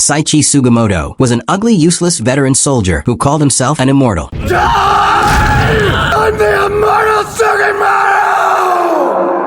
Saichi Sugimoto was an ugly, useless veteran soldier who called himself an immortal. Die! I'm the Immortal Sugimoto!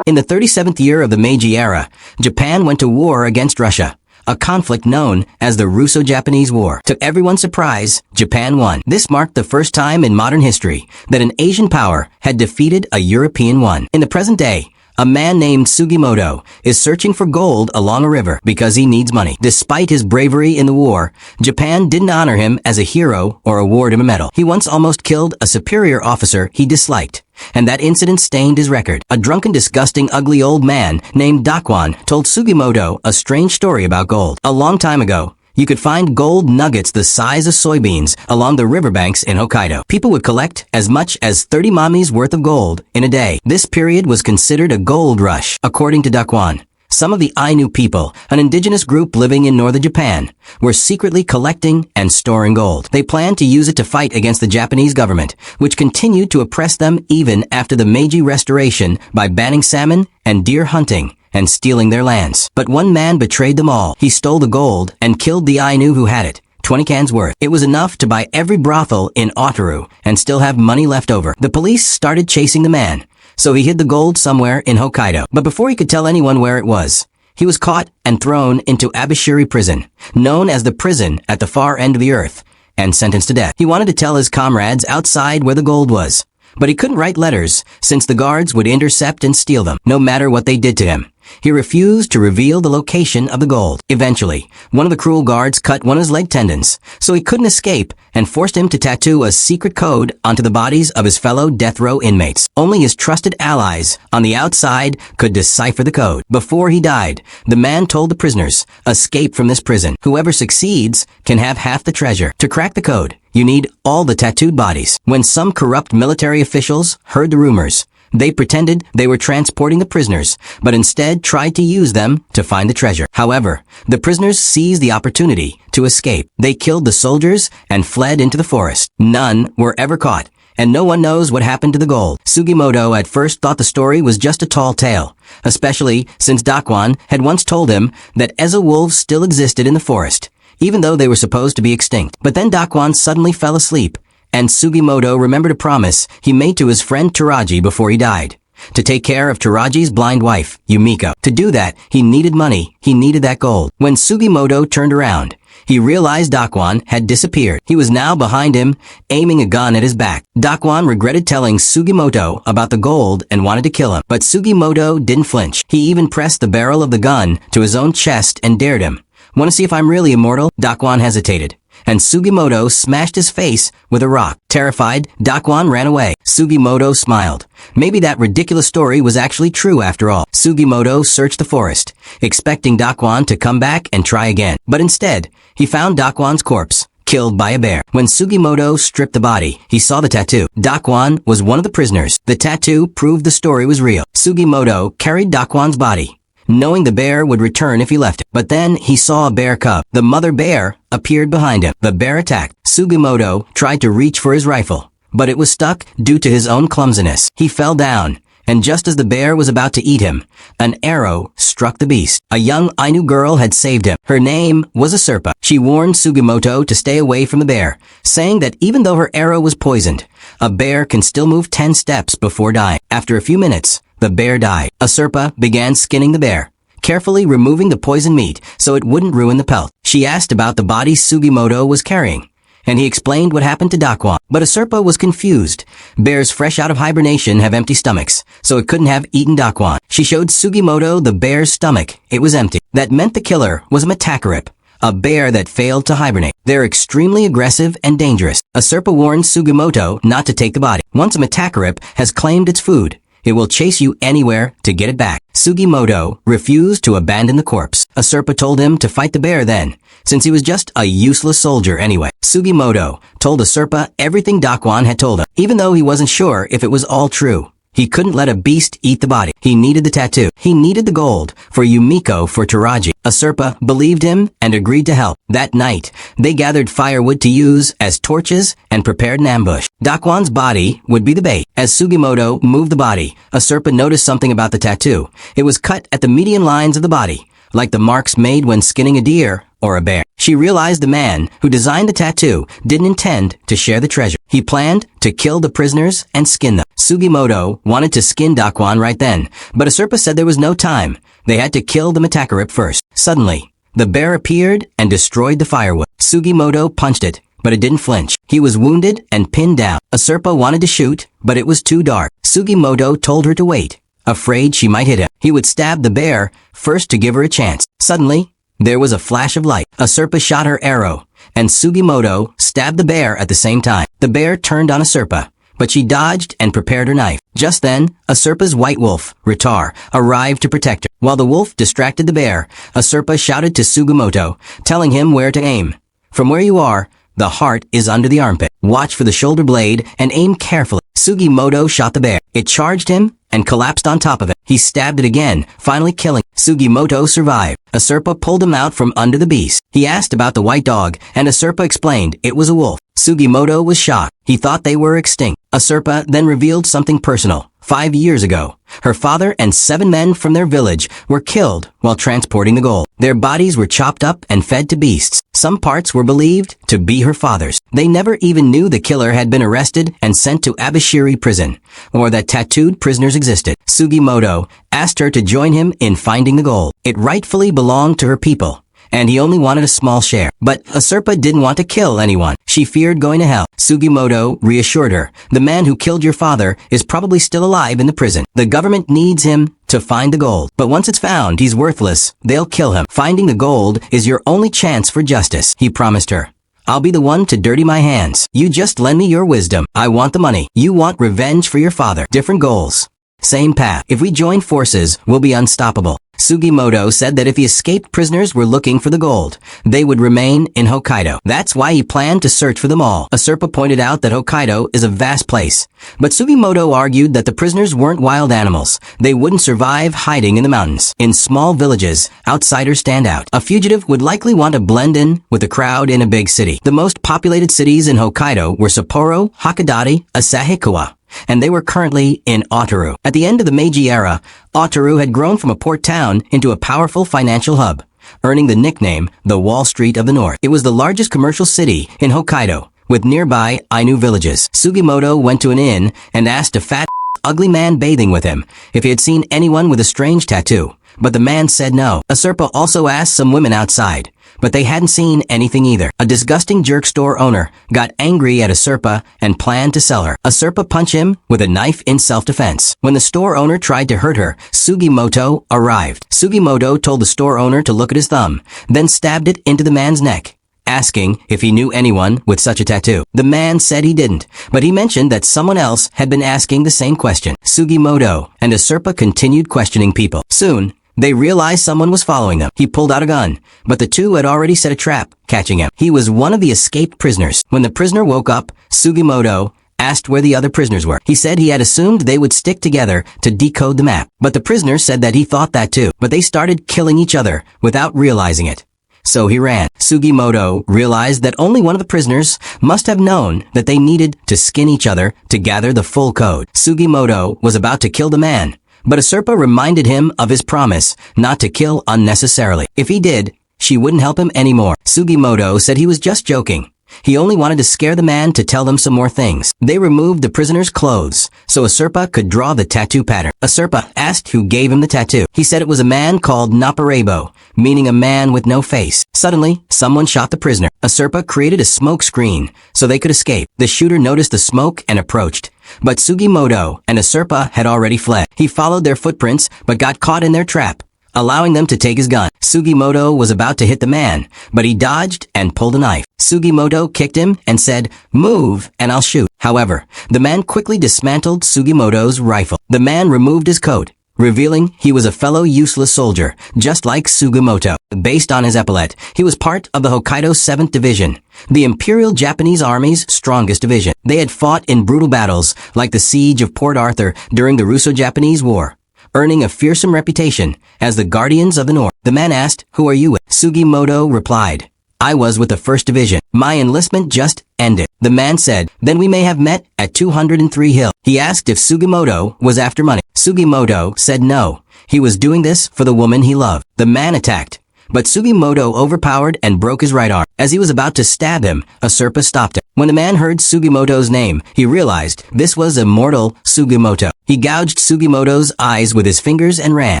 In the 37th year of the Meiji era, Japan went to war against Russia. A conflict known as the Russo-Japanese War. To everyone's surprise, Japan won. This marked the first time in modern history that an Asian power had defeated a European one. In the present day, a man named Sugimoto is searching for gold along a river because he needs money. Despite his bravery in the war, Japan didn't honor him as a hero or award him a medal. He once almost killed a superior officer he disliked, and that incident stained his record. A drunken, disgusting, ugly old man named Dakwon told Sugimoto a strange story about gold. A long time ago, you could find gold nuggets the size of soybeans along the riverbanks in Hokkaido. People would collect as much as 30 mamis worth of gold in a day. This period was considered a gold rush. According to Dakwon, some of the Ainu people, an indigenous group living in northern Japan, were secretly collecting and storing gold. They planned to use it to fight against the Japanese government, which continued to oppress them even after the Meiji Restoration by banning salmon and deer hunting and stealing their lands. But one man betrayed them all. He stole the gold and killed the Ainu who had it. 20 cans worth. It was enough to buy every brothel in Otaru and still have money left over. The police started chasing the man, so he hid the gold somewhere in Hokkaido. But before he could tell anyone where it was, he was caught and thrown into Abashiri prison, known as the prison at the far end of the earth, and sentenced to death. He wanted to tell his comrades outside where the gold was, but he couldn't write letters since the guards would intercept and steal them, no matter what they did to him. He refused to reveal the location of the gold. Eventually, one of the cruel guards cut one of his leg tendons, so he couldn't escape, and forced him to tattoo a secret code onto the bodies of his fellow death row inmates. Only his trusted allies on the outside could decipher the code. Before he died, the man told the prisoners, "Escape from this prison. Whoever succeeds can have half the treasure." To crack the code, you need all the tattooed bodies. When some corrupt military officials heard the rumors, they pretended they were transporting the prisoners, but instead tried to use them to find the treasure. However, the prisoners seized the opportunity to escape. They killed the soldiers and fled into the forest. None were ever caught, and no one knows what happened to the gold. Sugimoto at first thought the story was just a tall tale, especially since Dakwon had once told him that Eza wolves still existed in the forest, even though they were supposed to be extinct. But then Dakwon suddenly fell asleep, and Sugimoto remembered a promise he made to his friend Taraji before he died, to take care of Taraji's blind wife, Yumiko. To do that, he needed money. He needed that gold. When Sugimoto turned around, he realized Dakwon had disappeared. He was now behind him, aiming a gun at his back. Dakwon regretted telling Sugimoto about the gold and wanted to kill him, but Sugimoto didn't flinch. He even pressed the barrel of the gun to his own chest and dared him. "Want to see if I'm really immortal?" Dakwon hesitated, and Sugimoto smashed his face with a rock. Terrified, Dakwon ran away. Sugimoto smiled. Maybe that ridiculous story was actually true after all. Sugimoto searched the forest, expecting Dakwon to come back and try again. But instead, he found Dakwon's corpse, killed by a bear. When Sugimoto stripped the body, he saw the tattoo. Dakwon was one of the prisoners. The tattoo proved the story was real. Sugimoto carried Dakwon's body, knowing the bear would return if he left it. But then he saw a bear cub. The mother bear appeared behind him. The bear attacked. Sugimoto tried to reach for his rifle, but it was stuck due to his own clumsiness. He fell down, and just as the bear was about to eat him, an arrow struck the beast. A young Ainu girl had saved him. Her name was Asurpa. She warned Sugimoto to stay away from the bear, saying that even though her arrow was poisoned, a bear can still move 10 steps before dying. After a few minutes, the bear died. Asurpa began skinning the bear, carefully removing the poisoned meat so it wouldn't ruin the pelt. She asked about the body Sugimoto was carrying, and he explained what happened to Dakwon. But Asurpa was confused. Bears fresh out of hibernation have empty stomachs, so it couldn't have eaten Dakwon. She showed Sugimoto the bear's stomach. It was empty. That meant the killer was a metakarip, a bear that failed to hibernate. They're extremely aggressive and dangerous. Asurpa warned Sugimoto not to take the body. Once a metakarip has claimed its food, it will chase you anywhere to get it back. Sugimoto refused to abandon the corpse. Asurpa told him to fight the bear then, since he was just a useless soldier anyway. Sugimoto told Asurpa everything Dakwon had told him, even though he wasn't sure if it was all true. He couldn't let a beast eat the body. He needed the tattoo. He needed the gold for Yumiko for Taraji. Asurpa believed him and agreed to help. That night, they gathered firewood to use as torches and prepared an ambush. Dakwon's body would be the bait. As Sugimoto moved the body, Asurpa noticed something about the tattoo. It was cut at the median lines of the body, like the marks made when skinning a deer or a bear. She realized the man who designed the tattoo didn't intend to share the treasure. He planned to kill the prisoners and skin them. Sugimoto wanted to skin Daquan right then, but Asurpa said there was no time. They had to kill the Metakarip first. Suddenly, the bear appeared and destroyed the firewood. Sugimoto punched it, but it didn't flinch. He was wounded and pinned down. Asurpa wanted to shoot, but it was too dark. Sugimoto told her to wait, afraid she might hit him. He would stab the bear first to give her a chance. Suddenly, there was a flash of light. Asurpa shot her arrow, and Sugimoto stabbed the bear at the same time. The bear turned on Asurpa, but she dodged and prepared her knife. Just then, Asurpa's white wolf, Ritar, arrived to protect her. While the wolf distracted the bear, Asurpa shouted to Sugimoto, telling him where to aim. From where you are, the heart is under the armpit. Watch for the shoulder blade and aim carefully. Sugimoto shot the bear. It charged him and collapsed on top of it. He stabbed it again, finally killing. Sugimoto survived. Asurpa pulled him out from under the beast. He asked about the white dog, and Asurpa explained it was a wolf. Sugimoto was shocked. He thought they were extinct. Asurpa then revealed something personal. 5 years ago, her father and 7 men from their village were killed while transporting the gold. Their bodies were chopped up and fed to beasts. Some parts were believed to be her father's. They never even knew the killer had been arrested and sent to Abashiri prison, or that tattooed prisoners existed. Sugimoto asked her to join him in finding the gold. It rightfully belonged to her people, and he only wanted a small share. But Asurpa didn't want to kill anyone. She feared going to hell. Sugimoto reassured her, the man who killed your father is probably still alive in the prison. The government needs him to find the gold. But once it's found, he's worthless. They'll kill him. Finding the gold is your only chance for justice, he promised her. I'll be the one to dirty my hands. You just lend me your wisdom. I want the money. You want revenge for your father. Different goals. Same path. If we join forces, we'll be unstoppable. Sugimoto said that if the escaped prisoners were looking for the gold, they would remain in Hokkaido. That's why he planned to search for them all. Asurpa pointed out that Hokkaido is a vast place, but Sugimoto argued that the prisoners weren't wild animals. They wouldn't survive hiding in the mountains. In small villages, outsiders stand out. A fugitive would likely want to blend in with the crowd in a big city. The most populated cities in Hokkaido were Sapporo, Hakodate, Asahikawa, and they were currently in Otaru. At the end of the Meiji era, Otaru had grown from a port town into a powerful financial hub, earning the nickname the Wall Street of the North. It was the largest commercial city in Hokkaido, with nearby Ainu villages. Sugimoto went to an inn and asked a fat, ugly man bathing with him if he had seen anyone with a strange tattoo, but the man said no. Asurpa also asked some women outside, but they hadn't seen anything either. A disgusting jerk store owner got angry at Asurpa and planned to sell her. Asurpa punched him with a knife in self-defense. When the store owner tried to hurt her, Sugimoto arrived. Sugimoto told the store owner to look at his thumb, then stabbed it into the man's neck, asking if he knew anyone with such a tattoo. The man said he didn't, but he mentioned that someone else had been asking the same question. Sugimoto and Asurpa continued questioning people. Soon, they realized someone was following them. He pulled out a gun, but the two had already set a trap, catching him. He was one of the escaped prisoners. When the prisoner woke up, Sugimoto asked where the other prisoners were. He said he had assumed they would stick together to decode the map. But the prisoner said that he thought that too. But they started killing each other without realizing it. So he ran. Sugimoto realized that only one of the prisoners must have known that they needed to skin each other to gather the full code. Sugimoto was about to kill the man, but Asurpa reminded him of his promise not to kill unnecessarily. If he did, she wouldn't help him anymore. Sugimoto said he was just joking. He only wanted to scare the man to tell them some more things. They removed the prisoner's clothes so Asurpa could draw the tattoo pattern. Asurpa asked who gave him the tattoo. He said it was a man called Naparebo, meaning a man with no face. Suddenly, someone shot the prisoner. Asurpa created a smoke screen so they could escape. The shooter noticed the smoke and approached, but Sugimoto and Asurpa had already fled. He followed their footprints but got caught in their trap, allowing them to take his gun. Sugimoto was about to hit the man, but he dodged and pulled a knife. Sugimoto kicked him and said, "Move and I'll shoot." However, the man quickly dismantled Sugimoto's rifle. The man removed his coat, revealing he was a fellow useless soldier, just like Sugimoto. Based on his epaulette, he was part of the Hokkaido 7th Division, the Imperial Japanese Army's strongest division. They had fought in brutal battles like the siege of Port Arthur during the Russo-Japanese War, earning a fearsome reputation as the Guardians of the North. The man asked, "Who are you with?" Sugimoto replied, "I was with the 1st Division. My enlistment just ended." The man said, "Then we may have met at 203 Hill." He asked if Sugimoto was after money. Sugimoto said no. He was doing this for the woman he loved. The man attacked, but Sugimoto overpowered and broke his right arm. As he was about to stab him, Asurpa stopped him. When the man heard Sugimoto's name, he realized this was Immortal Sugimoto. He gouged Sugimoto's eyes with his fingers and ran.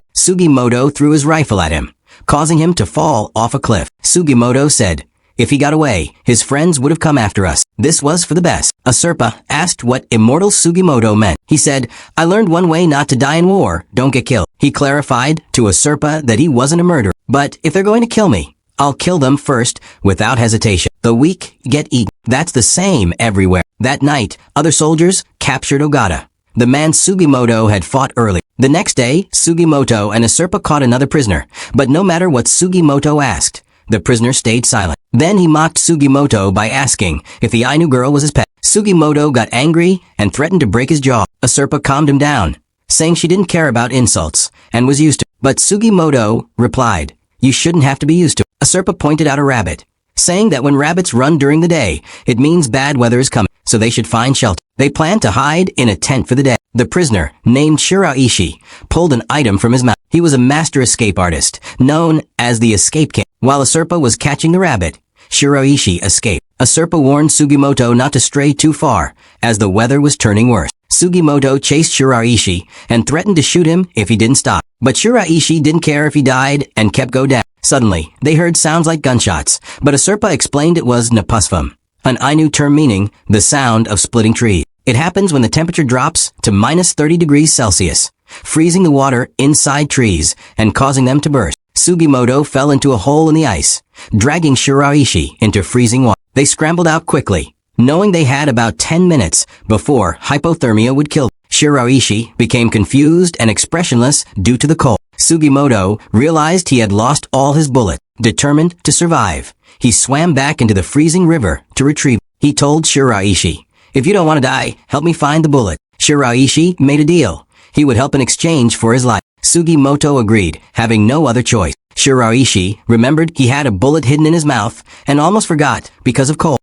Sugimoto threw his rifle at him, causing him to fall off a cliff. Sugimoto said, "If he got away, his friends would have come after us. This was for the best." Asurpa asked what Immortal Sugimoto meant. He said, "I learned one way not to die in war, don't get killed." He clarified to Asurpa that he wasn't a murderer. "But if they're going to kill me, I'll kill them first without hesitation. The weak get eaten." That's the same everywhere. That night, other soldiers captured Ogata, the man Sugimoto had fought early. The next day, Sugimoto and Asurpa caught another prisoner, but no matter what Sugimoto asked, the prisoner stayed silent. Then he mocked Sugimoto by asking if the Ainu girl was his pet. Sugimoto got angry and threatened to break his jaw. Asurpa calmed him down, saying she didn't care about insults and was used to it. But Sugimoto replied, "You shouldn't have to be used to it." Asurpa pointed out a rabbit, saying that when rabbits run during the day, it means bad weather is coming, so they should find shelter. They planned to hide in a tent for the day. The prisoner, named Shiraishi, pulled an item from his mouth. He was a master escape artist, known as the Escape King. While Asurpa was catching the rabbit, Shiraishi escaped. Asurpa warned Sugimoto not to stray too far, as the weather was turning worse. Sugimoto chased Shiraishi and threatened to shoot him if he didn't stop. But Shiraishi didn't care if he died and kept going down. Suddenly, they heard sounds like gunshots, but Asurpa explained it was napusfam, an Ainu term meaning the sound of splitting trees. It happens when the temperature drops to minus 30 degrees Celsius, freezing the water inside trees and causing them to burst. Sugimoto fell into a hole in the ice, dragging Shiraishi into freezing water. They scrambled out quickly, knowing they had about 10 minutes before hypothermia would kill them. Shiraishi became confused and expressionless due to the cold. Sugimoto realized he had lost all his bullets. Determined to survive, he swam back into the freezing river to retrieve. He told Shiraishi, "If you don't want to die, help me find the bullet." Shiraishi made a deal. He would help in exchange for his life. Sugimoto agreed, having no other choice. Shiraishi remembered he had a bullet hidden in his mouth and almost forgot because of cold.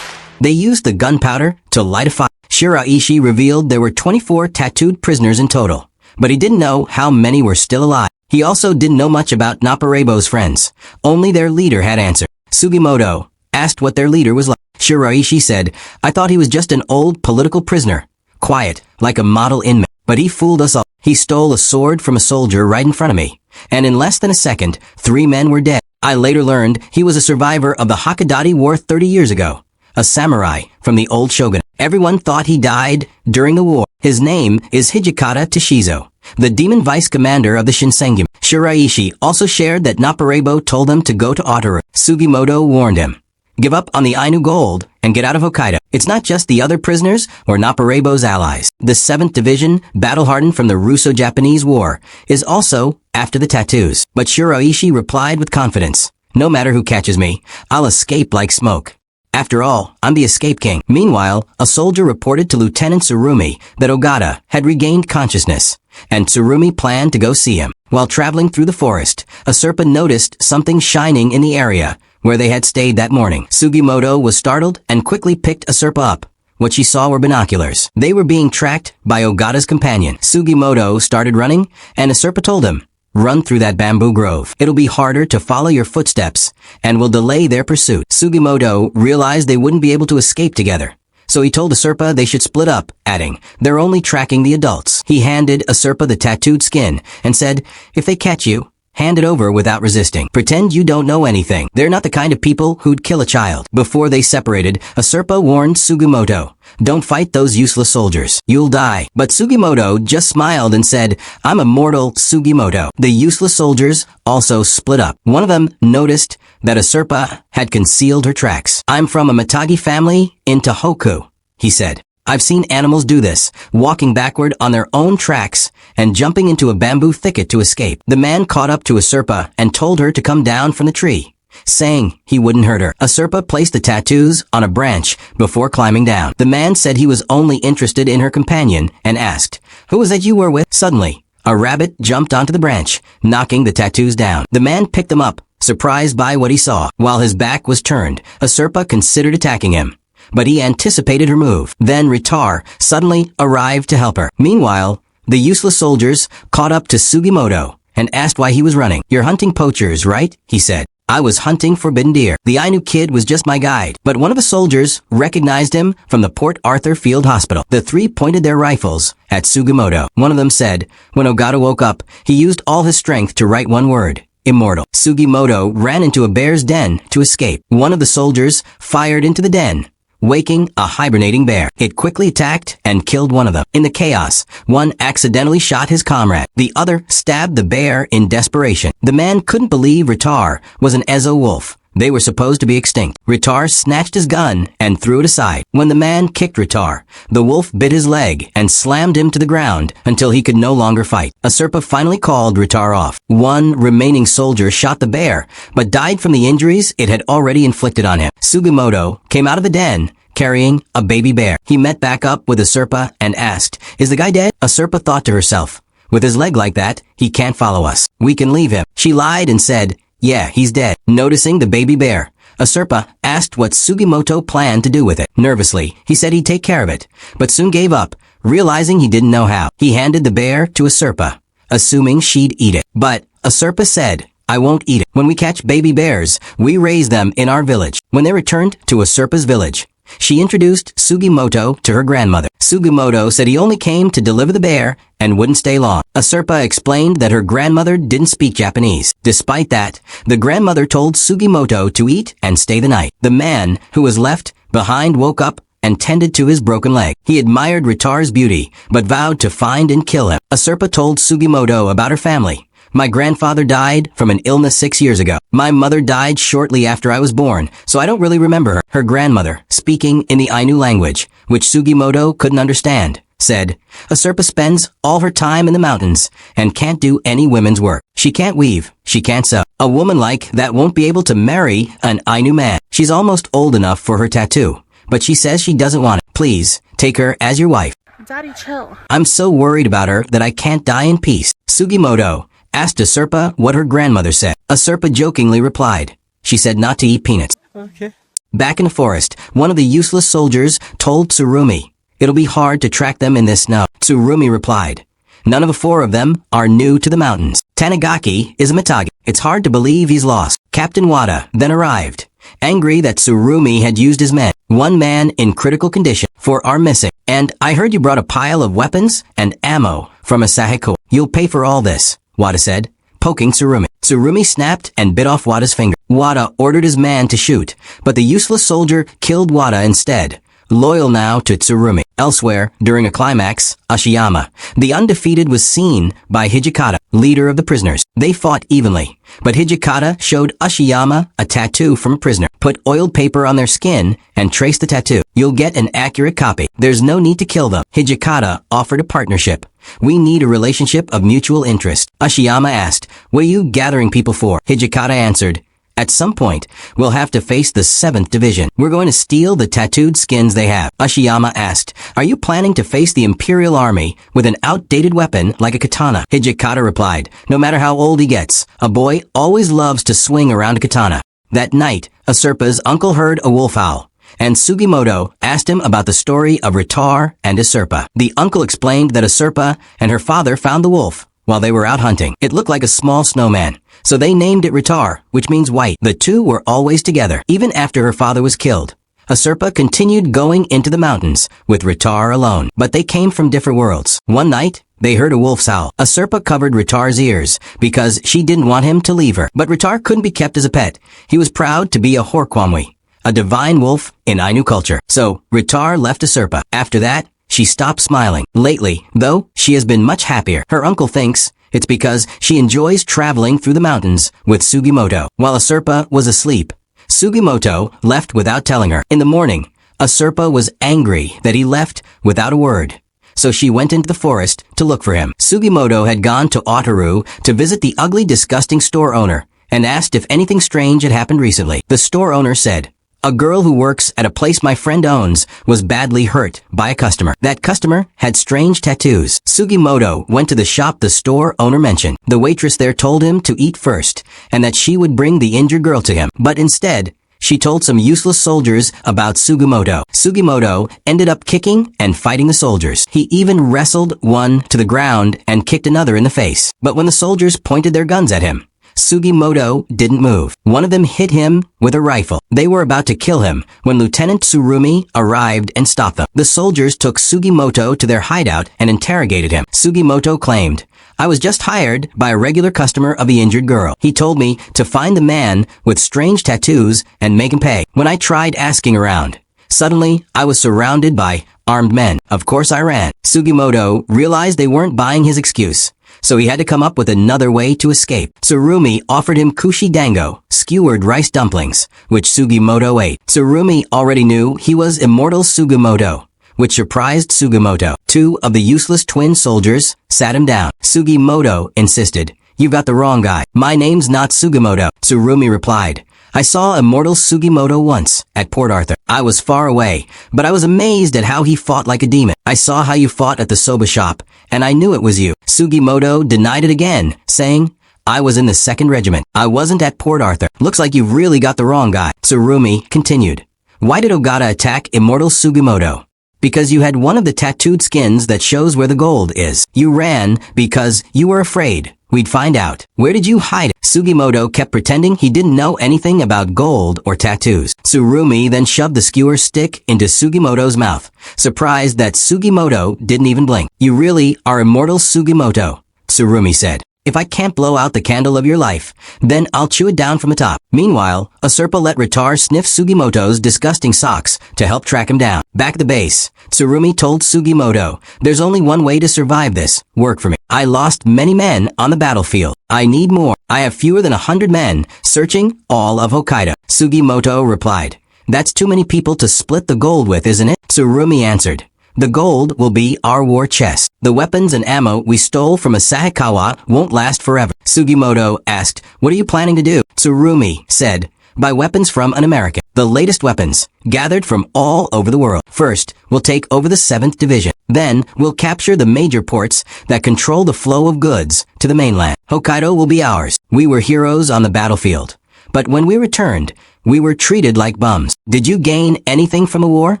They used the gunpowder to light a fire. Shiraishi revealed there were 24 tattooed prisoners in total, but he didn't know how many were still alive. He also didn't know much about Naparebo's friends. Only their leader had answered. Sugimoto asked what their leader was like. Shiraishi said, "I thought he was just an old political prisoner, quiet, like a model inmate. But he fooled us all. He stole a sword from a soldier right in front of me, and in less than a second, 3 men were dead. I later learned he was a survivor of the Hakodate War 30 years ago, a samurai from the old shogunate. Everyone thought he died during the war. His name is Hijikata Toshizo, the demon vice commander of the Shinsengumi." Shiraishi also shared that Naparebo told them to go to Otaru. Sugimoto warned him, "Give up on the Ainu gold and get out of Hokkaido. It's not just the other prisoners or Naparebo's allies. The 7th Division, battle-hardened from the Russo-Japanese War, is also after the tattoos." But Shiraishi replied with confidence, "No matter who catches me, I'll escape like smoke. After all, I'm the Escape King." Meanwhile, a soldier reported to Lieutenant Tsurumi that Ogata had regained consciousness, and Tsurumi planned to go see him. While traveling through the forest, Asurpa noticed something shining in the area where they had stayed that morning. Sugimoto was startled and quickly picked Asurpa up. What she saw were binoculars. They were being tracked by Ogata's companion. Sugimoto started running, and Asurpa told him, "Run through that bamboo grove. It'll be harder to follow your footsteps and will delay their pursuit." Sugimoto realized they wouldn't be able to escape together, so he told Asurpa they should split up, adding, "They're only tracking the adults." He handed Asurpa the tattooed skin and said, "If they catch you, hand it over without resisting. Pretend you don't know anything. They're not the kind of people who'd kill a child." Before they separated, Asurpa warned Sugimoto, "Don't fight those useless soldiers. You'll die." But Sugimoto just smiled and said, "I'm Immortal Sugimoto." The useless soldiers also split up. One of them noticed that Asurpa had concealed her tracks. "I'm from a Matagi family in Tohoku," he said. "I've seen animals do this, walking backward on their own tracks and jumping into a bamboo thicket to escape." The man caught up to Asurpa and told her to come down from the tree, saying he wouldn't hurt her. Asurpa placed the tattoos on a branch before climbing down. The man said he was only interested in her companion and asked, "Who was that you were with?" Suddenly, a rabbit jumped onto the branch, knocking the tattoos down. The man picked them up, surprised by what he saw. While his back was turned, Asurpa considered attacking him, but he anticipated her move. Then Ritar suddenly arrived to help her. Meanwhile, the useless soldiers caught up to Sugimoto and asked why he was running. "You're hunting poachers, right?" he said. "I was hunting forbidden deer. The Ainu kid was just my guide." But one of the soldiers recognized him from the Port Arthur Field Hospital. The three pointed their rifles at Sugimoto. One of them said, when Ogata woke up, he used all his strength to write one word: Immortal. Sugimoto ran into a bear's den to escape. One of the soldiers fired into the den, waking a hibernating bear. It quickly attacked and killed one of them. In the chaos, one accidentally shot his comrade. The other stabbed the bear in desperation. The man couldn't believe Ritar was an Ezo wolf. They were supposed to be extinct. Ritar snatched his gun and threw it aside. When the man kicked Ritar, the wolf bit his leg and slammed him to the ground until he could no longer fight. A Serpa finally called Ritar off. One remaining soldier shot the bear, but died from the injuries it had already inflicted on him. Sugimoto came out of the den carrying a baby bear. He met back up with a Serpa and asked, "Is the guy dead?" A Serpa thought to herself, "With his leg like that, he can't follow us. We can leave him." She lied and said, "Yeah, he's dead." Noticing the baby bear, a Serpa asked what Sugimoto planned to do with it. Nervously, he said he'd take care of it, but soon gave up, realizing he didn't know how. He handed the bear to a Serpa, assuming she'd eat it. But a Serpa said, "I won't eat it. When we catch baby bears, we raise them in our village." When they returned to a Serpa's village, she introduced Sugimoto to her grandmother. Sugimoto said he only came to deliver the bear and wouldn't stay long. A Serpa explained that her grandmother didn't speak Japanese. Despite that, the grandmother told Sugimoto to eat and stay the night. The man who was left behind woke up and tended to his broken leg. He admired Ritar's beauty, but vowed to find and kill him. A Serpa told Sugimoto about her family. "My grandfather died from an illness 6 years ago. My mother died shortly after I was born, so I don't really remember her." Her grandmother, speaking in the Ainu language, which Sugimoto couldn't understand, said, "A Serpa spends all her time in the mountains and can't do any women's work. She can't weave. She can't sew. A woman like that won't be able to marry an Ainu man. She's almost old enough for her tattoo, but she says she doesn't want it. Please, take her as your wife." Daddy, chill. "I'm so worried about her that I can't die in peace." Sugimoto asked a Serpa what her grandmother said. A Serpa jokingly replied, "She said not to eat peanuts." Okay. Back in the forest, one of the useless soldiers told Tsurumi, "It'll be hard to track them in this snow." Tsurumi replied, "None of the four of them are new to the mountains. Tanigaki is a Mitagi. It's hard to believe he's lost." Captain Wada then arrived, angry that Tsurumi had used his men. "One man in critical condition. 4 are missing. And I heard you brought a pile of weapons and ammo from Asahiko. You'll pay for all this," Wada said, poking Tsurumi. Tsurumi snapped and bit off Wada's finger. Wada ordered his man to shoot, but the useless soldier killed Wada instead, loyal now to Tsurumi. Elsewhere, during a climax, Ashiyama, the undefeated, was seen by Hijikata, leader of the prisoners. They fought evenly, but Hijikata showed Ashiyama a tattoo from a prisoner. "Put oiled paper on their skin and trace the tattoo. You'll get an accurate copy. There's no need to kill them." Hijikata offered a partnership. "We need a relationship of mutual interest." Ashiyama asked, "What are you gathering people for?" Hijikata answered, "At some point, we'll have to face the 7th Division. We're going to steal the tattooed skins they have." Ashiyama asked, "Are you planning to face the Imperial Army with an outdated weapon like a katana?" Hijikata replied, "No matter how old he gets, a boy always loves to swing around a katana." That night, a Serpa's uncle heard a wolf howl, and Sugimoto asked him about the story of Ritar and a Serpa. The uncle explained that a Serpa and her father found the wolf while they were out hunting. It looked like a small snowman, so they named it Ritar, which means white. The two were always together, even after her father was killed. A Serpa continued going into the mountains with Ritar alone, but they came from different worlds. One night, they heard a wolf's howl. A Serpa covered Ritar's ears because she didn't want him to leave her. But Ritar couldn't be kept as a pet. He was proud to be a Horkwamui, a divine wolf in Ainu culture. So, Ritar left a Serpa. After that, she stopped smiling. Lately, though, she has been much happier. Her uncle thinks it's because she enjoys traveling through the mountains with Sugimoto. While a Serpa was asleep, Sugimoto left without telling her. In the morning, a Serpa was angry that he left without a word, so she went into the forest to look for him. Sugimoto had gone to Otaru to visit the ugly, disgusting store owner and asked if anything strange had happened recently. The store owner said, "A girl who works at a place my friend owns was badly hurt by a customer. That customer had strange tattoos." Sugimoto went to the shop the store owner mentioned. The waitress there told him to eat first and that she would bring the injured girl to him. But instead, She told some useless soldiers about Sugimoto. Sugimoto ended up kicking and fighting the soldiers. He even wrestled one to the ground and kicked another in the face. But when the soldiers pointed their guns at him, Sugimoto didn't move. One of them hit him with a rifle. They were about to kill him when Lieutenant Tsurumi arrived and stopped them. The soldiers took Sugimoto to their hideout and interrogated him. Sugimoto claimed, "I was just hired by a regular customer of the injured girl. He told me to find the man with strange tattoos and make him pay. When I tried asking around, suddenly I was surrounded by armed men. Of course I ran." Sugimoto realized they weren't buying his excuse, so he had to come up with another way to escape. Tsurumi offered him kushi dango, skewered rice dumplings, which Sugimoto ate. Tsurumi already knew he was Immortal Sugimoto, which surprised Sugimoto. Two of the useless twin soldiers sat him down. Sugimoto insisted, "You've got the wrong guy. My name's not Sugimoto." Tsurumi replied, "I saw Immortal Sugimoto once at Port Arthur. I was far away, but I was amazed at how he fought like a demon. I saw how you fought at the soba shop, and I knew it was you." Sugimoto denied it again, saying, "I was in the 2nd Regiment. I wasn't at Port Arthur. Looks like you've really got the wrong guy." Tsurumi continued, "Why did Ogata attack Immortal Sugimoto? Because you had one of the tattooed skins that shows where the gold is. You ran because you were afraid we'd find out. Where did you hide it?" Sugimoto kept pretending he didn't know anything about gold or tattoos. Tsurumi then shoved the skewer stick into Sugimoto's mouth, surprised that Sugimoto didn't even blink. "You really are Immortal Sugimoto," Tsurumi said. "If I can't blow out the candle of your life, then I'll chew it down from the top." Meanwhile, Usurpa let Ritar sniff Sugimoto's disgusting socks to help track him down. Back at the base, Tsurumi told Sugimoto, "There's only one way to survive this. Work for me. I lost many men on the battlefield. I need more. I have fewer than 100 men searching all of Hokkaido." Sugimoto replied, "That's too many people to split the gold with, isn't it?" Tsurumi answered, "The gold will be our war chest. The weapons and ammo we stole from Asahikawa won't last forever." Sugimoto asked, "What are you planning to do?" Tsurumi said, "Buy weapons from an American. The latest weapons, gathered from all over the world. First, we'll take over the 7th Division. Then, we'll capture the major ports that control the flow of goods to the mainland. Hokkaido will be ours. We were heroes on the battlefield. But when we returned, we were treated like bums. Did you gain anything from the war?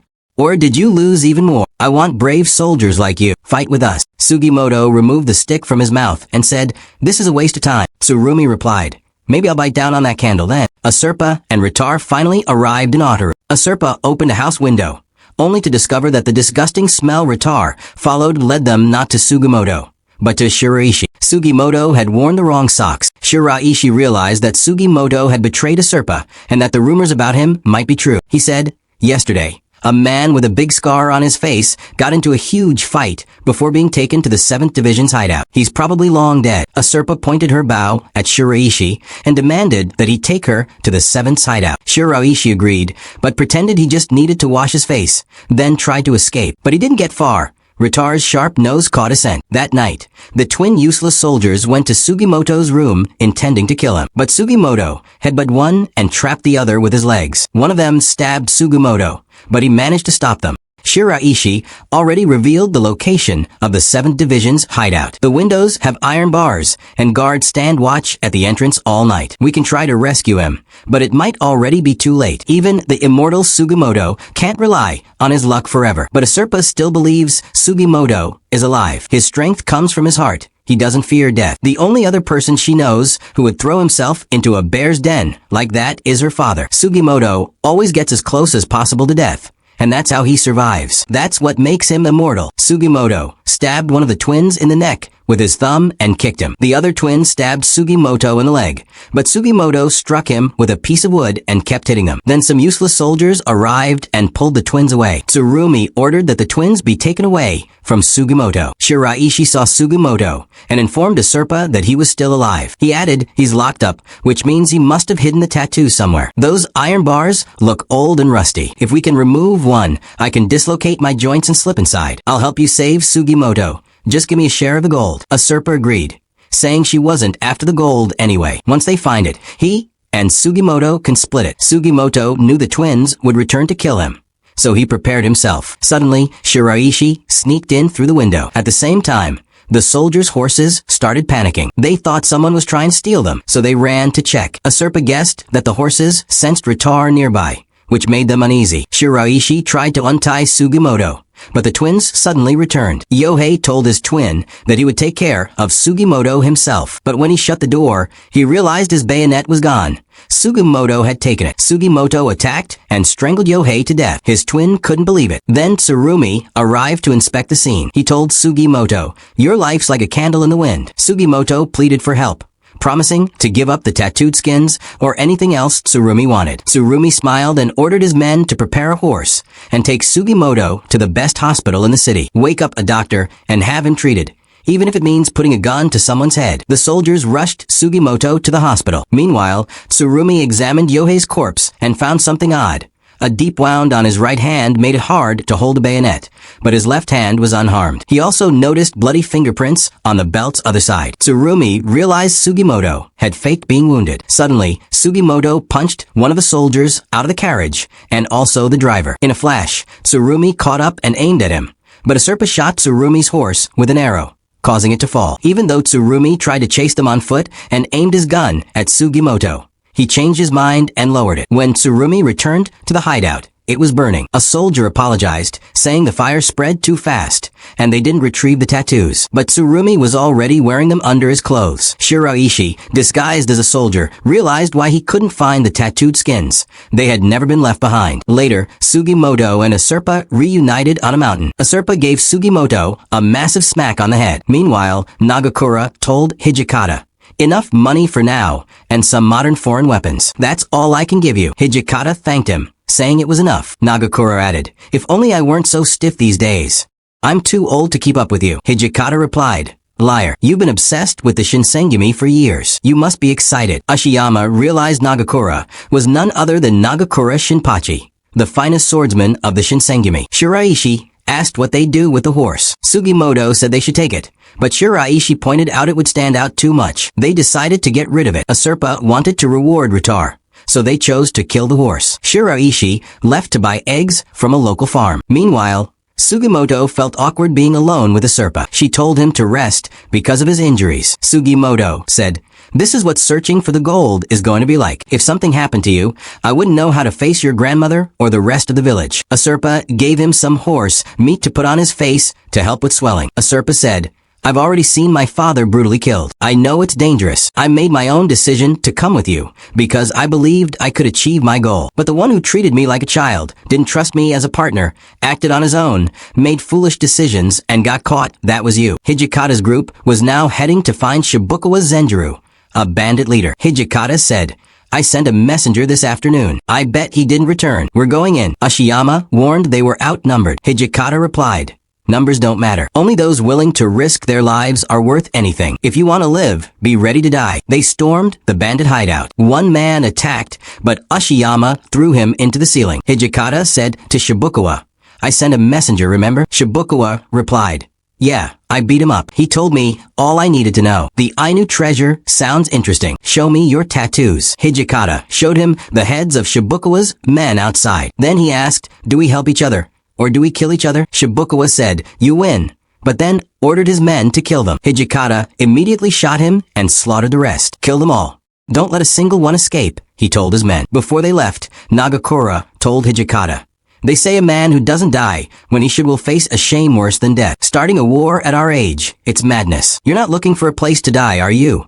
Or did you lose even more? I want brave soldiers like you. Fight with us." Sugimoto removed the stick from his mouth and said, "This is a waste of time." Tsurumi replied, "Maybe I'll bite down on that candle then." Usurpa and Ritar finally arrived in Otaru. Usurpa opened a house window, only to discover that the disgusting smell Ritar followed led them not to Sugimoto, but to Shiraishi. Sugimoto had worn the wrong socks. Shiraishi realized that Sugimoto had betrayed Usurpa and that the rumors about him might be true. He said, "Yesterday, a man with a big scar on his face got into a huge fight before being taken to the 7th Division's hideout. He's probably long dead." Usurpa pointed her bow at Shiraishi and demanded that he take her to the 7th's hideout. Shiraishi agreed, but pretended he just needed to wash his face, then tried to escape. But he didn't get far. Ritar's sharp nose caught a scent. That night, the twin useless soldiers went to Sugimoto's room intending to kill him. But Sugimoto headbutted one and trapped the other with his legs. One of them stabbed Sugimoto, but he managed to stop them. Shiraishi already revealed the location of the 7th Division's hideout. The windows have iron bars, and guards stand watch at the entrance all night. We can try to rescue him, but it might already be too late. Even the Immortal Sugimoto can't rely on his luck forever. But Usurpa still believes Sugimoto is alive. His strength comes from his heart. He doesn't fear death. The only other person she knows who would throw himself into a bear's den like that is her father. Sugimoto always gets as close as possible to death, and that's how he survives. That's what makes him immortal. Sugimoto stabbed one of the twins in the neck with his thumb and kicked him. The other twin stabbed Sugimoto in the leg, but Sugimoto struck him with a piece of wood and kept hitting them. Then some useless soldiers arrived and pulled the twins away. Tsurumi ordered that the twins be taken away from Sugimoto. Shiraishi saw Sugimoto and informed Usurpa that he was still alive. He added, "He's locked up, which means he must have hidden the tattoo somewhere. Those iron bars look old and rusty. If we can remove one, I can dislocate my joints and slip inside. I'll help you save Sugimoto. Just give me a share of the gold." Usurpa agreed, saying she wasn't after the gold anyway. Once they find it, he and Sugimoto can split it. Sugimoto knew the twins would return to kill him, so he prepared himself. Suddenly, Shiraishi sneaked in through the window. At the same time, The soldiers' horses started panicking. They thought someone was trying to steal them, so they ran to check. Asurpa guessed that the horses sensed Ritar nearby, which made them uneasy. Shiraishi tried to untie Sugimoto, but the twins suddenly returned. Yohei told his twin that he would take care of Sugimoto himself, but when he shut the door, he realized his bayonet was gone. Sugimoto had taken it. Sugimoto attacked and strangled Yohei to death. His twin couldn't believe it. Then Tsurumi arrived to inspect the scene. He told Sugimoto, "Your life's like a candle in the wind." Sugimoto pleaded for help, promising to give up the tattooed skins or anything else Tsurumi wanted. Tsurumi smiled and ordered his men to prepare a horse and take Sugimoto to the best hospital in the city. Wake up a doctor and have him treated, even if it means putting a gun to someone's head. The soldiers rushed Sugimoto to the hospital. Meanwhile, Tsurumi examined Yohei's corpse and found something odd. A deep wound on his right hand made it hard to hold a bayonet, but his left hand was unharmed. He also noticed bloody fingerprints on the belt's other side. Tsurumi realized Sugimoto had faked being wounded. Suddenly, Sugimoto punched one of the soldiers out of the carriage, and also the driver. In a flash, Tsurumi caught up and aimed at him, but Asurpa shot Tsurumi's horse with an arrow, causing it to fall. Even though Tsurumi tried to chase them on foot and aimed his gun at Sugimoto, he changed his mind and lowered it. When Tsurumi returned to the hideout, it was burning. A soldier apologized, saying the fire spread too fast, and they didn't retrieve the tattoos. But Tsurumi was already wearing them under his clothes. Shiraishi, disguised as a soldier, realized why he couldn't find the tattooed skins. They had never been left behind. Later, Sugimoto and Asurpa reunited on a mountain. Asurpa gave Sugimoto a massive smack on the head. Meanwhile, Nagakura told Hijikata, "Enough money for now, and some modern foreign weapons. That's all I can give you." Hijikata thanked him, saying it was enough. Nagakura added, "If only I weren't so stiff these days. I'm too old to keep up with you." Hijikata replied, "Liar, you've been obsessed with the Shinsengumi for years. You must be excited." Ashiyama realized Nagakura was none other than Nagakura Shinpachi, the finest swordsman of the Shinsengumi. Shiraishi asked what they'd do with the horse. Sugimoto said they should take it, but Shiraishi pointed out it would stand out too much. They decided to get rid of it. Asurpa wanted to reward Ritar, so they chose to kill the horse. Shiraishi left to buy eggs from a local farm. Meanwhile, Sugimoto felt awkward being alone with Asurpa. She told him to rest because of his injuries. Sugimoto said, "This is what searching for the gold is going to be like. If something happened to you, I wouldn't know how to face your grandmother or the rest of the village." Asurpa gave him some horse meat to put on his face to help with swelling. Asurpa said, "I've already seen my father brutally killed. I know it's dangerous. I made my own decision to come with you because I believed I could achieve my goal. But the one who treated me like a child, didn't trust me as a partner, acted on his own, made foolish decisions, and got caught, that was you." Hijikata's group was now heading to find Shibukawa Zenjiro, a bandit leader. Hijikata said, "I sent a messenger this afternoon. I bet he didn't return. We're going in." Ashiyama warned they were outnumbered. Hijikata replied, "Numbers don't matter. Only those willing to risk their lives are worth anything. If you want to live, be ready to die." They stormed the bandit hideout. One man attacked, but Ashiyama threw him into the ceiling. Hijikata said to Shibukawa, "I sent a messenger, remember?" Shibukawa replied, "Yeah, I beat him up. He told me all I needed to know. The Ainu treasure sounds interesting. Show me your tattoos." Hijikata showed him the heads of Shibukawa's men outside. Then he asked, "Do we help each other? Or do we kill each other?" Shibukawa said, "You win," but then ordered his men to kill them. Hijikata immediately shot him and slaughtered the rest. "Kill them all. Don't let a single one escape," he told his men. Before they left, Nagakura told Hijikata, "They say a man who doesn't die when he should will face a shame worse than death. Starting a war at our age, it's madness. You're not looking for a place to die, are you?"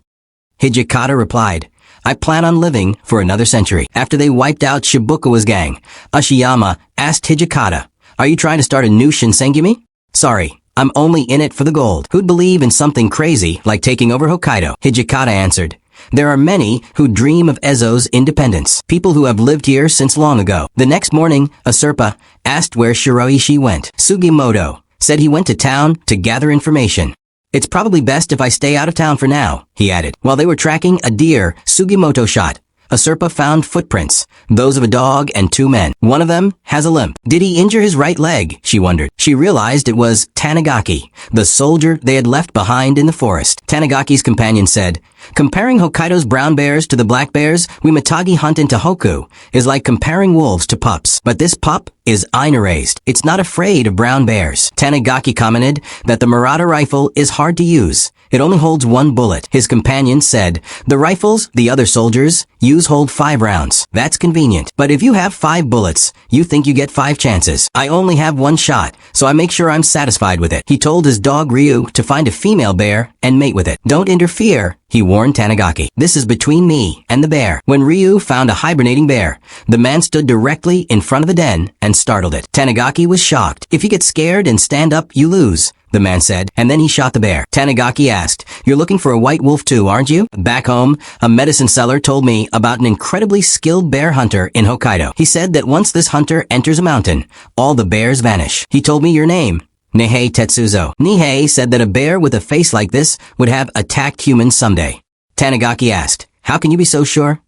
Hijikata replied, "I plan on living for another century." After they wiped out Shibukawa's gang, Ashiyama asked Hijikata, "Are you trying to start a new Shinsengumi?" "Sorry, I'm only in it for the gold. Who'd believe in something crazy like taking over Hokkaido?" Hijikata answered, "There are many who dream of Ezo's independence, people who have lived here since long ago." The next morning, Asurpa asked where Shiraishi went. Sugimoto said he went to town to gather information. "It's probably best if I stay out of town for now," he added. While they were tracking a deer Sugimoto shot, Asurpa found footprints, those of a dog and two men. One of them has a limp. Did he injure his right leg? She wondered. She realized it was Tanigaki, the soldier they had left behind in the forest. Tanigaki's companion said, Comparing Hokkaido's brown bears to the black bears we Mitagi hunt in Tohoku is like comparing wolves to pups. But this pup is eye-raised. It's not afraid of brown bears. Tanigaki commented that the Murata rifle is hard to use. It only holds 1 bullet. His companion said, the rifles the other soldiers use hold 5 rounds. That's convenient. But if you have 5 bullets, you think you get 5 chances. I only have 1 shot, so I make sure I'm satisfied with it. He told his dog Ryu to find a female bear and mate with it. Don't interfere, he warned Tanigaki. This is between me and the bear. When Ryu found a hibernating bear, the man stood directly in front of the den and startled it. Tanigaki was shocked. If you get scared and stand up, you lose, the man said, and then he shot the bear. Tanigaki asked, you're looking for a white wolf too, aren't you? Back home, a medicine seller told me about an incredibly skilled bear hunter in Hokkaido. He said that once this hunter enters a mountain, all the bears vanish. He told me your name. Nihei Tetsuzo. Nihei said that a bear with a face like this would have attacked humans someday. Tanigaki asked, how can you be so sure?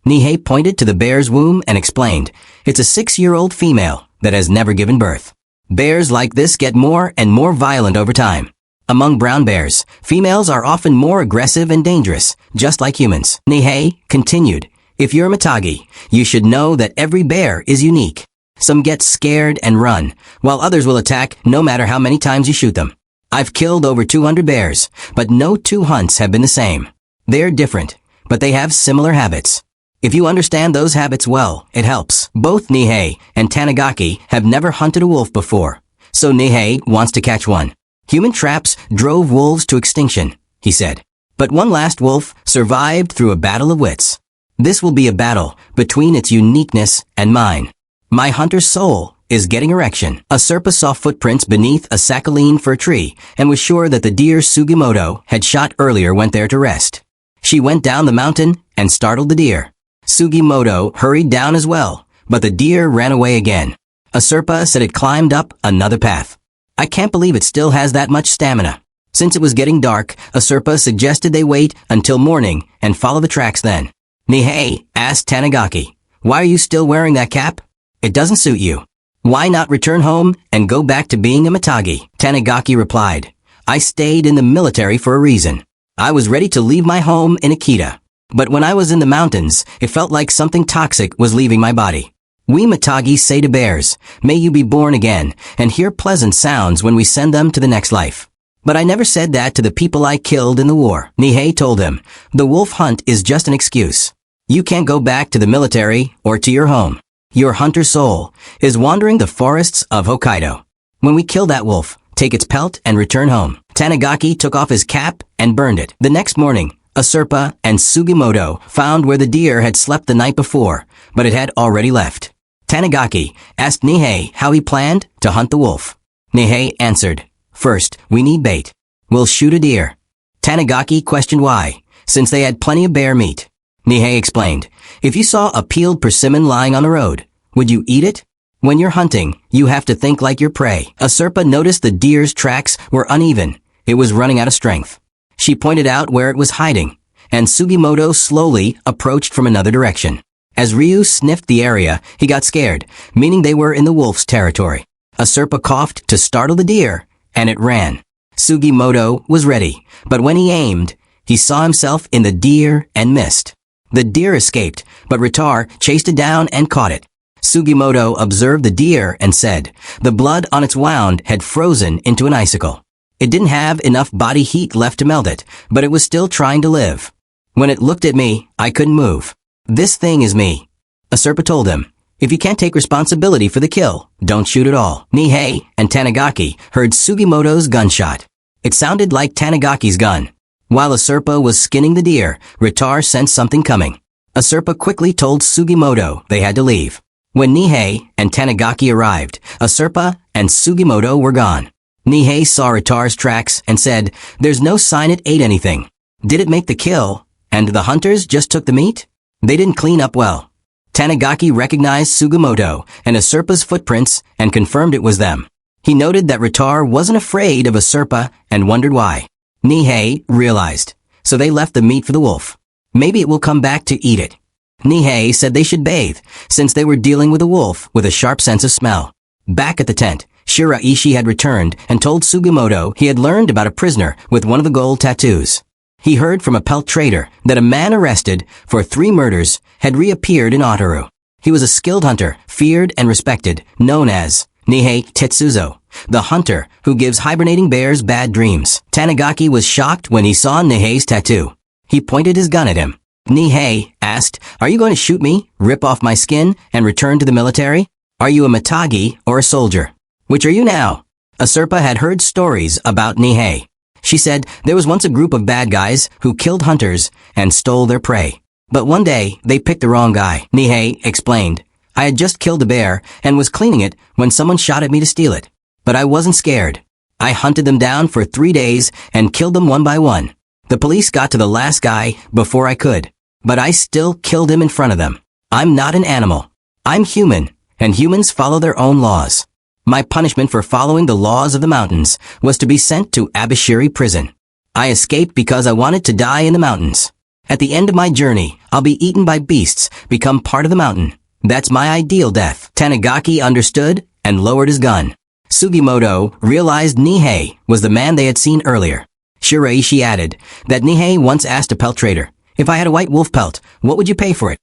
Nihei pointed to the bear's womb and explained, it's a 6-year-old female that has never given birth. Bears like this get more and more violent over time. Among brown bears, females are often more aggressive and dangerous, just like humans. Nihei continued, if you're a Mitagi, you should know that every bear is unique. Some get scared and run, while others will attack no matter how many times you shoot them. I've killed over 200 bears, but no 2 hunts have been the same. They're different, but they have similar habits. If you understand those habits well, it helps. Both Nihei and Tanigaki have never hunted a wolf before, so Nihei wants to catch one. Human traps drove wolves to extinction, he said. But one last wolf survived through a battle of wits. This will be a battle between its uniqueness and mine. My hunter's soul is getting erection. A Serpa saw footprints beneath a sakhaline fir tree and was sure that the deer Sugimoto had shot earlier went there to rest. She went down the mountain and startled the deer. Sugimoto hurried down as well, but the deer ran away again. A Serpa said it climbed up another path. I can't believe it still has that much stamina. Since it was getting dark, a Serpa suggested they wait until morning and follow the tracks then. Nihei asked Tanigaki, why are you still wearing that cap? It doesn't suit you. Why not return home and go back to being a Mitagi? Tanigaki replied, I stayed in the military for a reason. I was ready to leave my home in Akita. But when I was in the mountains, it felt like something toxic was leaving my body. We Mitagi say to bears, may you be born again, and hear pleasant sounds when we send them to the next life. But I never said that to the people I killed in the war. Nihei told him, the wolf hunt is just an excuse. You can't go back to the military or to your home. Your hunter soul is wandering the forests of Hokkaido. When we kill that wolf, take its pelt and return home. Tanigaki took off his cap and burned it. The next morning, a Serpa and Sugimoto found where the deer had slept the night before, but it had already left. Tanigaki asked Nihei how he planned to hunt the wolf. Nihei answered, first, we need bait. We'll shoot a deer. Tanigaki questioned why, since they had plenty of bear meat. Nihei explained, if you saw a peeled persimmon lying on the road, would you eat it? When you're hunting, you have to think like your prey. A Serpa noticed the deer's tracks were uneven. It was running out of strength. She pointed out where it was hiding, and Sugimoto slowly approached from another direction. As Ryu sniffed the area, he got scared, meaning they were in the wolf's territory. A Serpa coughed to startle the deer, and it ran. Sugimoto was ready, but when he aimed, he saw himself in the deer and missed. The deer escaped, but Ritar chased it down and caught it. Sugimoto observed the deer and said, the blood on its wound had frozen into an icicle. It didn't have enough body heat left to melt it, but it was still trying to live. When it looked at me, I couldn't move. This thing is me. A Serpa told him, if you can't take responsibility for the kill, don't shoot at all. Nihei and Tanigaki heard Sugimoto's gunshot. It sounded like Tanigaki's gun. While a Serpa was skinning the deer, Ritar sensed something coming. A Serpa quickly told Sugimoto they had to leave. When Nihei and Tanigaki arrived, a Serpa and Sugimoto were gone. Nihei saw Ritar's tracks and said, there's no sign it ate anything. Did it make the kill? And the hunters just took the meat? They didn't clean up well. Tanigaki recognized Sugimoto and a Serpa's footprints and confirmed it was them. He noted that Ritar wasn't afraid of a Serpa and wondered why. Nihei realized, so they left the meat for the wolf. Maybe it will come back to eat it. Nihei said they should bathe, since they were dealing with a wolf with a sharp sense of smell. Back at the tent, Shiraishi had returned and told Sugimoto he had learned about a prisoner with one of the gold tattoos. He heard from a pelt trader that a man arrested for 3 murders had reappeared in Otaru. He was a skilled hunter, feared and respected, known as Nihei Tetsuzo, the hunter who gives hibernating bears bad dreams. Tanigaki was shocked when he saw Nihei's tattoo. He pointed his gun at him. Nihei asked, "Are you going to shoot me, rip off my skin, and return to the military? Are you a Matagi or a soldier? Which are you now?" Asurpa had heard stories about Nihei. She said there was once a group of bad guys who killed hunters and stole their prey. But one day, they picked the wrong guy. Nihei explained, "I had just killed a bear and was cleaning it when someone shot at me to steal it. But I wasn't scared. I hunted them down for 3 days and killed them one by one. The police got to the last guy before I could. But I still killed him in front of them. I'm not an animal. I'm human, and humans follow their own laws. My punishment for following the laws of the mountains was to be sent to Abashiri prison. I escaped because I wanted to die in the mountains. At the end of my journey, I'll be eaten by beasts, become part of the mountain. That's my ideal death." Tanigaki understood and lowered his gun. Sugimoto realized Nihei was the man they had seen earlier. Shiraishi added that Nihei once asked a pelt trader, "If I had a white wolf pelt, what would you pay for it?"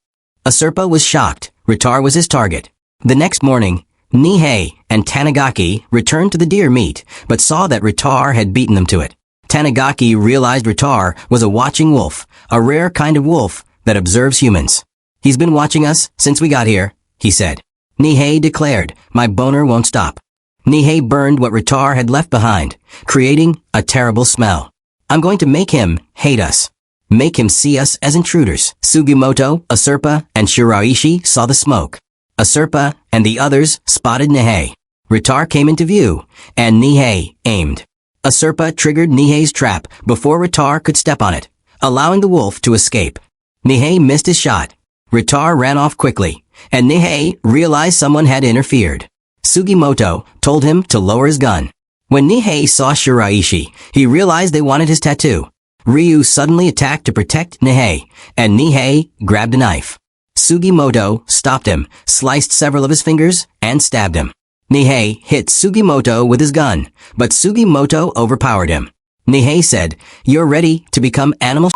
Asurpa was shocked. Ritar was his target. The next morning, Nihei and Tanigaki returned to the deer meat, but saw that Ritar had beaten them to it. Tanigaki realized Ritar was a watching wolf, a rare kind of wolf that observes humans. "He's been watching us since we got here," he said. Nihei declared, "My boner won't stop." Nihei burned what Ritar had left behind, creating a terrible smell. "I'm going to make him hate us. Make him see us as intruders." Sugimoto, Asurpa, and Shiraishi saw the smoke. Asurpa and the others spotted Nihei. Ritar came into view, and Nihei aimed. Asurpa triggered Nihei's trap before Ritar could step on it, allowing the wolf to escape. Nihei missed his shot. Ritar ran off quickly, and Nihei realized someone had interfered. Sugimoto told him to lower his gun. When Nihei saw Shiraishi, he realized they wanted his tattoo. Ryu suddenly attacked to protect Nihei, and Nihei grabbed a knife. Sugimoto stopped him, sliced several of his fingers, and stabbed him. Nihei hit Sugimoto with his gun, but Sugimoto overpowered him. Nihei said, "You're ready to become animal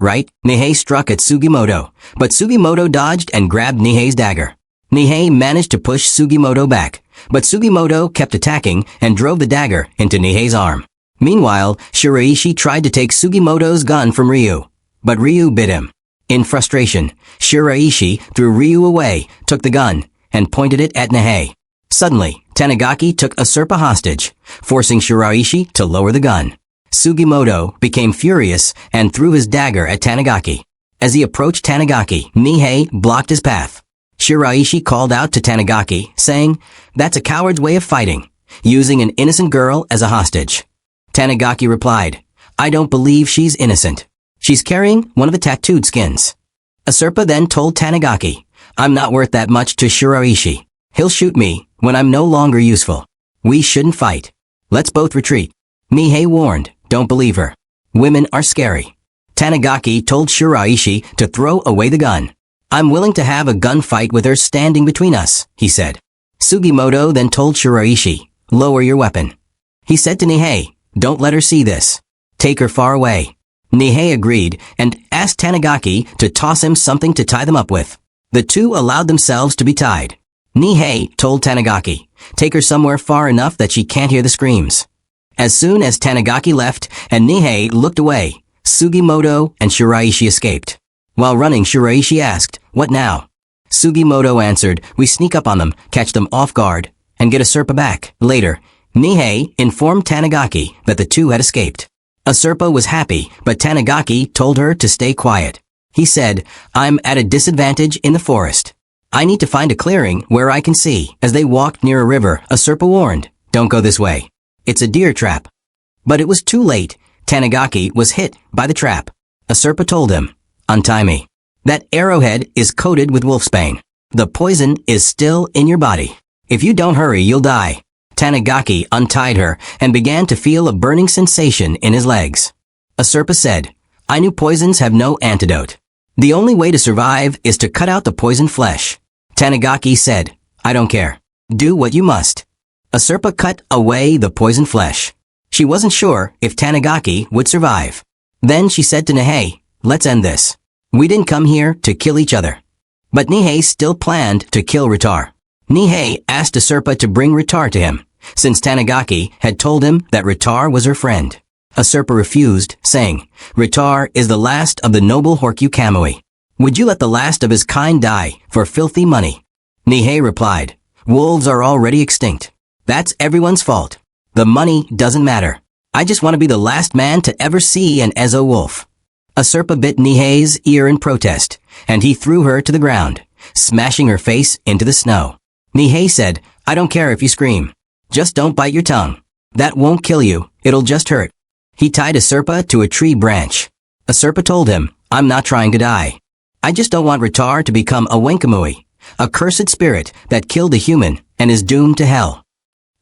right?" Nihei struck at Sugimoto, but Sugimoto dodged and grabbed Nihei's dagger. Nihei managed to push Sugimoto back, but Sugimoto kept attacking and drove the dagger into Nihei's arm. Meanwhile, Shiraishi tried to take Sugimoto's gun from Ryu, but Ryu bit him. In frustration, Shiraishi threw Ryu away, took the gun, and pointed it at Nihei. Suddenly, Tanigaki took Asurpa hostage, forcing Shiraishi to lower the gun. Sugimoto became furious and threw his dagger at Tanigaki. As he approached Tanigaki, Nihei blocked his path. Shiraishi called out to Tanigaki, saying, "That's a coward's way of fighting, using an innocent girl as a hostage." Tanigaki replied, "I don't believe she's innocent. She's carrying one of the tattooed skins." Asurpa then told Tanigaki, "I'm not worth that much to Shiraishi. He'll shoot me when I'm no longer useful. We shouldn't fight. Let's both retreat." Nihei warned, "Don't believe her. Women are scary." Tanigaki told Shiraishi to throw away the gun. "I'm willing to have a gunfight with her standing between us," he said. Sugimoto then told Shiraishi, "Lower your weapon." He said to Nihei, "Don't let her see this. Take her far away." Nihei agreed and asked Tanigaki to toss him something to tie them up with. The two allowed themselves to be tied. Nihei told Tanigaki, "Take her somewhere far enough that she can't hear the screams." As soon as Tanigaki left and Nihei looked away, Sugimoto and Shiraishi escaped. While running, Shiraishi asked, "What now?" Sugimoto answered, "We sneak up on them, catch them off guard, and get Asurpa back." Later, Nihei informed Tanigaki that the two had escaped. Asurpa was happy, but Tanigaki told her to stay quiet. He said, "I'm at a disadvantage in the forest. I need to find a clearing where I can see." As they walked near a river, Asurpa warned, "Don't go this way. It's a deer trap." But it was too late. Tanigaki was hit by the trap. Asurpa told him, "Untie me. That arrowhead is coated with wolfsbane. The poison is still in your body. If you don't hurry, you'll die." Tanigaki untied her and began to feel a burning sensation in his legs. Asurpa said, "I knew poisons have no antidote. The only way to survive is to cut out the poisoned flesh." Tanigaki said, "I don't care. Do what you must." Asurpa cut away the poisoned flesh. She wasn't sure if Tanigaki would survive. Then she said to Nihei, let's end this. We didn't come here to kill each other. But Nihei still planned to kill Ritar. Nihei asked Asurpa to bring Ritar to him, since Tanigaki had told him that Ritar was her friend. Asurpa refused, saying, Ritar is the last of the noble Horkyu Kamuy. Would you let the last of his kind die for filthy money? Nihei replied, wolves are already extinct. That's everyone's fault. The money doesn't matter. I just want to be the last man to ever see an Ezo wolf. Asurpa bit Nihei's ear in protest, and he threw her to the ground, smashing her face into the snow. Nihei said, I don't care if you scream. Just don't bite your tongue. That won't kill you, it'll just hurt. He tied Asurpa to a tree branch. Asurpa told him, I'm not trying to die. I just don't want Ritar to become a Wenkamui, a cursed spirit that killed a human and is doomed to hell.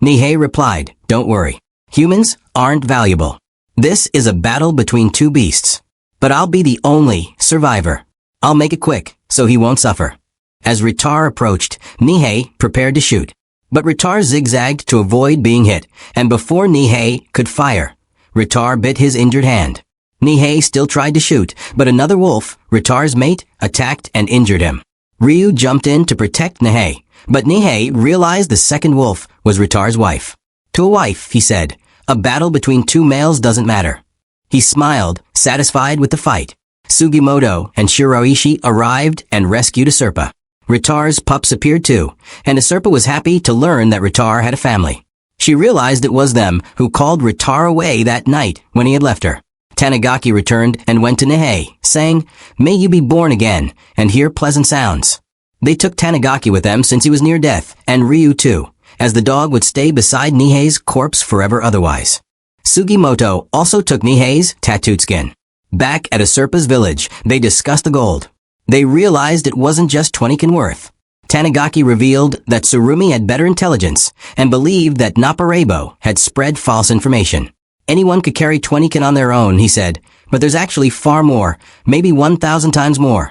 Nihei replied, don't worry. Humans aren't valuable. This is a battle between two beasts. But I'll be the only survivor. I'll make it quick, so he won't suffer. As Ritar approached, Nihei prepared to shoot. But Ritar zigzagged to avoid being hit, and before Nihei could fire, Ritar bit his injured hand. Nihei still tried to shoot, but another wolf, Ritar's mate, attacked and injured him. Ryu jumped in to protect Nihei, but Nihei realized the second wolf was Ritar's wife. To a wife, he said, a battle between two males doesn't matter. He smiled, satisfied with the fight. Sugimoto and Shiroishi arrived and rescued Asurpa. Ritar's pups appeared too, and Asurpa was happy to learn that Ritar had a family. She realized it was them who called Ritar away that night when he had left her. Tanigaki returned and went to Nihei, saying, May you be born again and hear pleasant sounds. They took Tanigaki with them since he was near death, and Ryu too, as the dog would stay beside Nihei's corpse forever otherwise. Sugimoto also took Nihei's tattooed skin. Back at Asurpa's village, they discussed the gold. They realized it wasn't just 20 kin worth. Tanigaki revealed that Tsurumi had better intelligence and believed that Naparebo had spread false information. Anyone could carry 20 kin on their own, he said, but there's actually far more, maybe 1,000 times more.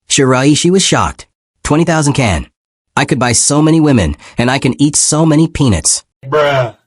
Shiraishi was shocked. 20,000 can. I could buy so many women, and I can eat so many peanuts. Bruh.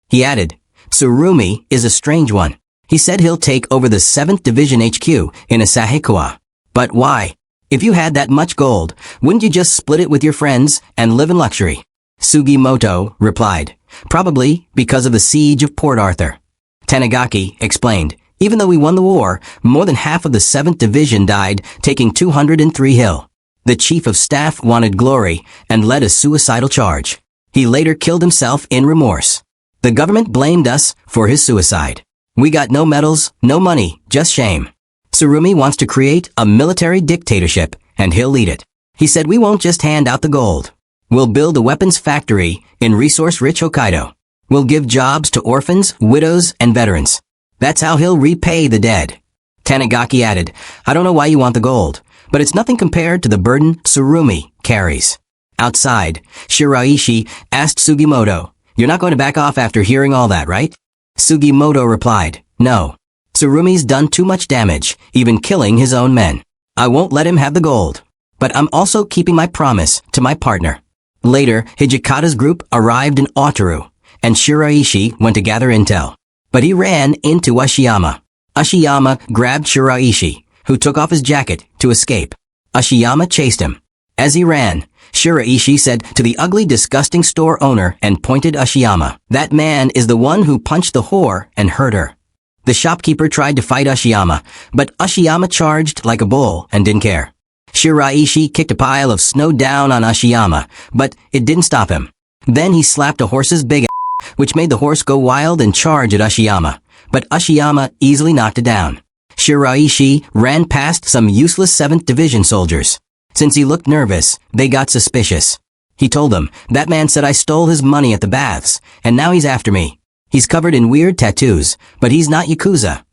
He added, Tsurumi is a strange one. He said he'll take over the 7th Division HQ in Asahikawa. But why? If you had that much gold, wouldn't you just split it with your friends and live in luxury? Sugimoto replied, probably because of the siege of Port Arthur. Tanigaki explained, even though we won the war, more than half of the 7th Division died taking 203 Hill. The chief of staff wanted glory and led a suicidal charge. He later killed himself in remorse. The government blamed us for his suicide. We got no medals, no money, just shame. Tsurumi wants to create a military dictatorship, and he'll lead it. He said we won't just hand out the gold. We'll build a weapons factory in resource-rich Hokkaido. We'll give jobs to orphans, widows, and veterans. That's how he'll repay the dead. Tanigaki added, I don't know why you want the gold, but it's nothing compared to the burden Tsurumi carries. Outside, Shiraishi asked Sugimoto, You're not going to back off after hearing all that, right? Sugimoto replied, No. Tsurumi's done too much damage, even killing his own men. I won't let him have the gold. But I'm also keeping my promise to my partner. Later, Hijikata's group arrived in Otaru, and Shiraishi went to gather intel. But he ran into Ashiyama. Ashiyama grabbed Shiraishi, who took off his jacket to escape. Ashiyama chased him. As he ran, Shiraishi said to the ugly, disgusting store owner and pointed Ashiyama, That man is the one who punched the whore and hurt her. The shopkeeper tried to fight Ashiyama, but Ashiyama charged like a bull and didn't care. Shiraishi kicked a pile of snow down on Ashiyama, but it didn't stop him. Then he slapped a horse's big ass, which made the horse go wild and charge at Ashiyama, but Ashiyama easily knocked it down. Shiraishi ran past some useless 7th Division soldiers. Since he looked nervous, they got suspicious. He told them, That man said I stole his money at the baths, and now he's after me. He's covered in weird tattoos, but he's not Yakuza.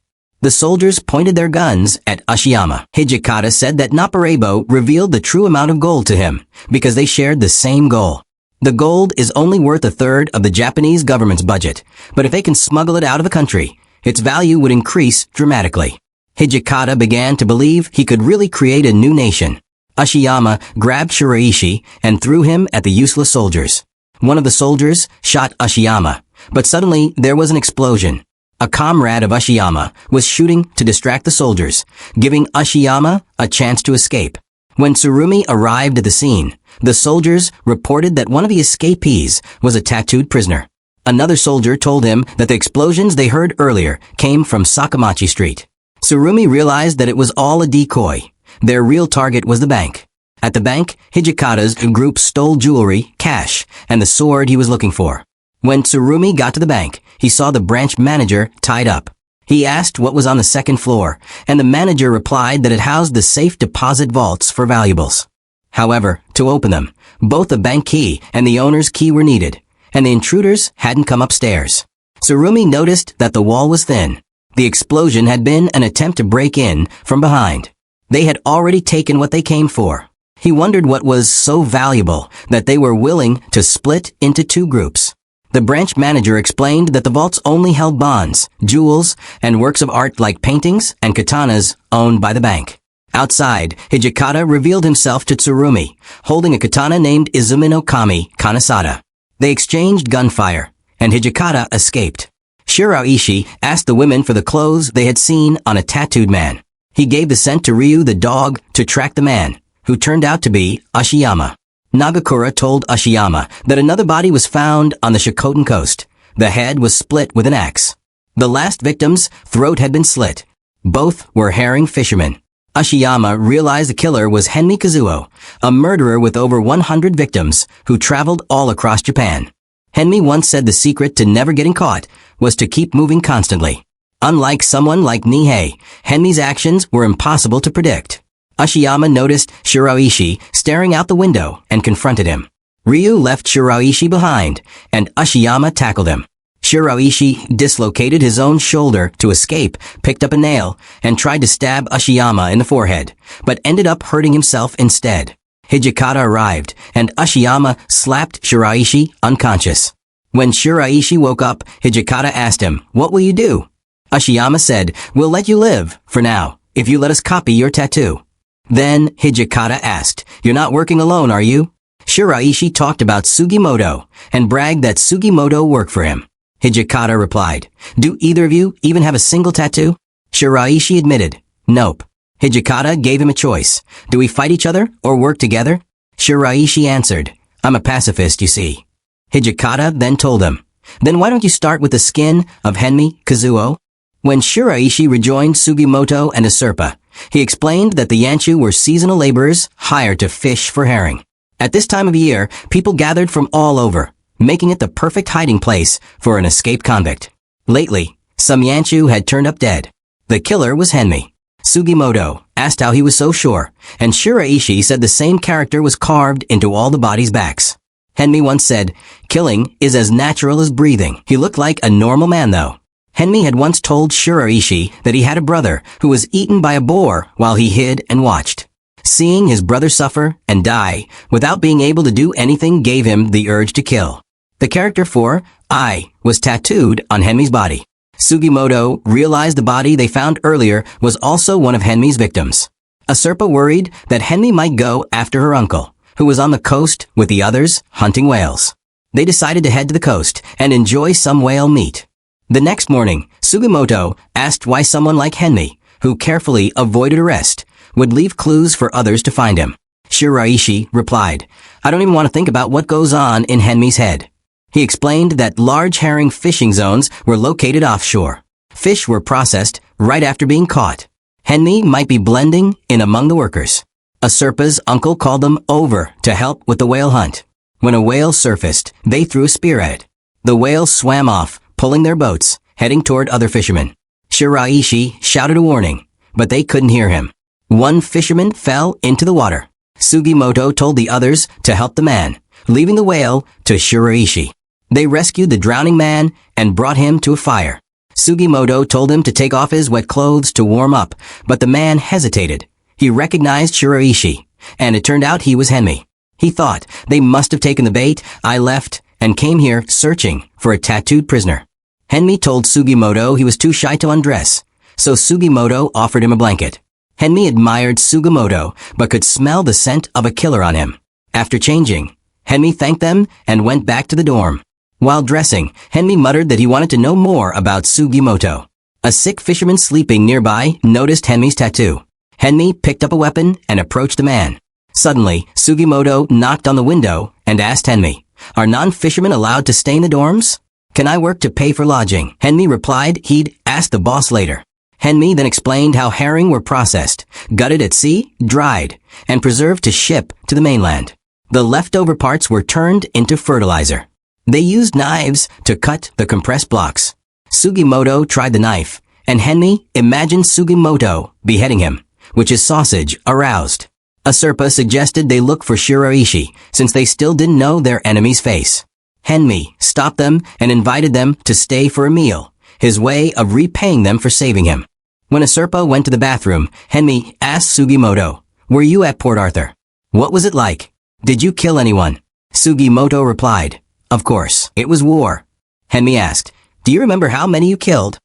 The soldiers pointed their guns at Ashiyama. Hijikata said that Naparebo revealed the true amount of gold to him, because they shared the same goal. The gold is only worth 1/3 of the Japanese government's budget, but if they can smuggle it out of the country, its value would increase dramatically. Hijikata began to believe he could really create a new nation. Ashiyama grabbed Shiraishi and threw him at the useless soldiers. One of the soldiers shot Ashiyama, but suddenly there was an explosion. A comrade of Ashiyama was shooting to distract the soldiers, giving Ashiyama a chance to escape. When Tsurumi arrived at the scene, the soldiers reported that one of the escapees was a tattooed prisoner. Another soldier told him that the explosions they heard earlier came from Sakamachi Street. Tsurumi realized that it was all a decoy. Their real target was the bank. At the bank, Hijikata's group stole jewelry, cash, and the sword he was looking for. When Tsurumi got to the bank, he saw the branch manager tied up. He asked what was on the second floor, and the manager replied that it housed the safe deposit vaults for valuables. However, to open them, both the bank key and the owner's key were needed, and the intruders hadn't come upstairs. Tsurumi noticed that the wall was thin. The explosion had been an attempt to break in from behind. They had already taken what they came for. He wondered what was so valuable that they were willing to split into two groups. The branch manager explained that the vaults only held bonds, jewels, and works of art like paintings and katanas owned by the bank. Outside, Hijikata revealed himself to Tsurumi, holding a katana named Izumi no Kami Kanasada. They exchanged gunfire, and Hijikata escaped. Shiraishi asked the women for the clothes they had seen on a tattooed man. He gave the scent to Ryu the dog to track the man, who turned out to be Ashiyama. Nagakura told Ashiyama that another body was found on the Shikotan coast. The head was split with an axe. The last victim's throat had been slit. Both were herring fishermen. Ashiyama realized the killer was Henmi Kazuo, a murderer with over 100 victims who traveled all across Japan. Henmi once said the secret to never getting caught was to keep moving constantly. Unlike someone like Nihei, Henmi's actions were impossible to predict. Ashiyama noticed Shiraishi staring out the window and confronted him. Ryu left Shiraishi behind, and Ashiyama tackled him. Shiraishi dislocated his own shoulder to escape, picked up a nail, and tried to stab Ashiyama in the forehead, but ended up hurting himself instead. Hijikata arrived, and Ashiyama slapped Shiraishi unconscious. When Shiraishi woke up, Hijikata asked him, "What will you do?" Ashiyama said, "We'll let you live, for now, if you let us copy your tattoo." Then Hijikata asked, "You're not working alone, are you?" Shiraishi talked about Sugimoto and bragged that Sugimoto worked for him. Hijikata replied, "Do either of you even have a single tattoo?" Shiraishi admitted, "Nope." Hijikata gave him a choice. "Do we fight each other or work together?" Shiraishi answered, "I'm a pacifist, you see." Hijikata then told him, "Then why don't you start with the skin of Henmi Kazuo?" When Shiraishi rejoined Sugimoto and Usurpa, he explained that the Yanchu were seasonal laborers hired to fish for herring. At this time of year, people gathered from all over, making it the perfect hiding place for an escaped convict. Lately, some Yanchu had turned up dead. The killer was Henmi. Sugimoto asked how he was so sure, and Shiraishi said the same character was carved into all the bodies' backs. Henmi once said, "Killing is as natural as breathing." He looked like a normal man, though. Henmi had once told Shiraishi that he had a brother who was eaten by a boar while he hid and watched. Seeing his brother suffer and die without being able to do anything gave him the urge to kill. The character for I was tattooed on Henmi's body. Sugimoto realized the body they found earlier was also one of Henmi's victims. Usurpa worried that Henmi might go after her uncle, who was on the coast with the others hunting whales. They decided to head to the coast and enjoy some whale meat. The next morning, Sugimoto asked why someone like Henmi, who carefully avoided arrest, would leave clues for others to find him. Shiraishi replied, "I don't even want to think about what goes on in Henmi's head." He explained that large herring fishing zones were located offshore. Fish were processed right after being caught. Henmi might be blending in among the workers. Usurpa's uncle called them over to help with the whale hunt. When a whale surfaced, they threw a spear at it. The whales swam off, pulling their boats, heading toward other fishermen. Shiraishi shouted a warning, but they couldn't hear him. One fisherman fell into the water. Sugimoto told the others to help the man, leaving the whale to Shiraishi. They rescued the drowning man and brought him to a fire. Sugimoto told him to take off his wet clothes to warm up, but the man hesitated. He recognized Shiraishi, and it turned out he was Henmi. He thought, "They must have taken the bait. I left and came here searching for a tattooed prisoner." Henmi told Sugimoto he was too shy to undress, so Sugimoto offered him a blanket. Henmi admired Sugimoto, but could smell the scent of a killer on him. After changing, Henmi thanked them and went back to the dorm. While dressing, Henmi muttered that he wanted to know more about Sugimoto. A sick fisherman sleeping nearby noticed Henmi's tattoo. Henmi picked up a weapon and approached the man. Suddenly, Sugimoto knocked on the window and asked Henmi, "Are non-fishermen allowed to stay in the dorms? Can I work to pay for lodging?" Henmi replied he'd ask the boss later. Henmi then explained how herring were processed, gutted at sea, dried, and preserved to ship to the mainland. The leftover parts were turned into fertilizer. They used knives to cut the compressed blocks. Sugimoto tried the knife, and Henmi imagined Sugimoto beheading him, which his sausage aroused. Asurpa suggested they look for Shiroishi, since they still didn't know their enemy's face. Henmi stopped them and invited them to stay for a meal, his way of repaying them for saving him. When Asurpa went to the bathroom, Henmi asked Sugimoto, "Were you at Port Arthur? What was it like? Did you kill anyone?" Sugimoto replied, "Of course, it was war." Henmi asked, "Do you remember how many you killed?"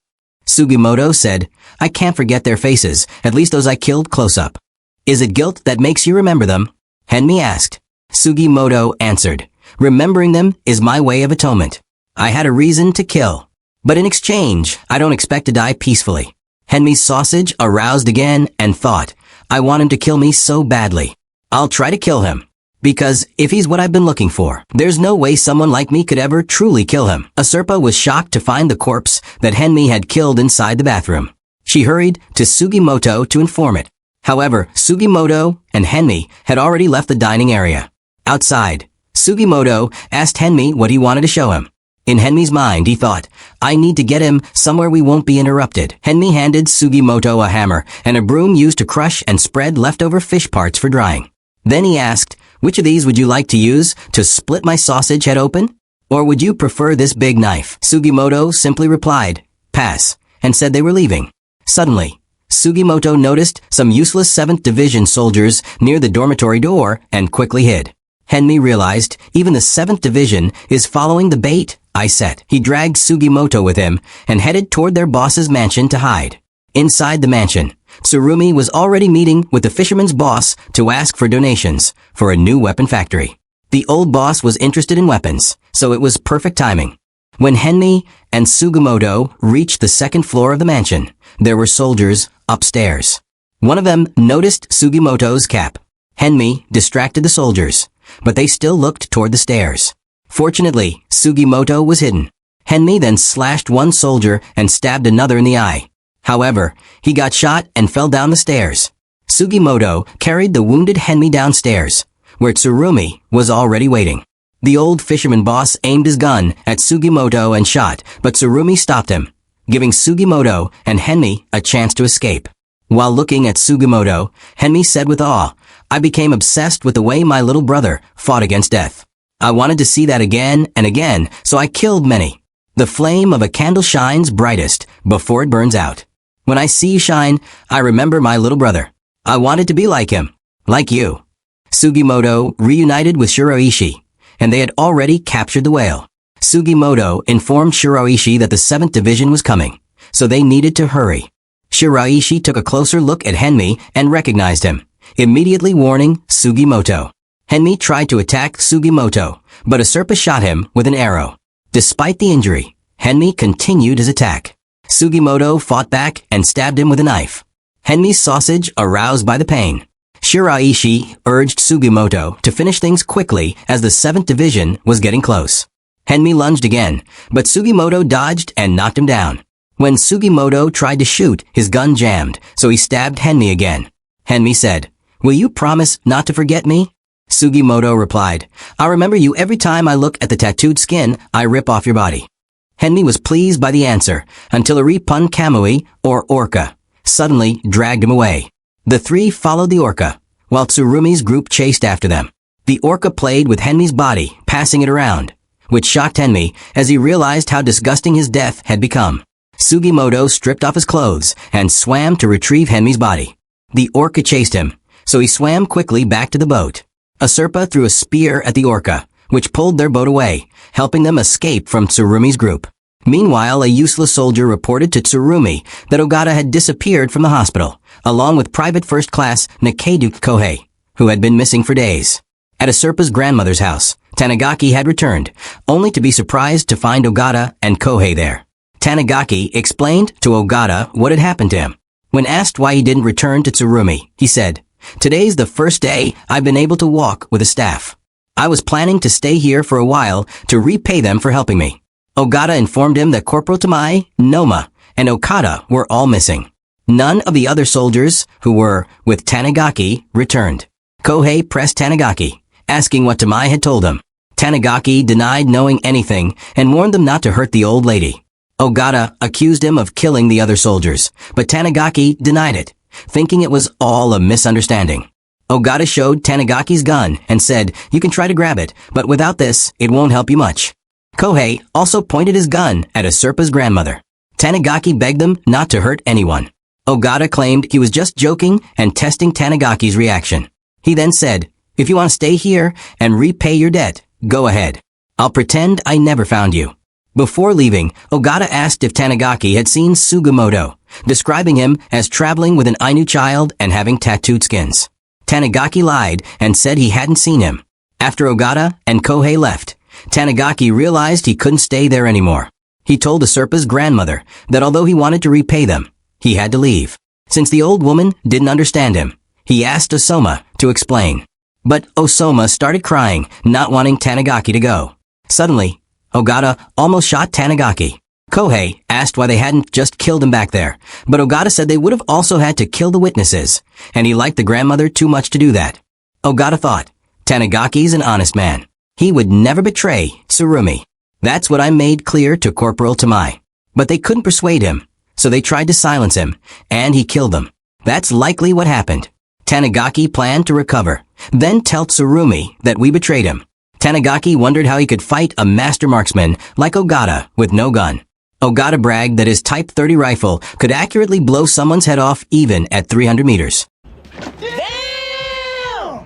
Sugimoto said, "I can't forget their faces, at least those I killed close up." "Is it guilt that makes you remember them?" Henmi asked. Sugimoto answered, "Remembering them is my way of atonement. I had a reason to kill. But in exchange, I don't expect to die peacefully." Henmi's sausage aroused again and thought, "I want him to kill me so badly. I'll try to kill him. Because if he's what I've been looking for, there's no way someone like me could ever truly kill him." Asurpa was shocked to find the corpse that Henmi had killed inside the bathroom. She hurried to Sugimoto to inform it. However, Sugimoto and Henmi had already left the dining area. Outside, Sugimoto asked Henmi what he wanted to show him. In Henmi's mind, he thought, "I need to get him somewhere we won't be interrupted." Henmi handed Sugimoto a hammer and a broom used to crush and spread leftover fish parts for drying. Then he asked, "Which of these would you like to use to split my sausage head open? Or would you prefer this big knife?" Sugimoto simply replied, "Pass," and said they were leaving. Suddenly, Sugimoto noticed some useless 7th Division soldiers near the dormitory door and quickly hid. Henmi realized even the 7th Division is following the bait I set. He dragged Sugimoto with him and headed toward their boss's mansion to hide. Inside the mansion, Tsurumi was already meeting with the fisherman's boss to ask for donations for a new weapon factory. The old boss was interested in weapons, so it was perfect timing. When Henmi and Sugimoto reached the 2nd floor of the mansion, there were soldiers upstairs. One of them noticed Sugimoto's cap. Henmi distracted the soldiers, but they still looked toward the stairs. Fortunately, Sugimoto was hidden. Henmi then slashed one soldier and stabbed another in the eye. However, he got shot and fell down the stairs. Sugimoto carried the wounded Henmi downstairs, where Tsurumi was already waiting. The old fisherman boss aimed his gun at Sugimoto and shot, but Tsurumi stopped him, giving Sugimoto and Henmi a chance to escape. While looking at Sugimoto, Henmi said with awe, "I became obsessed with the way my little brother fought against death. I wanted to see that again and again, so I killed many. The flame of a candle shines brightest before it burns out. When I see you shine, I remember my little brother. I wanted to be like him, like you." Sugimoto reunited with Shiroishi, and they had already captured the whale. Sugimoto informed Shiroishi that the 7th Division was coming, so they needed to hurry. Shiroishi took a closer look at Henmi and recognized him, immediately warning Sugimoto. Henmi tried to attack Sugimoto, but Asurpa shot him with an arrow. Despite the injury, Henmi continued his attack. Sugimoto fought back and stabbed him with a knife. Henmi's sausage aroused by the pain. Shiroishi urged Sugimoto to finish things quickly as the 7th Division was getting close. Henmi lunged again, but Sugimoto dodged and knocked him down. When Sugimoto tried to shoot, his gun jammed, so he stabbed Henmi again. Henmi said, "Will you promise not to forget me?" Sugimoto replied, "I'll remember you every time I look at the tattooed skin I rip off your body." Henmi was pleased by the answer until a repun Kamuy, or orca, suddenly dragged him away. The three followed the orca, while Tsurumi's group chased after them. The orca played with Henmi's body, passing it around, which shocked Henmi as he realized how disgusting his death had become. Sugimoto stripped off his clothes and swam to retrieve Henmi's body. The orca chased him, so he swam quickly back to the boat. Asurpa threw a spear at the orca, which pulled their boat away, helping them escape from Tsurumi's group. Meanwhile, a useless soldier reported to Tsurumi that Ogata had disappeared from the hospital, along with Private First Class Nakaedu Kohei, who had been missing for days. At Asurpa's grandmother's house, Tanigaki had returned, only to be surprised to find Ogata and Kohei there. Tanigaki explained to Ogata what had happened to him. When asked why he didn't return to Tsurumi, he said, "Today's the first day I've been able to walk with a staff. I was planning to stay here for a while to repay them for helping me." Ogata informed him that Corporal Tamai, Noma, and Okada were all missing. None of the other soldiers who were with Tanigaki returned. Kohei pressed Tanigaki, asking what Tamai had told him. Tanigaki denied knowing anything and warned them not to hurt the old lady. Ogata accused him of killing the other soldiers, but Tanigaki denied it, thinking it was all a misunderstanding. Ogata showed Tanigaki's gun and said, "You can try to grab it, but without this, it won't help you much." Kohei also pointed his gun at Asurpa's grandmother. Tanigaki begged them not to hurt anyone. Ogata claimed he was just joking and testing Tanigaki's reaction. He then said, "If you want to stay here and repay your debt, go ahead. I'll pretend I never found you." Before leaving, Ogata asked if Tanigaki had seen Sugimoto, describing him as traveling with an Ainu child and having tattooed skins. Tanigaki lied and said he hadn't seen him. After Ogata and Kohei left, Tanigaki realized he couldn't stay there anymore. He told Asurpa's grandmother that although he wanted to repay them, he had to leave. Since the old woman didn't understand him, he asked Osoma to explain. But Osoma started crying, not wanting Tanigaki to go. Suddenly, Ogata almost shot Tanigaki. Kohei asked why they hadn't just killed him back there, but Ogata said they would have also had to kill the witnesses, and he liked the grandmother too much to do that. Ogata thought, Tanigaki's an honest man. He would never betray Tsurumi. That's what I made clear to Corporal Tamai. But they couldn't persuade him, so they tried to silence him, and he killed them. That's likely what happened. Tanigaki planned to recover, then tell Tsurumi that we betrayed him. Tanigaki wondered how he could fight a master marksman like Ogata with no gun. Ogata bragged that his Type 30 rifle could accurately blow someone's head off even at 300 meters. Damn!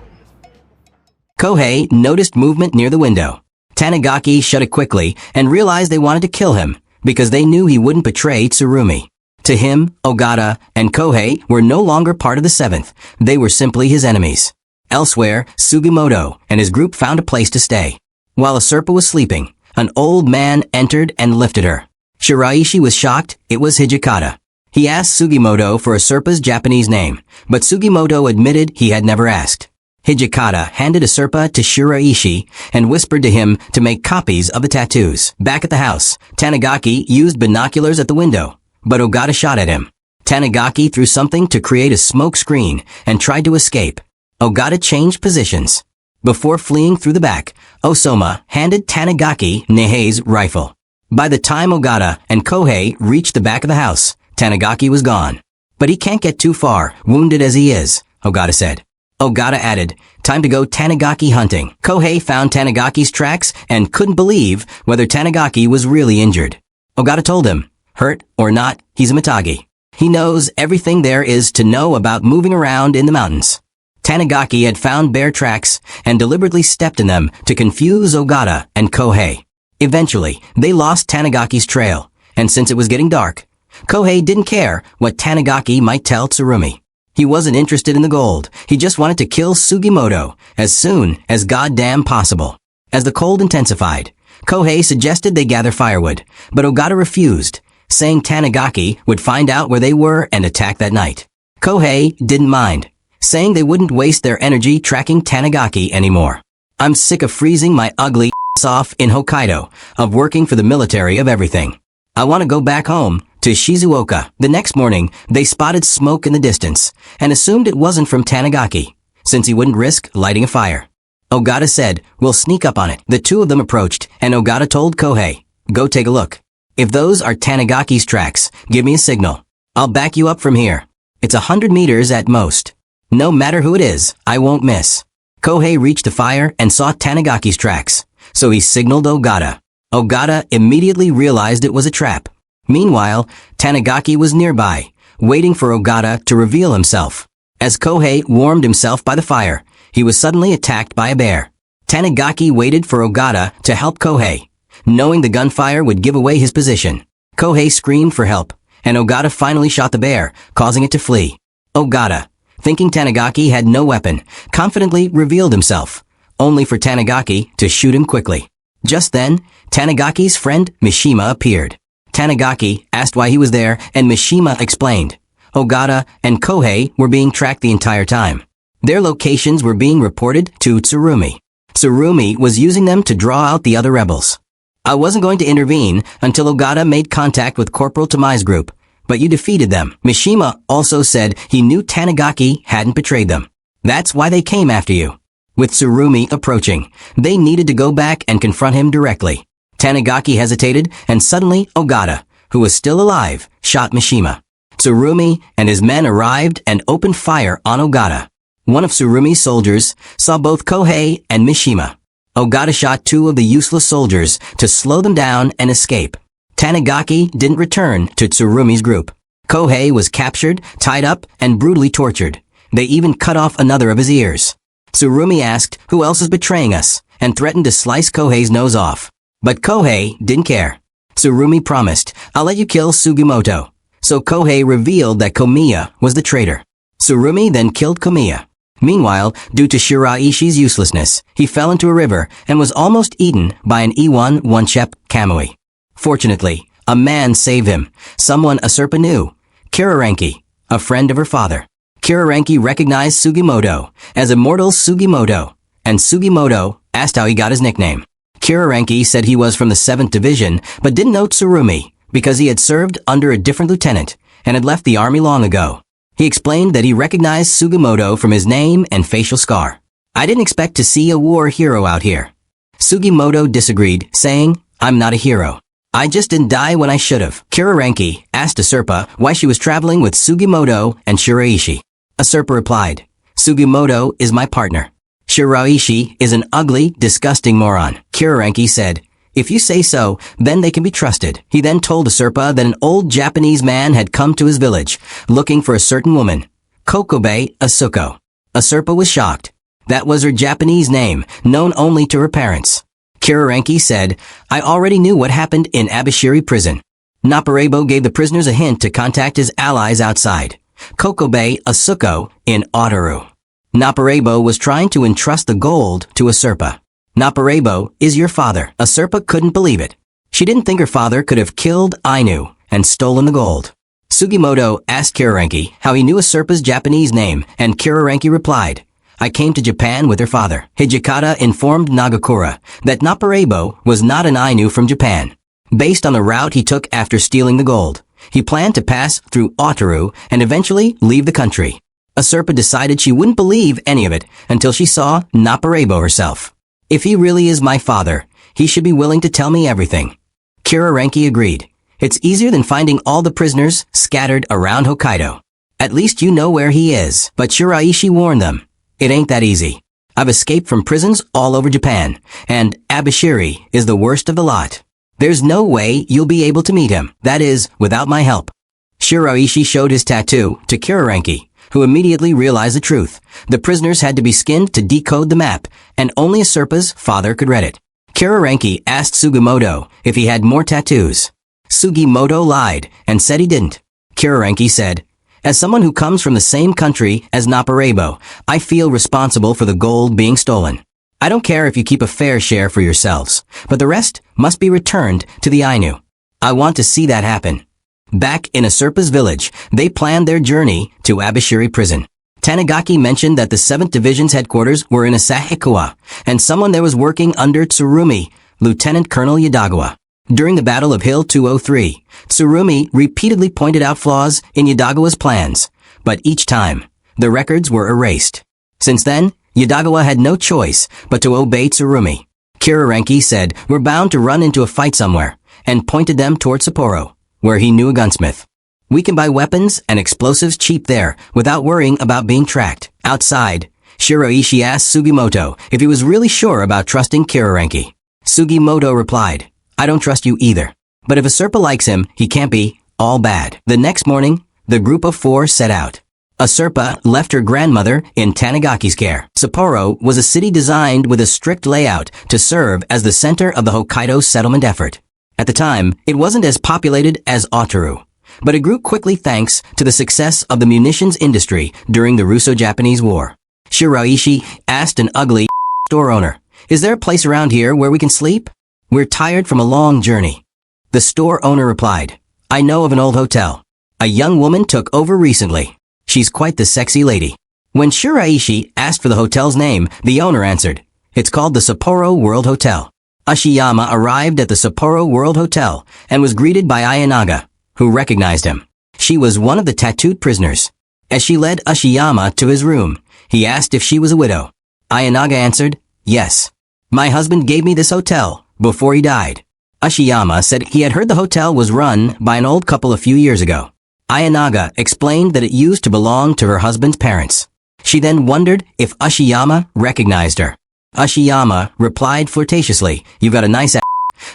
Kohei noticed movement near the window. Tanigaki shut it quickly and realized they wanted to kill him because they knew he wouldn't betray Tsurumi. To him, Ogata and Kohei were no longer part of the 7th. They were simply his enemies. Elsewhere, Sugimoto and his group found a place to stay. While Asurpa was sleeping, an old man entered and lifted her. Shiraishi was shocked. It was Hijikata. He asked Sugimoto for Asurpa's Japanese name, but Sugimoto admitted he had never asked. Hijikata handed Asurpa to Shiraishi and whispered to him to make copies of the tattoos. Back at the house, Tanigaki used binoculars at the window, but Ogata shot at him. Tanigaki threw something to create a smoke screen and tried to escape. Ogata changed positions. Before fleeing through the back, Osoma handed Tanigaki Nihei's rifle. By the time Ogata and Kohei reached the back of the house, Tanigaki was gone. But he can't get too far, wounded as he is, Ogata said. Ogata added, "Time to go Tanigaki hunting." Kohei found Tanigaki's tracks and couldn't believe whether Tanigaki was really injured. Ogata told him, hurt or not, he's a Mitagi. He knows everything there is to know about moving around in the mountains. Tanigaki had found bear tracks and deliberately stepped in them to confuse Ogata and Kohei. Eventually, they lost Tanigaki's trail, and since it was getting dark, Kohei didn't care what Tanigaki might tell Tsurumi. He wasn't interested in the gold. He just wanted to kill Sugimoto as soon as goddamn possible. As the cold intensified, Kohei suggested they gather firewood, but Ogata refused, saying Tanigaki would find out where they were and attack that night. Kohei didn't mind, saying they wouldn't waste their energy tracking Tanigaki anymore. "I'm sick of freezing my ugly ass off in Hokkaido, of working for the military of everything. I want to go back home to Shizuoka." The next morning, they spotted smoke in the distance and assumed it wasn't from Tanigaki, since he wouldn't risk lighting a fire. Ogata said, "We'll sneak up on it." The two of them approached, and Ogata told Kohei, "Go take a look. If those are Tanigaki's tracks, give me a signal. I'll back you up from here. It's 100 meters at most. No matter who it is, I won't miss." Kohei reached the fire and saw Tanigaki's tracks, so he signaled Ogata. Ogata immediately realized it was a trap. Meanwhile, Tanigaki was nearby, waiting for Ogata to reveal himself. As Kohei warmed himself by the fire, he was suddenly attacked by a bear. Tanigaki waited for Ogata to help Kohei, knowing the gunfire would give away his position. Kohei screamed for help, and Ogata finally shot the bear, causing it to flee. Ogata, thinking Tanigaki had no weapon, confidently revealed himself. only for Tanigaki to shoot him quickly. Just then, Tanigaki's friend Mishima appeared. Tanigaki asked why he was there, and Mishima explained. Ogata and Kohei were being tracked the entire time. Their locations were being reported to Tsurumi. Tsurumi was using them to draw out the other rebels. I wasn't going to intervene until Ogata made contact with Corporal Tamai's group, but you defeated them. Mishima also said he knew Tanigaki hadn't betrayed them. That's why they came after you. With Tsurumi approaching, they needed to go back and confront him directly. Tanigaki hesitated, and suddenly Ogata, who was still alive, shot Mishima. Tsurumi and his men arrived and opened fire on Ogata. One of Tsurumi's soldiers saw both Kohei and Mishima. Ogata shot two of the useless soldiers to slow them down and escape. Tanigaki didn't return to Tsurumi's group. Kohei was captured, tied up, and brutally tortured. They even cut off another of his ears. Tsurumi asked who else is betraying us, and threatened to slice Kohei's nose off. But Kohei didn't care. Tsurumi promised, I'll let you kill Sugimoto. So Kohei revealed that Komiya was the traitor. Tsurumi then killed Komiya. Meanwhile, due to Shiraishi's uselessness, he fell into a river and was almost eaten by an E1 one-shep Kamuy. Fortunately, a man saved him, someone Usurpa knew, Kirarenki, a friend of her father. Kirarenki recognized Sugimoto as Immortal Sugimoto, and Sugimoto asked how he got his nickname. Kirarenki said he was from the 7th Division, but didn't know Tsurumi because he had served under a different lieutenant and had left the army long ago. He explained that he recognized Sugimoto from his name and facial scar. I didn't expect to see a war hero out here. Sugimoto disagreed, saying, I'm not a hero. I just didn't die when I should have. Kirarenki asked Usurpa why she was traveling with Sugimoto and Shiraishi. Usurpa replied, Sugimoto is my partner. Shiraishi is an ugly, disgusting moron. Kirarenki said, if you say so, then they can be trusted. He then told Usurpa that an old Japanese man had come to his village, looking for a certain woman, Kokobe Asuko. Usurpa was shocked. That was her Japanese name, known only to her parents. Kirarenki said, I already knew what happened in Abashiri prison. Naparebo gave the prisoners a hint to contact his allies outside. Kokobe Asuko in Otaru. Naparebo was trying to entrust the gold to Usurpa. Naparebo is your father. Usurpa couldn't believe it. She didn't think her father could have killed Ainu and stolen the gold. Sugimoto asked Kirarenki how he knew Usurpa's Japanese name, and Kirarenki replied, I came to Japan with her father. Hijikata informed Nagakura that Naparebo was not an Ainu from Japan. Based on the route he took after stealing the gold, he planned to pass through Otaru and eventually leave the country. Usurpa decided she wouldn't believe any of it until she saw Naparebo herself. If he really is my father, he should be willing to tell me everything. Kirarenki agreed. It's easier than finding all the prisoners scattered around Hokkaido. At least you know where he is. But Shiraishi warned them. It ain't that easy. I've escaped from prisons all over Japan, and Abashiri is the worst of the lot. There's no way you'll be able to meet him. That is, without my help. Shiraishi showed his tattoo to Kirarenki, who immediately realized the truth. The prisoners had to be skinned to decode the map, and only Usurpa's father could read it. Kirarenki asked Sugimoto if he had more tattoos. Sugimoto lied and said he didn't. Kirarenki said, as someone who comes from the same country as Naparebo, I feel responsible for the gold being stolen. I don't care if you keep a fair share for yourselves, but the rest must be returned to the Ainu. I want to see that happen. Back in Usurpa's village, they planned their journey to Abashiri prison. Tanigaki mentioned that the 7th Division's headquarters were in Asahikawa, and someone there was working under Tsurumi, Lieutenant Colonel Yadagawa. During the Battle of Hill 203, Tsurumi repeatedly pointed out flaws in Yadagawa's plans, but each time, the records were erased. Since then, Yadagawa had no choice but to obey Tsurumi. Kirarenki said, we're bound to run into a fight somewhere, and pointed them toward Sapporo, where he knew a gunsmith. We can buy weapons and explosives cheap there without worrying about being tracked. Outside, Shiraishi asked Sugimoto if he was really sure about trusting Kirarenki. Sugimoto replied, I don't trust you either. But if Usurpa likes him, he can't be all bad. The next morning, the group of 4 set out. Usurpa left her grandmother in Tanigaki's care. Sapporo was a city designed with a strict layout to serve as the center of the Hokkaido settlement effort. At the time, it wasn't as populated as Otaru, but it grew quickly thanks to the success of the munitions industry during the Russo-Japanese War. Shiraishi asked an ugly Store owner, is there a place around here where we can sleep? We're tired from a long journey. The store owner replied, I know of an old hotel. A young woman took over recently. She's quite the sexy lady. When Shiraishi asked for the hotel's name, the owner answered, it's called the Sapporo World Hotel. Ashiyama arrived at the Sapporo World Hotel and was greeted by Ayanaga, who recognized him. She was one of the tattooed prisoners. As she led Ashiyama to his room, he asked if she was a widow. Ayanaga answered, yes. My husband gave me this hotel before he died. Ashiyama said he had heard the hotel was run by an old couple a few years ago. Ayanaga explained that it used to belong to her husband's parents. She then wondered if Ashiyama recognized her. Ashiyama replied flirtatiously, you've got a nice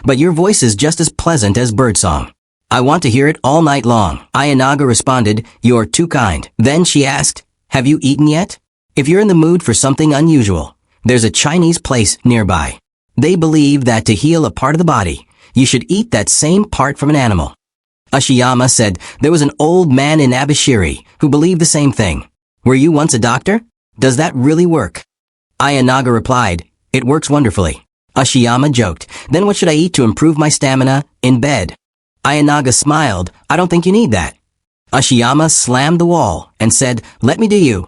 but your voice is just as pleasant as birdsong. I want to hear it all night long. Ayanaga responded, you're too kind. Then she asked, have you eaten yet? If you're in the mood for something unusual, there's a Chinese place nearby. They believe that to heal a part of the body, you should eat that same part from an animal. Ashiyama said there was an old man in Abashiri who believed the same thing. Were you once a doctor? Does that really work? Ayanaga replied, it works wonderfully. Ashiyama joked, then what should I eat to improve my stamina in bed? Ayanaga smiled, I don't think you need that. Ashiyama slammed the wall and said, let me do you.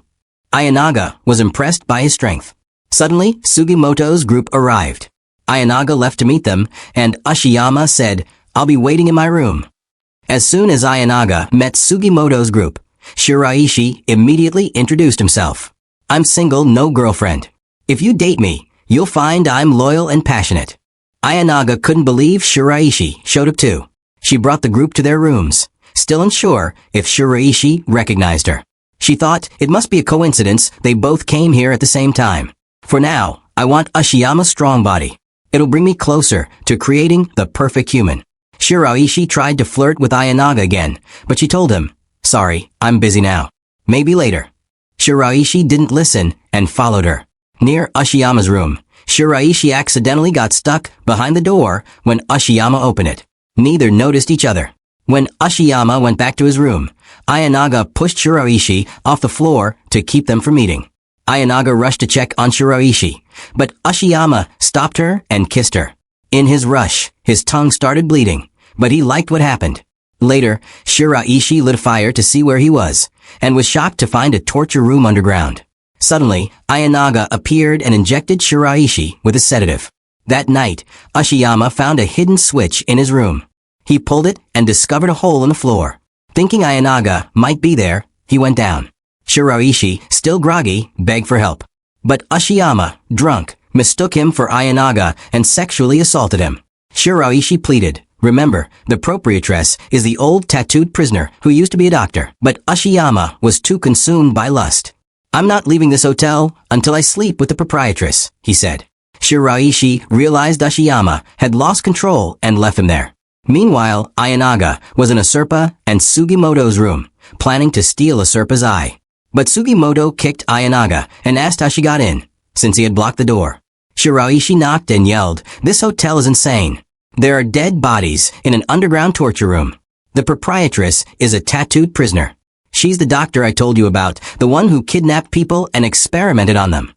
Ayanaga was impressed by his strength. Suddenly, Sugimoto's group arrived. Ayanaga left to meet them, and Ashiyama said, I'll be waiting in my room. As soon as Ayanaga met Sugimoto's group, Shiraishi immediately introduced himself. I'm single, no girlfriend. If you date me, you'll find I'm loyal and passionate. Ayanaga couldn't believe Shiraishi showed up too. She brought the group to their rooms, still unsure if Shiraishi recognized her. She thought it must be a coincidence they both came here at the same time. For now, I want Ashiyama's strong body. It'll bring me closer to creating the perfect human. Shiraishi tried to flirt with Ayanaga again, but she told him, sorry, I'm busy now. Maybe later. Shiraishi didn't listen and followed her. Near Ashiyama's room, Shiraishi accidentally got stuck behind the door when Ashiyama opened it. Neither noticed each other. When Ashiyama went back to his room, Ayanaga pushed Shiraishi off the floor to keep them from meeting. Ayanaga rushed to check on Shiraishi, but Ashiyama stopped her and kissed her. In his rush, his tongue started bleeding, but he liked what happened. Later, Shiraishi lit a fire to see where he was, and was shocked to find a torture room underground. Suddenly, Ayanaga appeared and injected Shiraishi with a sedative. That night, Ashiyama found a hidden switch in his room. He pulled it and discovered a hole in the floor. Thinking Ayanaga might be there, he went down. Shiraishi, still groggy, begged for help. But Ashiyama, drunk, mistook him for Ayanaga and sexually assaulted him. Shiraishi pleaded, remember, the proprietress is the old tattooed prisoner who used to be a doctor. But Ashiyama was too consumed by lust. I'm not leaving this hotel until I sleep with the proprietress, he said. Shiraishi realized Ashiyama had lost control and left him there. Meanwhile, Ayanaga was in Asurpa and Sugimoto's room, planning to steal Asurpa's eye. But Sugimoto kicked Ayanaga and asked how she got in, since he had blocked the door. Shiraishi knocked and yelled, this hotel is insane. There are dead bodies in an underground torture room. The proprietress is a tattooed prisoner. She's the doctor I told you about, the one who kidnapped people and experimented on them.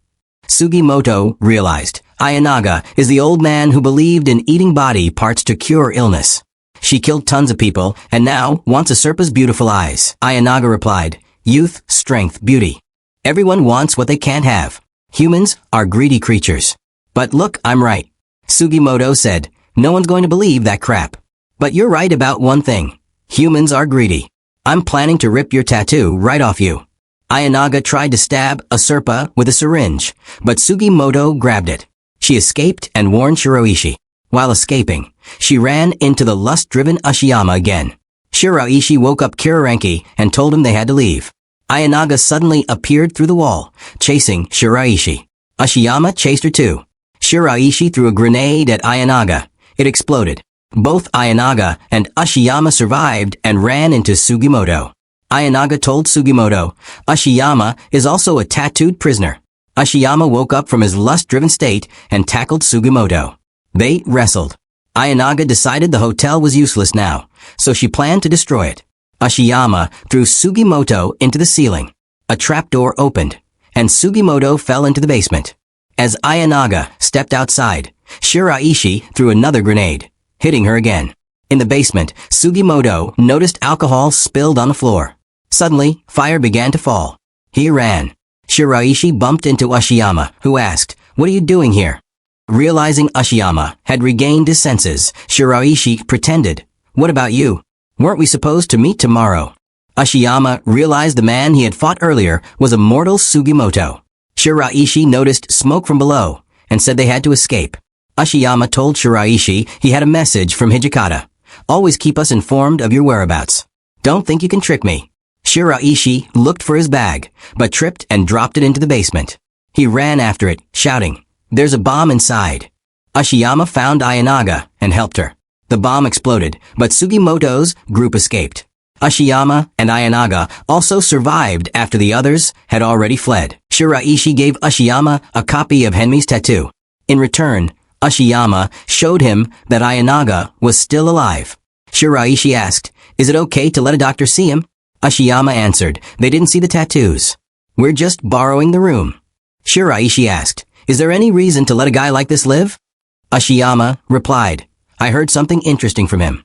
Sugimoto realized Ayanaga is the old man who believed in eating body parts to cure illness. She killed tons of people and now wants Asurpa's beautiful eyes. Ayanaga replied, youth, strength, beauty. Everyone wants what they can't have. Humans are greedy creatures. But look, I'm right. Sugimoto said, no one's going to believe that crap. But you're right about one thing. Humans are greedy. I'm planning to rip your tattoo right off you. Ayanaga tried to stab Asurpa with a syringe, but Sugimoto grabbed it. She escaped and warned Shiraishi. While escaping, she ran into the lust-driven Ashiyama again. Shiraishi woke up Kirarenki and told him they had to leave. Ayanaga suddenly appeared through the wall, chasing Shiraishi. Ashiyama chased her too. Shiraishi threw a grenade at Ayanaga. It exploded. Both Ayanaga and Ashiyama survived and ran into Sugimoto. Ayanaga told Sugimoto, Ashiyama is also a tattooed prisoner. Ashiyama woke up from his lust-driven state and tackled Sugimoto. They wrestled. Ayanaga decided the hotel was useless now, so she planned to destroy it. Ashiyama threw Sugimoto into the ceiling. A trapdoor opened, and Sugimoto fell into the basement. As Ayanaga stepped outside, Shiraishi threw another grenade, hitting her again. In the basement, Sugimoto noticed alcohol spilled on the floor. Suddenly, fire began to fall. He ran. Shiraishi bumped into Ashiyama, who asked, "What are you doing here?" Realizing Ashiyama had regained his senses, Shiraishi pretended, "What about you? Weren't we supposed to meet tomorrow?" Ashiyama realized the man he had fought earlier was Immortal Sugimoto. Shiraishi noticed smoke from below and said they had to escape. Ashiyama told Shiraishi he had a message from Hijikata. "Always keep us informed of your whereabouts. Don't think you can trick me." Shiraishi looked for his bag, but tripped and dropped it into the basement. He ran after it, shouting, "There's a bomb inside." Ashiyama found Ayanaga and helped her. The bomb exploded, but Sugimoto's group escaped. Ashiyama and Ayanaga also survived after the others had already fled. Shiraishi gave Ashiyama a copy of Henmi's tattoo. In return, Ashiyama showed him that Ayanaga was still alive. Shiraishi asked, "Is it okay to let a doctor see him?" Ashiyama answered, "They didn't see the tattoos. We're just borrowing the room." Shiraishi asked, "Is there any reason to let a guy like this live?" Ashiyama replied, "I heard something interesting from him."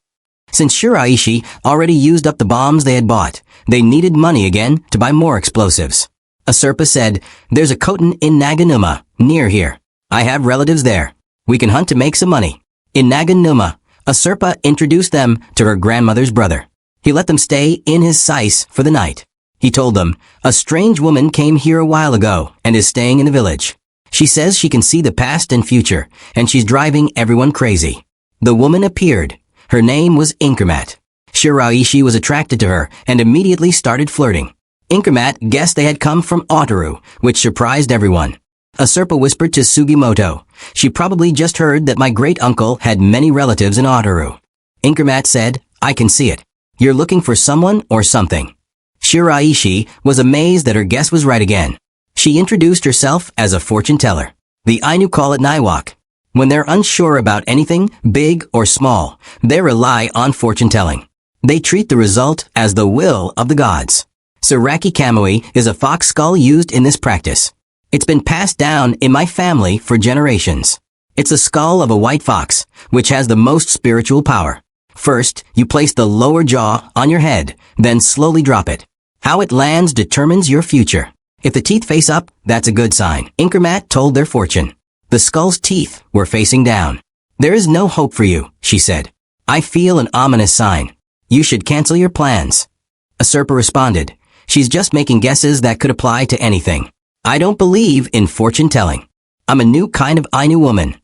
Since Shiraishi already used up the bombs they had bought, they needed money again to buy more explosives. Aserpa said, "There's a koten in Naganuma, near here. I have relatives there. We can hunt to make some money." In Naganuma, Aserpa introduced them to her grandmother's brother. He let them stay in his sais for the night. He told them, "A strange woman came here a while ago and is staying in the village. She says she can see the past and future, and she's driving everyone crazy." The woman appeared. Her name was Inkermat. Shiraishi was attracted to her and immediately started flirting. Inkermat guessed they had come from Otaru, which surprised everyone. Aserpa whispered to Sugimoto, "She probably just heard that my great-uncle had many relatives in Otaru." Inkermat said, "I can see it. You're looking for someone or something." Shiraishi was amazed that her guess was right again. She introduced herself as a fortune teller. The Ainu call it Naiwak. When they're unsure about anything, big or small, they rely on fortune telling. They treat the result as the will of the gods. Saraki Kamuy is a fox skull used in this practice. It's been passed down in my family for generations. It's a skull of a white fox, which has the most spiritual power. First, you place the lower jaw on your head, then slowly drop it. How it lands determines your future. If the teeth face up, that's a good sign. Inkermat told their fortune. The skull's teeth were facing down. "There is no hope for you," she said. "I feel an ominous sign. You should cancel your plans." Aserpa responded, "She's just making guesses that could apply to anything. I don't believe in fortune telling. I'm a new kind of Ainu woman."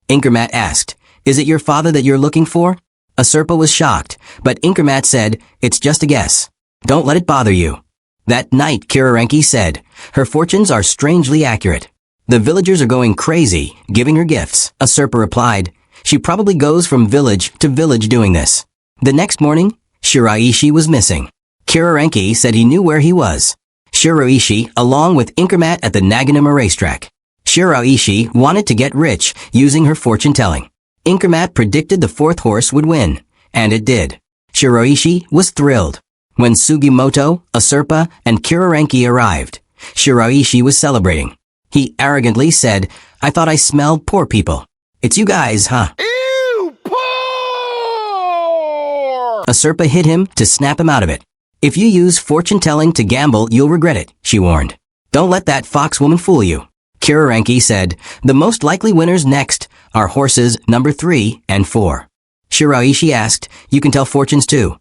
Inkermat asked, "Is it your father that you're looking for?" Aserpa was shocked, but Inkermat said, "It's just a guess. Don't let it bother you." That night, Kirarenki said, "Her fortunes are strangely accurate. The villagers are going crazy, giving her gifts." Aserpa replied, "She probably goes from village to village doing this." The next morning, Shiraishi was missing. Kirarenki said he knew where he was. Shiraishi, along with Inkermat at the Naganuma racetrack. Shiraishi wanted to get rich using her fortune telling. Inkermat predicted the fourth horse would win, and it did. Shiraishi was thrilled. When Sugimoto, Aserpa, and Kirarenki arrived, Shiraishi was celebrating. He arrogantly said, "I thought I smelled poor people. It's you guys, huh?" Ew, poor! Aserpa hit him to snap him out of it. "If you use fortune-telling to gamble, you'll regret it," she warned. "Don't let that fox woman fool you." Kirarenki said, "The most likely winners next are horses number 3 and 4. Shiraishi asked, "You can tell fortunes too?"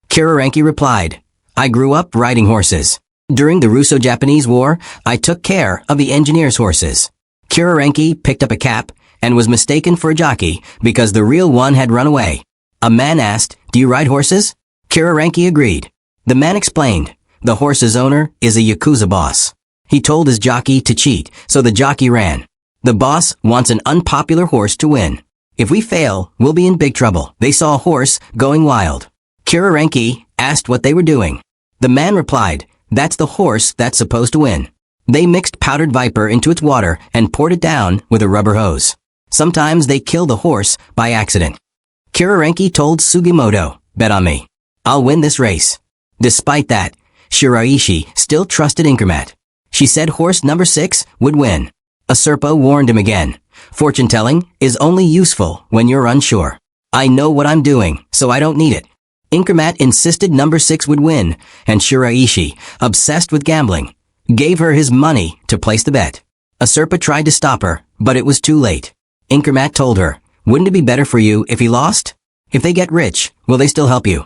Kirarenki replied, "I grew up riding horses. During the Russo-Japanese War, I took care of the engineers' horses." Kirarenki picked up a cap and was mistaken for a jockey because the real one had run away. A man asked, "Do you ride horses?" Kirarenki agreed. The man explained, "The horse's owner is a Yakuza boss. He told his jockey to cheat, so the jockey ran. The boss wants an unpopular horse to win. If we fail, we'll be in big trouble." They saw a horse going wild. Kirarenki asked what they were doing. The man replied, "That's the horse that's supposed to win." They mixed powdered viper into its water and poured it down with a rubber hose. Sometimes they kill the horse by accident. Kirarenki told Sugimoto, "Bet on me. I'll win this race." Despite that, Shiraishi still trusted Inkermat. She said horse number 6 would win. Serpa warned him again. Fortune-telling is only useful when you're unsure. I know what I'm doing, so I don't need it. Inkermat insisted number 6 would win, and Shiraishi, obsessed with gambling, gave her his money to place the bet. Serpa tried to stop her, but it was too late. Inkermat told her, wouldn't it be better for you if he lost? If they get rich, will they still help you?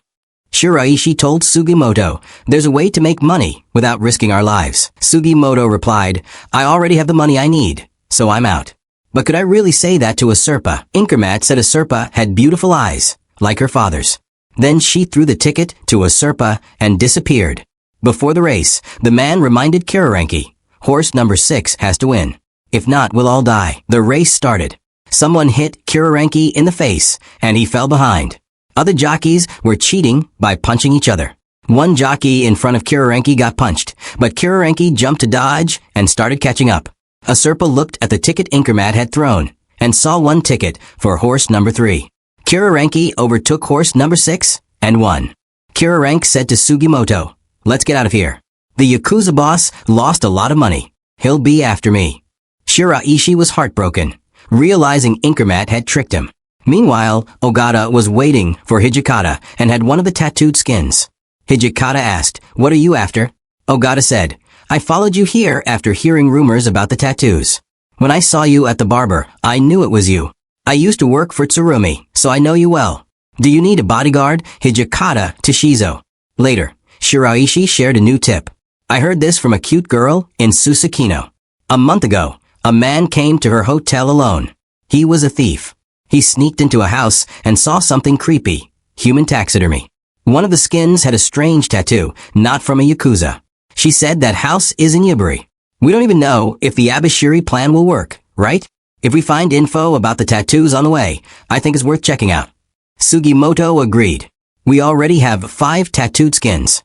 Shiraishi told Sugimoto, there's a way to make money without risking our lives. Sugimoto replied, I already have the money I need, so I'm out. But could I really say that to Serpa? Inkermat said Serpa had beautiful eyes, like her father's. Then she threw the ticket to Serpa and disappeared. Before the race, the man reminded Kirarenki, horse number 6 has to win. If not, we'll all die. The race started. Someone hit Kirarenki in the face, and he fell behind. Other jockeys were cheating by punching each other. One jockey in front of Kirarenki got punched, but Kirarenki jumped to dodge and started catching up. Serpa looked at the ticket Inkermat had thrown, and saw one ticket for horse number 3. Kirarenki overtook horse number 6 and won. Kirarenki said to Sugimoto, let's get out of here. The Yakuza boss lost a lot of money. He'll be after me. Shiraishi was heartbroken, realizing Inkermat had tricked him. Meanwhile, Ogata was waiting for Hijikata and had one of the tattooed skins. Hijikata asked, what are you after? Ogata said, I followed you here after hearing rumors about the tattoos. When I saw you at the barber, I knew it was you. I used to work for Tsurumi, so I know you well. Do you need a bodyguard? Hijikata to Shizo. Later, Shiraishi shared a new tip. I heard this from a cute girl in Susukino. A month ago, a man came to her hotel alone. He was a thief. He sneaked into a house and saw something creepy, human taxidermy. One of the skins had a strange tattoo, not from a Yakuza. She said that house is in Yubari. We don't even know if the Abashiri plan will work, right? If we find info about the tattoos on the way, I think it's worth checking out. Sugimoto agreed. We already have 5 tattooed skins.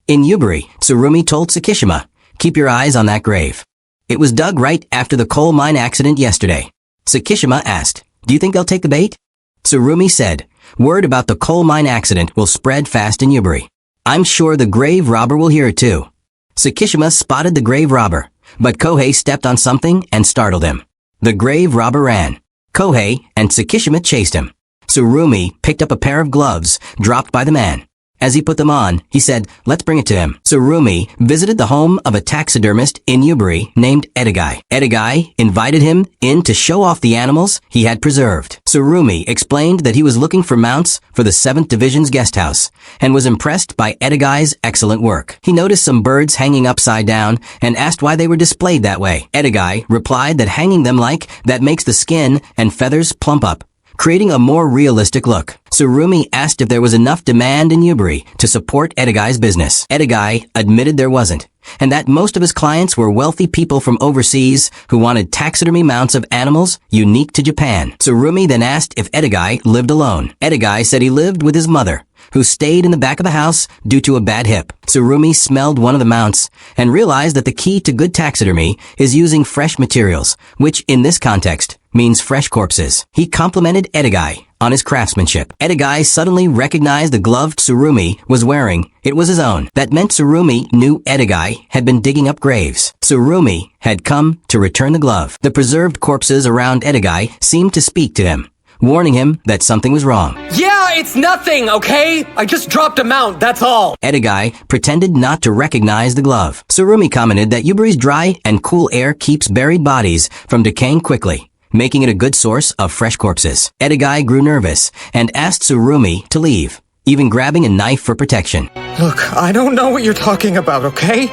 In Yubari, Tsurumi told Tsukishima, keep your eyes on that grave. It was dug right after the coal mine accident yesterday. Tsukishima asked, do you think they'll take the bait? Tsurumi said, word about the coal mine accident will spread fast in Yubari. I'm sure the grave robber will hear it too. Tsukishima spotted the grave robber, but Kohei stepped on something and startled him. The grave robber ran. Kohei and Tsukishima chased him. Tsurumi picked up a pair of gloves dropped by the man. As he put them on, he said, let's bring it to him. Tsurumi visited the home of a taxidermist in Yubari named Edagai. Edagai invited him in to show off the animals he had preserved. Tsurumi explained that he was looking for mounts for the 7th Division's guest house and was impressed by Edagai's excellent work. He noticed some birds hanging upside down and asked why they were displayed that way. Edagai replied that hanging them like that makes the skin and feathers plump up, creating a more realistic look. Tsurumi asked if there was enough demand in Yubari to support Edagai's business. Edagai admitted there wasn't, and that most of his clients were wealthy people from overseas who wanted taxidermy mounts of animals unique to Japan. Tsurumi then asked if Edagai lived alone. Edagai said he lived with his mother, who stayed in the back of the house due to a bad hip. Tsurumi smelled one of the mounts and realized that the key to good taxidermy is using fresh materials, which in this context means fresh corpses. He complimented Edagai on his craftsmanship. Edagai suddenly recognized the glove Tsurumi was wearing. It was his own. That meant Tsurumi knew Edagai had been digging up graves. Tsurumi had come to return the glove. The preserved corpses around Edagai seemed to speak to him, warning him that something was wrong. Yeah, it's nothing, okay? I just dropped a mount, that's all. Edagai pretended not to recognize the glove. Tsurumi commented that Yubari's dry and cool air keeps buried bodies from decaying quickly, making it a good source of fresh corpses. Edagai grew nervous and asked Tsurumi to leave, even grabbing a knife for protection. Look, I don't know what you're talking about, okay?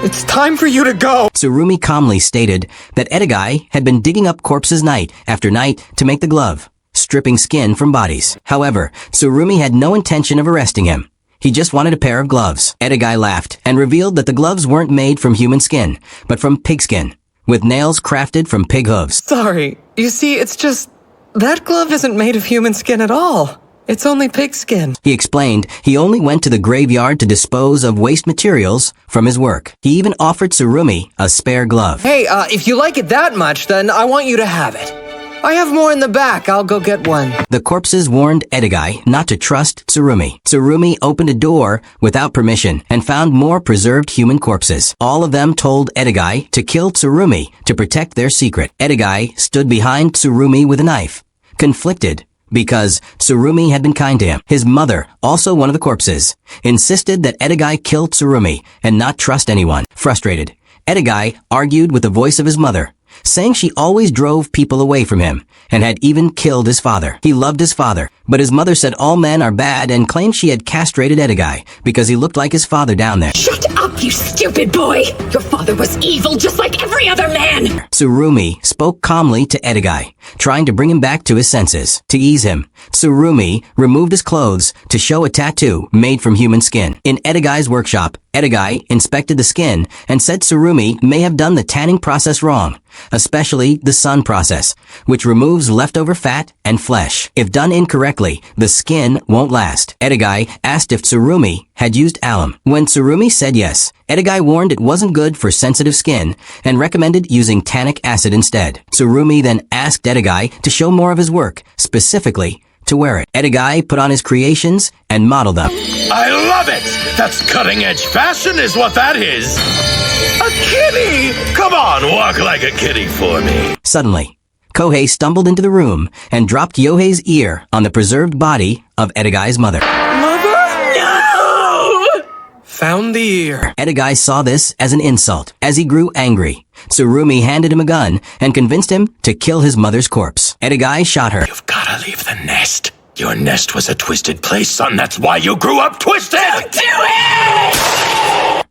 It's time for you to go. Tsurumi calmly stated that Edagai had been digging up corpses night after night to make the glove, stripping skin from bodies. However, Tsurumi had no intention of arresting him. He just wanted a pair of gloves. Edagai laughed and revealed that the gloves weren't made from human skin, but from pig skin, with nails crafted from pig hooves. Sorry, you see, it's just, that glove isn't made of human skin at all. It's only pig skin. He explained he only went to the graveyard to dispose of waste materials from his work. He even offered Tsurumi a spare glove. Hey, if you like it that much, then I want you to have it. I have more in the back. I'll go get one. The corpses warned Edigai not to trust Tsurumi. Tsurumi opened a door without permission and found more preserved human corpses. All of them told Edigai to kill Tsurumi to protect their secret. Edigai stood behind Tsurumi with a knife, conflicted because Tsurumi had been kind to him. His mother, also one of the corpses, insisted that Edigai kill Tsurumi and not trust anyone. Frustrated, Edigai argued with the voice of his mother, saying she always drove people away from him and had even killed his father. He loved his father, but his mother said all men are bad and claimed she had castrated Edigai because he looked like his father down there. Shut up, you stupid boy! Your father was evil just like every other man! Tsurumi spoke calmly to Edigai, trying to bring him back to his senses. To ease him, Tsurumi removed his clothes to show a tattoo made from human skin. In Edigai's workshop, Edigai inspected the skin and said Tsurumi may have done the tanning process wrong, especially the sun process, which removes leftover fat and flesh. If done incorrectly, the skin won't last. Edigai asked if Tsurumi had used alum. When Tsurumi said yes, Edigai warned it wasn't good for sensitive skin and recommended using tannic acid instead. Tsurumi then asked Edigai to show more of his work, specifically to wear it. Edigai put on his creations and modeled them. I love it! That's cutting-edge fashion is what that is! A kitty! Come on, walk like a kitty for me. Suddenly, Kohei stumbled into the room and dropped Yohei's ear on the preserved body of Edigai's mother. Mother? No! Found the ear. Edigai saw this as an insult. As he grew angry, Tsurumi handed him a gun and convinced him to kill his mother's corpse. Edigai shot her. You've gotta leave the nest. Your nest was a twisted place, son. That's why you grew up twisted! Do it!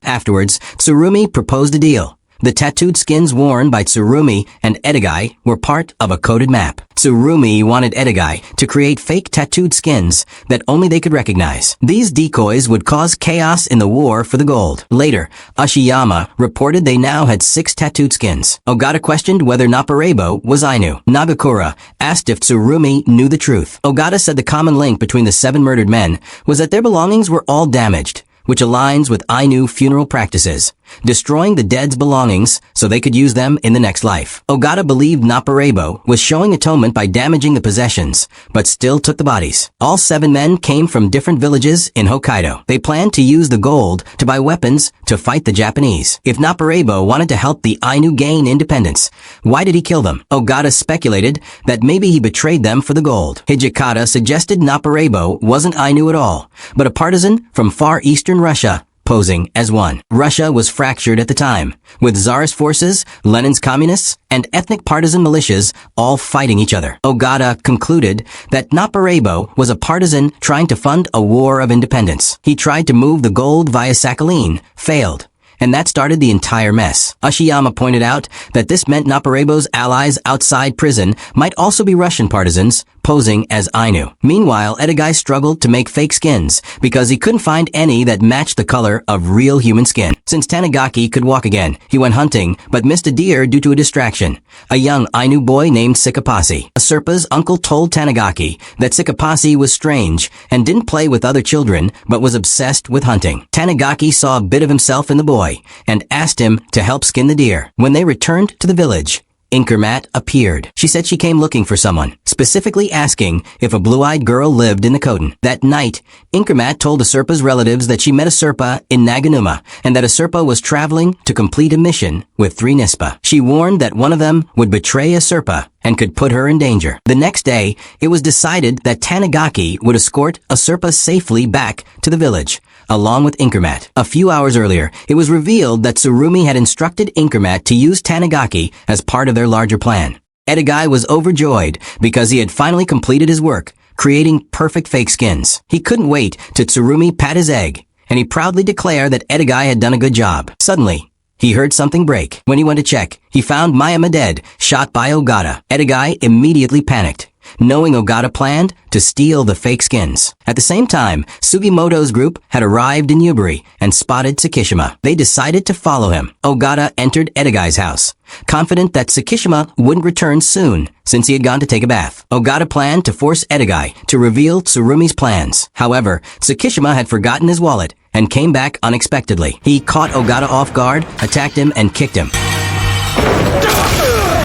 Afterwards, Tsurumi proposed a deal. The tattooed skins worn by Tsurumi and Edigai were part of a coded map. Tsurumi wanted Edigai to create fake tattooed skins that only they could recognize. These decoys would cause chaos in the war for the gold. Later, Ashiyama reported they now had 6 tattooed skins. Ogata questioned whether Naparebo was Ainu. Nagakura asked if Tsurumi knew the truth. Ogata said the common link between the 7 murdered men was that their belongings were all damaged, which aligns with Ainu funeral practices, destroying the dead's belongings so they could use them in the next life. Ogata believed Naparebo was showing atonement by damaging the possessions, but still took the bodies. All 7 men came from different villages in Hokkaido. They planned to use the gold to buy weapons to fight the Japanese. If Naparebo wanted to help the Ainu gain independence, why did he kill them? Ogata speculated that maybe he betrayed them for the gold. Hijikata suggested Naparebo wasn't Ainu at all, but a partisan from far eastern Russia, posing as one. Russia was fractured at the time, with Tsarist forces, Lenin's communists, and ethnic partisan militias all fighting each other. Ogata concluded that Naparebo was a partisan trying to fund a war of independence. He tried to move the gold via Sakhalin, failed, and that started the entire mess. Ashiyama pointed out that this meant Naparebo's allies outside prison might also be Russian partisans, posing as Ainu. Meanwhile, Edigai struggled to make fake skins because he couldn't find any that matched the color of real human skin. Since Tanigaki could walk again, he went hunting but missed a deer due to a distraction. A young Ainu boy named Sikapasi. Asurpa's uncle told Tanigaki that Sikapasi was strange and didn't play with other children but was obsessed with hunting. Tanigaki saw a bit of himself in the boy and asked him to help skin the deer. When they returned to the village, Inkermat appeared. She said she came looking for someone, specifically asking if a blue-eyed girl lived in the Koten. That night, Inkermat told Asurpa's relatives that she met Asurpa in Naganuma and that Asurpa was traveling to complete a mission with 3 Nispa. She warned that one of them would betray Asurpa and could put her in danger. The next day, it was decided that Tanigaki would escort Asurpa safely back to the village, along with Inkermat. A few hours earlier, it was revealed that Tsurumi had instructed Inkermat to use Tanigaki as part of their larger plan. Edigai was overjoyed because he had finally completed his work, creating perfect fake skins. He couldn't wait to Tsurumi pat his egg, and he proudly declared that Edigai had done a good job. Suddenly, he heard something break. When he went to check, he found Mayama dead, shot by Ogata. Edigai immediately panicked, knowing Ogata planned to steal the fake skins. At the same time, Sugimoto's group had arrived in Yubari and spotted Tsukishima. They decided to follow him. Ogata entered Edigai's house, confident that Tsukishima wouldn't return soon since he had gone to take a bath. Ogata planned to force Edigai to reveal Tsurumi's plans. However, Tsukishima had forgotten his wallet and came back unexpectedly. He caught Ogata off guard, attacked him, and kicked him.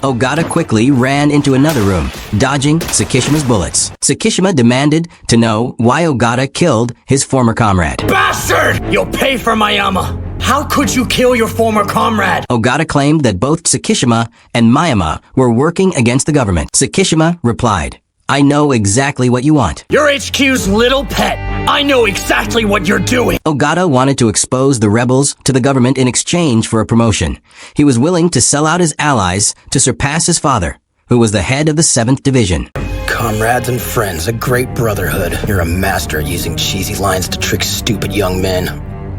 Ogata quickly ran into another room, dodging Tsukishima's bullets. Tsukishima demanded to know why Ogata killed his former comrade. Bastard! You'll pay for Mayama! How could you kill your former comrade? Ogata claimed that both Tsukishima and Mayama were working against the government. Tsukishima replied, I know exactly what you want. You're HQ's little pet. I know exactly what you're doing. Ogata wanted to expose the rebels to the government in exchange for a promotion. He was willing to sell out his allies to surpass his father, who was the head of the 7th Division. Comrades and friends, a great brotherhood. You're a master at using cheesy lines to trick stupid young men.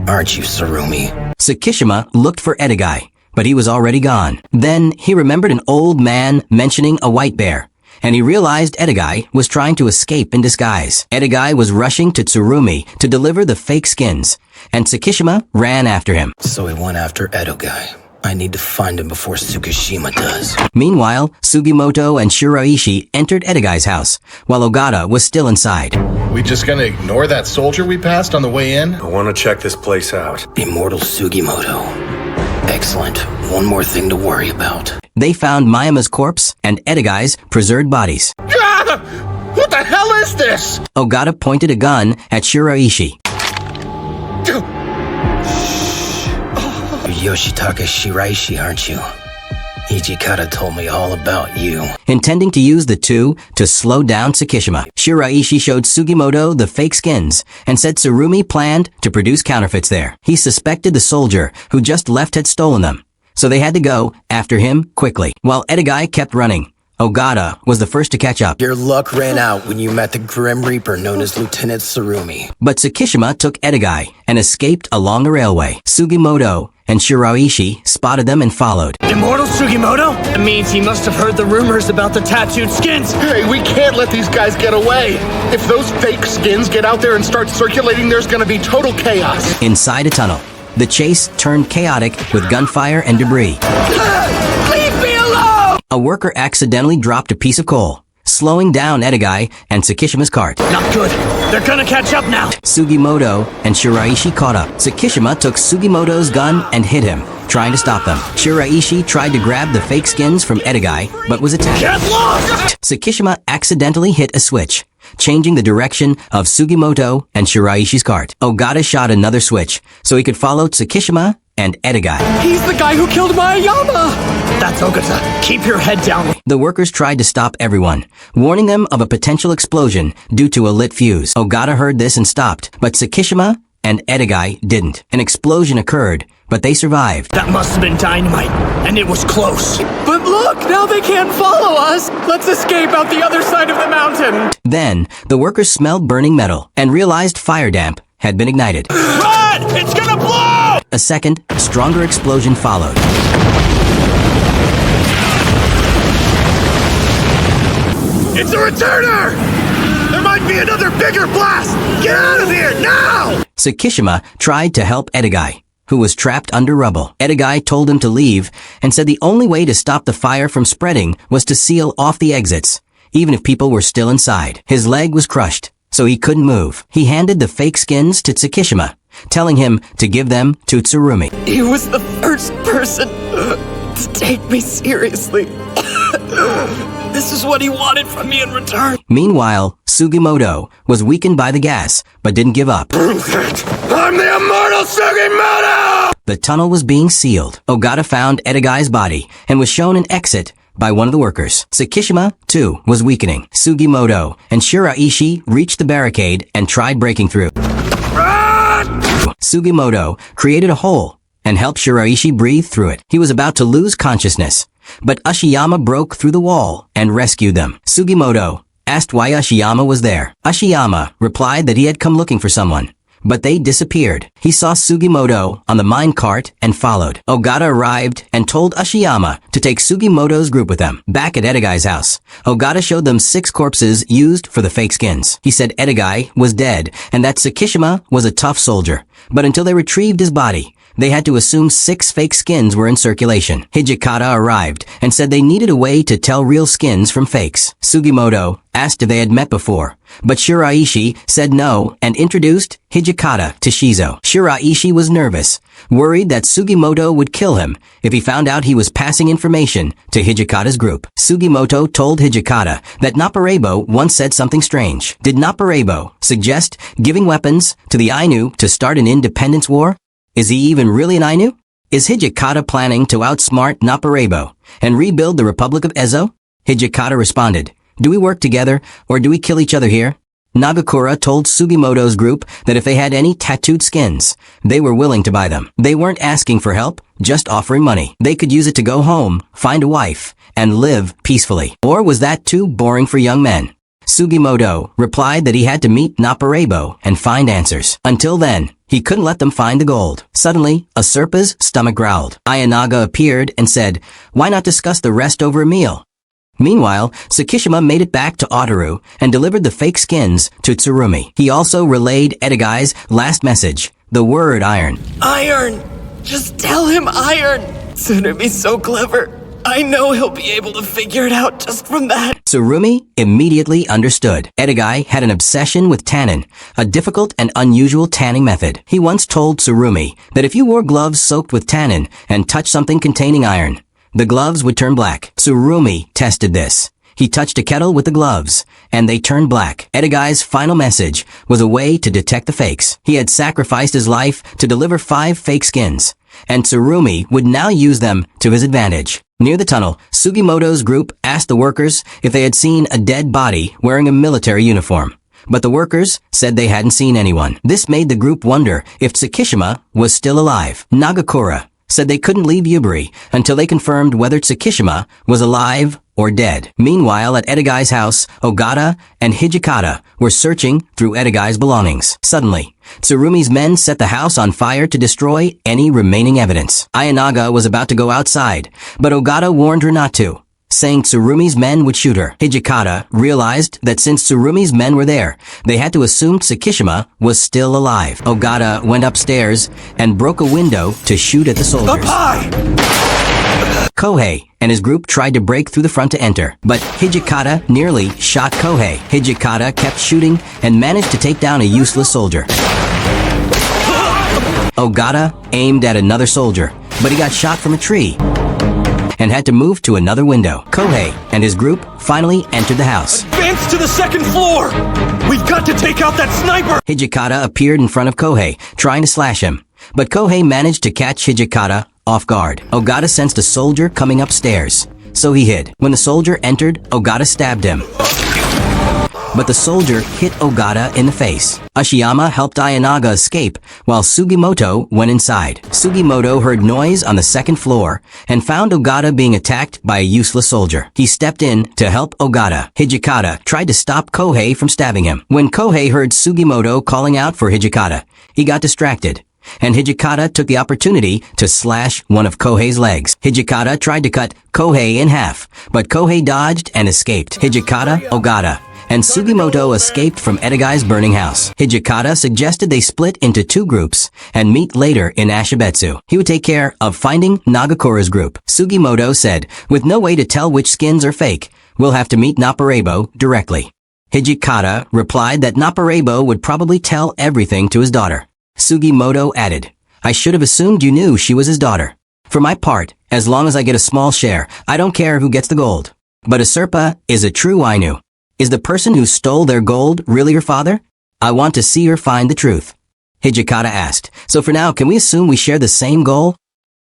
Aren't you, Tsurumi? Tsukishima looked for Edogai, but he was already gone. Then he remembered an old man mentioning a white bear, and he realized Edogai was trying to escape in disguise. Edogai was rushing to Tsurumi to deliver the fake skins, and Tsukishima ran after him. So he went after Edogai. I need to find him before Tsukishima does. Meanwhile, Sugimoto and Shiraishi entered Edogai's house, while Ogata was still inside. We just gonna ignore that soldier we passed on the way in? I want to check this place out. Immortal Sugimoto. Excellent. One more thing to worry about. They found Mayama's corpse and Edogai's preserved bodies. Ah! What the hell is this? Ogata pointed a gun at Shiraishi. You're Yoshitaka Shiraishi, aren't you? Hijikata told me all about you. Intending to use the two to slow down Tsukishima, Shiraishi showed Sugimoto the fake skins and said Tsurumi planned to produce counterfeits there. He suspected the soldier who just left had stolen them, so they had to go after him quickly. While Edogai kept running, Ogata was the first to catch up. Your luck ran out when you met the Grim Reaper known as Lieutenant Tsurumi. But Tsukishima took Edogai and escaped along the railway. Sugimoto and Shiraishi spotted them and followed. Immortal Sugimoto? That means he must have heard the rumors about the tattooed skins. Hey, we can't let these guys get away. If those fake skins get out there and start circulating, there's gonna be total chaos. Inside a tunnel, the chase turned chaotic with gunfire and debris. Leave me alone! A worker accidentally dropped a piece of coal, slowing down Edogai and Tsukishima's cart. Not good. They're gonna catch up now. Sugimoto and Shiraishi caught up. Tsukishima took Sugimoto's gun and hit him, trying to stop them. Shiraishi tried to grab the fake skins from Edogai, but was attacked. Get lost! Tsukishima accidentally hit a switch, changing the direction of Sugimoto and Shiraishi's cart. Ogata shot another switch, so he could follow Tsukishima and Edogai. He's the guy who killed Mayama! That's Ogata. Keep your head down. The workers tried to stop everyone, warning them of a potential explosion due to a lit fuse. Ogata heard this and stopped, but Tsukishima and Edogai didn't. An explosion occurred, but they survived. That must have been dynamite, and it was close. But look, now they can't follow us! Let's escape out the other side of the mountain! Then, the workers smelled burning metal and realized fire damp had been ignited. Run! It's gonna blow! A second, stronger explosion followed. It's a returner! There might be another bigger blast! Get out of here, now! Tsukishima tried to help Edogai, who was trapped under rubble. Edogai told him to leave and said the only way to stop the fire from spreading was to seal off the exits, even if people were still inside. His leg was crushed, so he couldn't move. He handed the fake skins to Tsukishima, telling him to give them to Tsurumi. He was the first person to take me seriously. This is what he wanted from me in return. Meanwhile, Sugimoto was weakened by the gas, but didn't give up. I'm the Immortal Sugimoto! The tunnel was being sealed. Ogata found Edogai's body and was shown an exit by one of the workers. Tsukishima, too, was weakening. Sugimoto and Shiraishi reached the barricade and tried breaking through. Sugimoto created a hole and helped Shiraishi breathe through it. He was about to lose consciousness, but Ashiyama broke through the wall and rescued them. Sugimoto asked why Ashiyama was there. Ashiyama replied that he had come looking for someone, but they disappeared. He saw Sugimoto on the mine cart and followed. Ogata arrived and told Ashiyama to take Sugimoto's group with them. Back at Edogai's house, Ogata showed them 6 corpses used for the fake skins. He said Edogai was dead and that Tsukishima was a tough soldier, but until they retrieved his body, They had to assume 6 fake skins were in circulation. Hijikata arrived and said they needed a way to tell real skins from fakes. Sugimoto asked if they had met before, but Shiraishi said no and introduced Hijikata to Shizo. Shiraishi was nervous, worried that Sugimoto would kill him if he found out he was passing information to Hijikata's group. Sugimoto told Hijikata that Naparebo once said something strange. Did Naparebo suggest giving weapons to the Ainu to start an independence war? Is he even really an Ainu? Is Hijikata planning to outsmart Naparebo and rebuild the Republic of Ezo? Hijikata responded, "Do we work together or do we kill each other here?" Nagakura told Sugimoto's group that if they had any tattooed skins, they were willing to buy them. They weren't asking for help, just offering money. They could use it to go home, find a wife, and live peacefully. Or was that too boring for young men? Sugimoto replied that he had to meet Naparebo and find answers. Until then, he couldn't let them find the gold. Suddenly, a Serpa's stomach growled. Ayanaga appeared and said, "Why not discuss the rest over a meal?" Meanwhile, Tsukishima made it back to Otaru and delivered the fake skins to Tsurumi. He also relayed Edegai's last message, the word iron. Iron! Just tell him iron! Tsurumi's so clever. I know he'll be able to figure it out just from that. Tsurumi immediately understood. Edegai had an obsession with tannin, a difficult and unusual tanning method. He once told Tsurumi that if you wore gloves soaked with tannin and touched something containing iron, the gloves would turn black. Tsurumi tested this. He touched a kettle with the gloves, and they turned black. Edegai's final message was a way to detect the fakes. He had sacrificed his life to deliver 5 fake skins, and Tsurumi would now use them to his advantage. Near the tunnel, Sugimoto's group asked the workers if they had seen a dead body wearing a military uniform. But the workers said they hadn't seen anyone. This made the group wonder if Tsukishima was still alive. Nagakura said they couldn't leave Yubari until they confirmed whether Tsukishima was alive or dead. Meanwhile, at Edegai's house, Ogata and Hijikata were searching through Edegai's belongings. Suddenly, Tsurumi's men set the house on fire to destroy any remaining evidence. Ayanaga was about to go outside, but Ogata warned her not to, saying Tsurumi's men would shoot her. Hijikata realized that since Tsurumi's men were there, they had to assume Tsukishima was still alive. Ogata went upstairs and broke a window to shoot at the soldiers. Up high! Kohei and his group tried to break through the front to enter, but Hijikata nearly shot Kohei. Hijikata kept shooting and managed to take down a useless soldier. Ogata aimed at another soldier, but he got shot from a tree and had to move to another window. Kohei and his group finally entered the house. Advance to the 2nd floor! We've got to take out that sniper! Hijikata appeared in front of Kohei, trying to slash him, but Kohei managed to catch Hijikata off guard. Ogata sensed a soldier coming upstairs, so he hid. When the soldier entered, Ogata stabbed him, but the soldier hit Ogata in the face. Ashiyama helped Ayanaga escape while Sugimoto went inside. Sugimoto heard noise on the 2nd floor and found Ogata being attacked by a useless soldier. He stepped in to help Ogata. Hijikata tried to stop Kohei from stabbing him. When Kohei heard Sugimoto calling out for Hijikata, he got distracted, and Hijikata took the opportunity to slash one of Kohei's legs. Hijikata tried to cut Kohei in half, but Kohei dodged and escaped. Hijikata, Ogata, and Sugimoto escaped from Edegai's burning house. Hijikata suggested they split into 2 groups and meet later in Ashibetsu. He would take care of finding Nagakura's group. Sugimoto said, "With no way to tell which skins are fake, we'll have to meet Naparebo directly." Hijikata replied that Naparebo would probably tell everything to his daughter. Sugimoto added, "I should have assumed you knew she was his daughter. For my part, as long as I get a small share, I don't care who gets the gold. But a Serpa is a true Ainu. Is the person who stole their gold really your father? I want to see her find the truth." Hijikata asked, "So for now, can we assume we share the same goal?"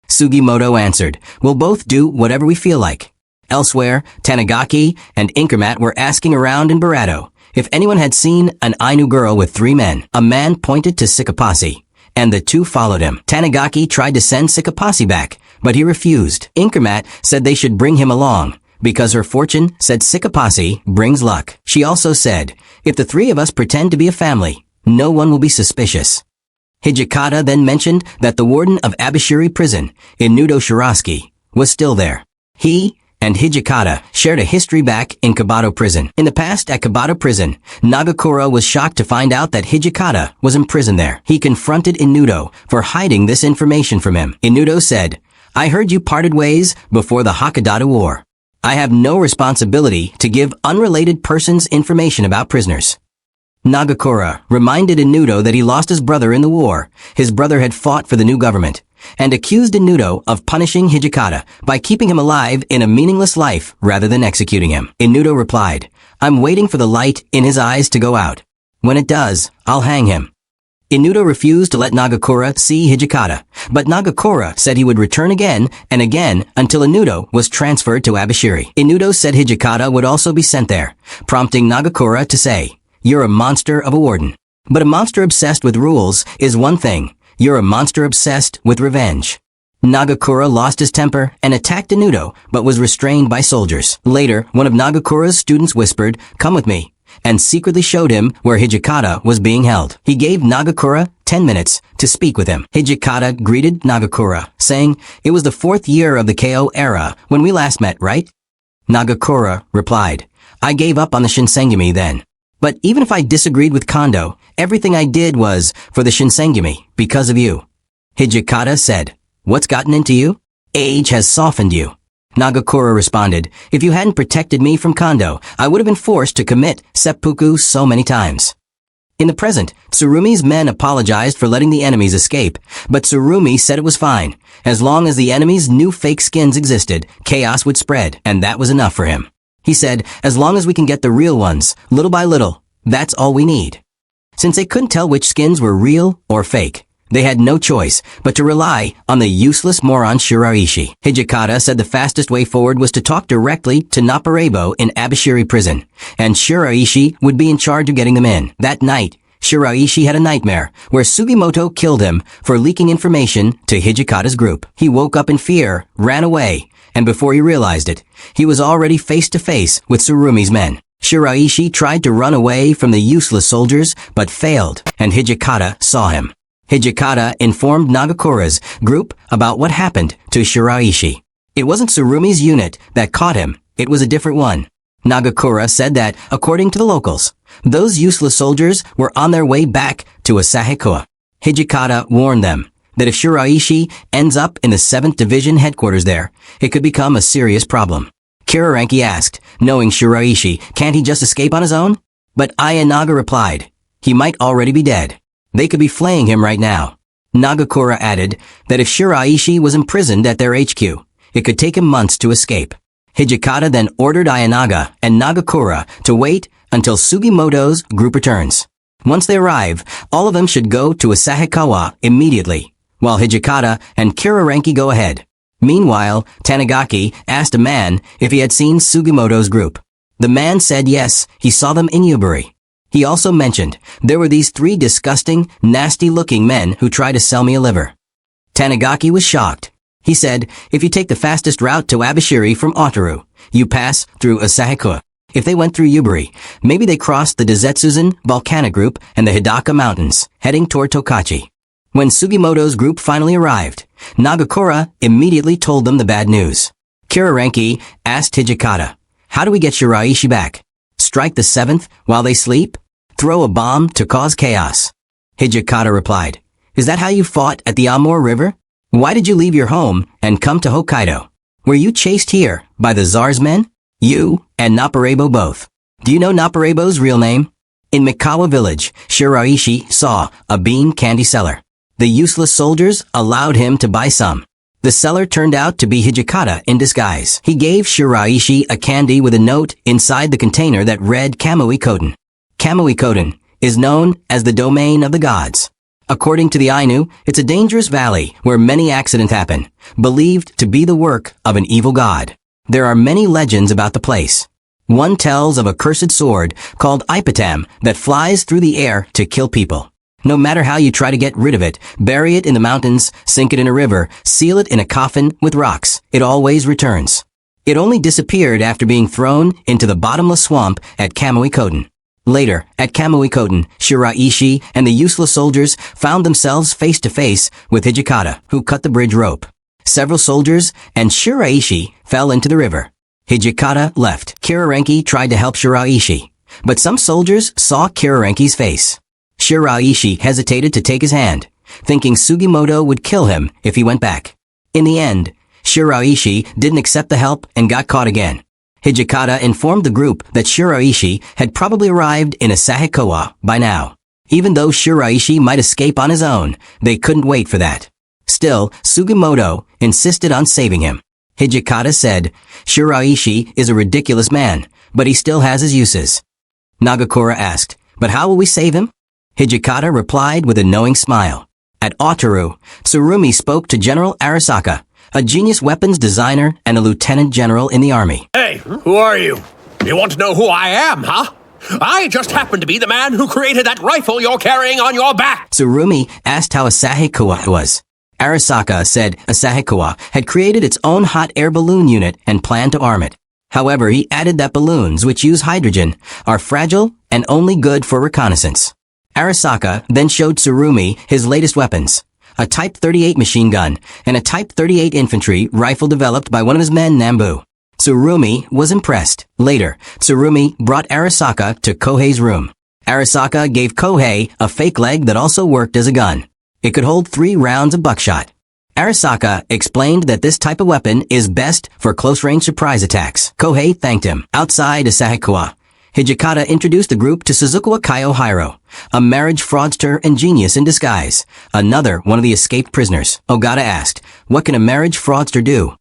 Sugimoto answered, "We'll both do whatever we feel like." Elsewhere, Tanigaki and Inkermat were asking around in Barato if anyone had seen an Ainu girl with 3 men. A man pointed to Sikapasi, and the 2 followed him. Tanigaki tried to send Sikapasi back, but he refused. Inkermat said they should bring him along, because her fortune said Sikapasi brings luck. She also said, "If the 3 of us pretend to be a family, no one will be suspicious." Hijikata then mentioned that the warden of Abashiri prison in Nudo Shirasuke was still there. He and Hijikata shared a history back in Kabato prison. In the past at Kabato prison, Nagakura was shocked to find out that Hijikata was imprisoned there. He confronted Inudo for hiding this information from him. Inudo said, "I heard you parted ways before the Hakodate War. I have no responsibility to give unrelated persons information about prisoners." Nagakura reminded Inudo that he lost his brother in the war. His brother had fought for the new government, and accused Inudo of punishing Hijikata by keeping him alive in a meaningless life rather than executing him. Inudo replied, "I'm waiting for the light in his eyes to go out. When it does, I'll hang him." Inudo refused to let Nagakura see Hijikata, but Nagakura said he would return again and again until Inudo was transferred to Abashiri. Inudo said Hijikata would also be sent there, prompting Nagakura to say, "You're a monster of a warden." But a monster obsessed with rules is one thing. You're a monster obsessed with revenge. Nagakura lost his temper and attacked Inudo, but was restrained by soldiers. Later, one of Nagakura's students whispered, "Come with me," and secretly showed him where Hijikata was being held. He gave Nagakura 10 minutes to speak with him. Hijikata greeted Nagakura, saying, "It was the 4th year of the KO era when we last met, right?" Nagakura replied, "I gave up on the Shinsengumi then. But even if I disagreed with Kondo, everything I did was for the Shinsengumi, because of you." Hijikata said, "What's gotten into you? Age has softened you." Nagakura responded, "If you hadn't protected me from Kondo, I would have been forced to commit seppuku so many times." In the present, Tsurumi's men apologized for letting the enemies escape, but Tsurumi said it was fine. As long as the enemies knew fake skins existed, chaos would spread, and that was enough for him. He said, "As long as we can get the real ones, little by little, that's all we need." Since they couldn't tell which skins were real or fake, they had no choice but to rely on the useless moron Shiraishi. Hijikata said the fastest way forward was to talk directly to Naparebo in Abashiri prison, and Shiraishi would be in charge of getting them in. That night, Shiraishi had a nightmare where Sugimoto killed him for leaking information to Hijikata's group. He woke up in fear, ran away, and before he realized it, he was already face to face with Tsurumi's men. Shiraishi tried to run away from the useless soldiers, but failed, and Hijikata saw him. Hijikata informed Nagakura's group about what happened to Shiraishi. It wasn't Tsurumi's unit that caught him, it was a different one. Nagakura said that, according to the locals, those useless soldiers were on their way back to Asahikawa. Hijikata warned them that if Shiraishi ends up in the 7th Division headquarters there, it could become a serious problem. Kiraranki asked, knowing Shiraishi, can't he just escape on his own? But Ayanaga replied, he might already be dead. They could be flaying him right now. Nagakura added that if Shiraishi was imprisoned at their HQ, it could take him months to escape. Hijikata then ordered Ayanaga and Nagakura to wait until Sugimoto's group returns. Once they arrive, all of them should go to Asahikawa immediately, while Hijikata and Kiraranki go ahead. Meanwhile, Tanigaki asked a man if he had seen Sugimoto's group. The man said yes, he saw them in Yubari. He also mentioned there were these 3 disgusting, nasty-looking men who tried to sell me a liver. Tanigaki was shocked. He said, if you take the fastest route to Abashiri from Otaru, you pass through Asahikawa. If they went through Yubari, maybe they crossed the Dezetsuzan volcanic group and the Hidaka Mountains, heading toward Tokachi. When Sugimoto's group finally arrived, Nagakura immediately told them the bad news. Kiraranki asked Hijikata, how do we get Shiraishi back? Strike the 7th while they sleep? Throw a bomb to cause chaos? Hijikata replied, is that how you fought at the Amur River? Why did you leave your home and come to Hokkaido? Were you chased here by the Tsar's men? You and Naparebo both. Do you know Naparebo's real name? In Mikawa village, Shiraishi saw a bean candy seller. The useless soldiers allowed him to buy some. The seller turned out to be Hijikata in disguise. He gave Shiraishi a candy with a note inside the container that read Kamuy Koten. Kamuy Koten is known as the domain of the gods. According to the Ainu, it's a dangerous valley where many accidents happen, believed to be the work of an evil god. There are many legends about the place. One tells of a cursed sword called Ipatam that flies through the air to kill people. No matter how you try to get rid of it, bury it in the mountains, sink it in a river, seal it in a coffin with rocks, it always returns. It only disappeared after being thrown into the bottomless swamp at Kamuy Koten. Later, at Kamuy Koten, Shiraishi and the useless soldiers found themselves face to face with Hijikata, who cut the bridge rope. Several soldiers and Shiraishi fell into the river. Hijikata left. Kirarenki tried to help Shiraishi, but some soldiers saw Kirarenki's face. Shiraishi hesitated to take his hand, thinking Sugimoto would kill him if he went back. In the end, Shiraishi didn't accept the help and got caught again. Hijikata informed the group that Shiraishi had probably arrived in Asahikawa by now. Even though Shiraishi might escape on his own, they couldn't wait for that. Still, Sugimoto insisted on saving him. Hijikata said, Shiraishi is a ridiculous man, but he still has his uses. Nagakura asked, but how will we save him? Hijikata replied with a knowing smile. At Otaru, Tsurumi spoke to General Arasaka, a genius weapons designer and a lieutenant general in the army. Hey, who are you? You want to know who I am, huh? I just happen to be the man who created that rifle you're carrying on your back. Tsurumi asked how Asahikawa was. Arasaka said Asahikawa had created its own hot air balloon unit and planned to arm it. However, he added that balloons which use hydrogen are fragile and only good for reconnaissance. Arasaka then showed Tsurumi his latest weapons, a Type 38 machine gun and a Type 38 infantry rifle developed by one of his men, Nambu. Tsurumi was impressed. Later, Tsurumi brought Arasaka to Kohei's room. Arasaka gave Kohei a fake leg that also worked as a gun. It could hold 3 rounds of buckshot. Arasaka explained that this type of weapon is best for close-range surprise attacks. Kohei thanked him. Outside Asahikawa, Hijikata introduced the group to Suzukawa Kaiohiro, a marriage fraudster and genius in disguise, another one of the escaped prisoners. Ogata asked, what can a marriage fraudster do?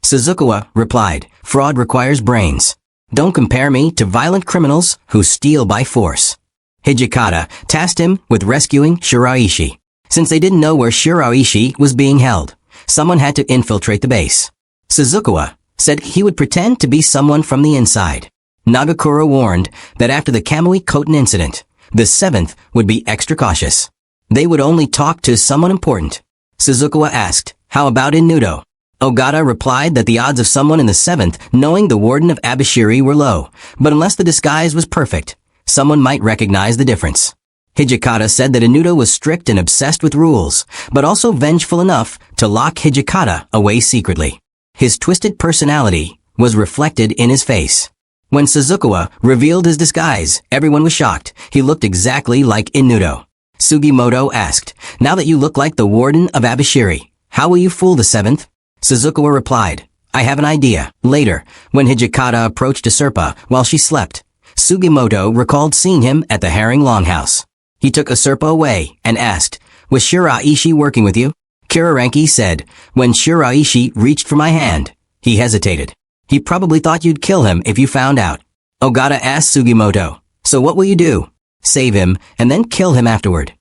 Suzukawa replied, fraud requires brains. Don't compare me to violent criminals who steal by force. Hijikata tasked him with rescuing Shiraishi. Since they didn't know where Shiraishi was being held, someone had to infiltrate the base. Suzukawa said he would pretend to be someone from the inside. Nagakura warned that after the Kamuy Koten incident, the 7th would be extra cautious. They would only talk to someone important. Suzukawa asked, how about in Nudo? Ogata replied that the odds of someone in the 7th knowing the warden of Abashiri were low, but unless the disguise was perfect, someone might recognize the difference. Hijikata said that Inudo was strict and obsessed with rules, but also vengeful enough to lock Hijikata away secretly. His twisted personality was reflected in his face. When Suzukawa revealed his disguise, everyone was shocked. He looked exactly like Inudo. Sugimoto asked, now that you look like the warden of Abashiri, how will you fool the 7th? Suzukawa replied, I have an idea. Later, when Hijikata approached Usurpa while she slept, Sugimoto recalled seeing him at the Herring Longhouse. He took Usurpa away and asked, was Shiraishi working with you? Kirarenki said, when Shiraishi reached for my hand, he hesitated. He probably thought you'd kill him if you found out. Ogata asked Sugimoto, so what will you do? Save him and then kill him afterward.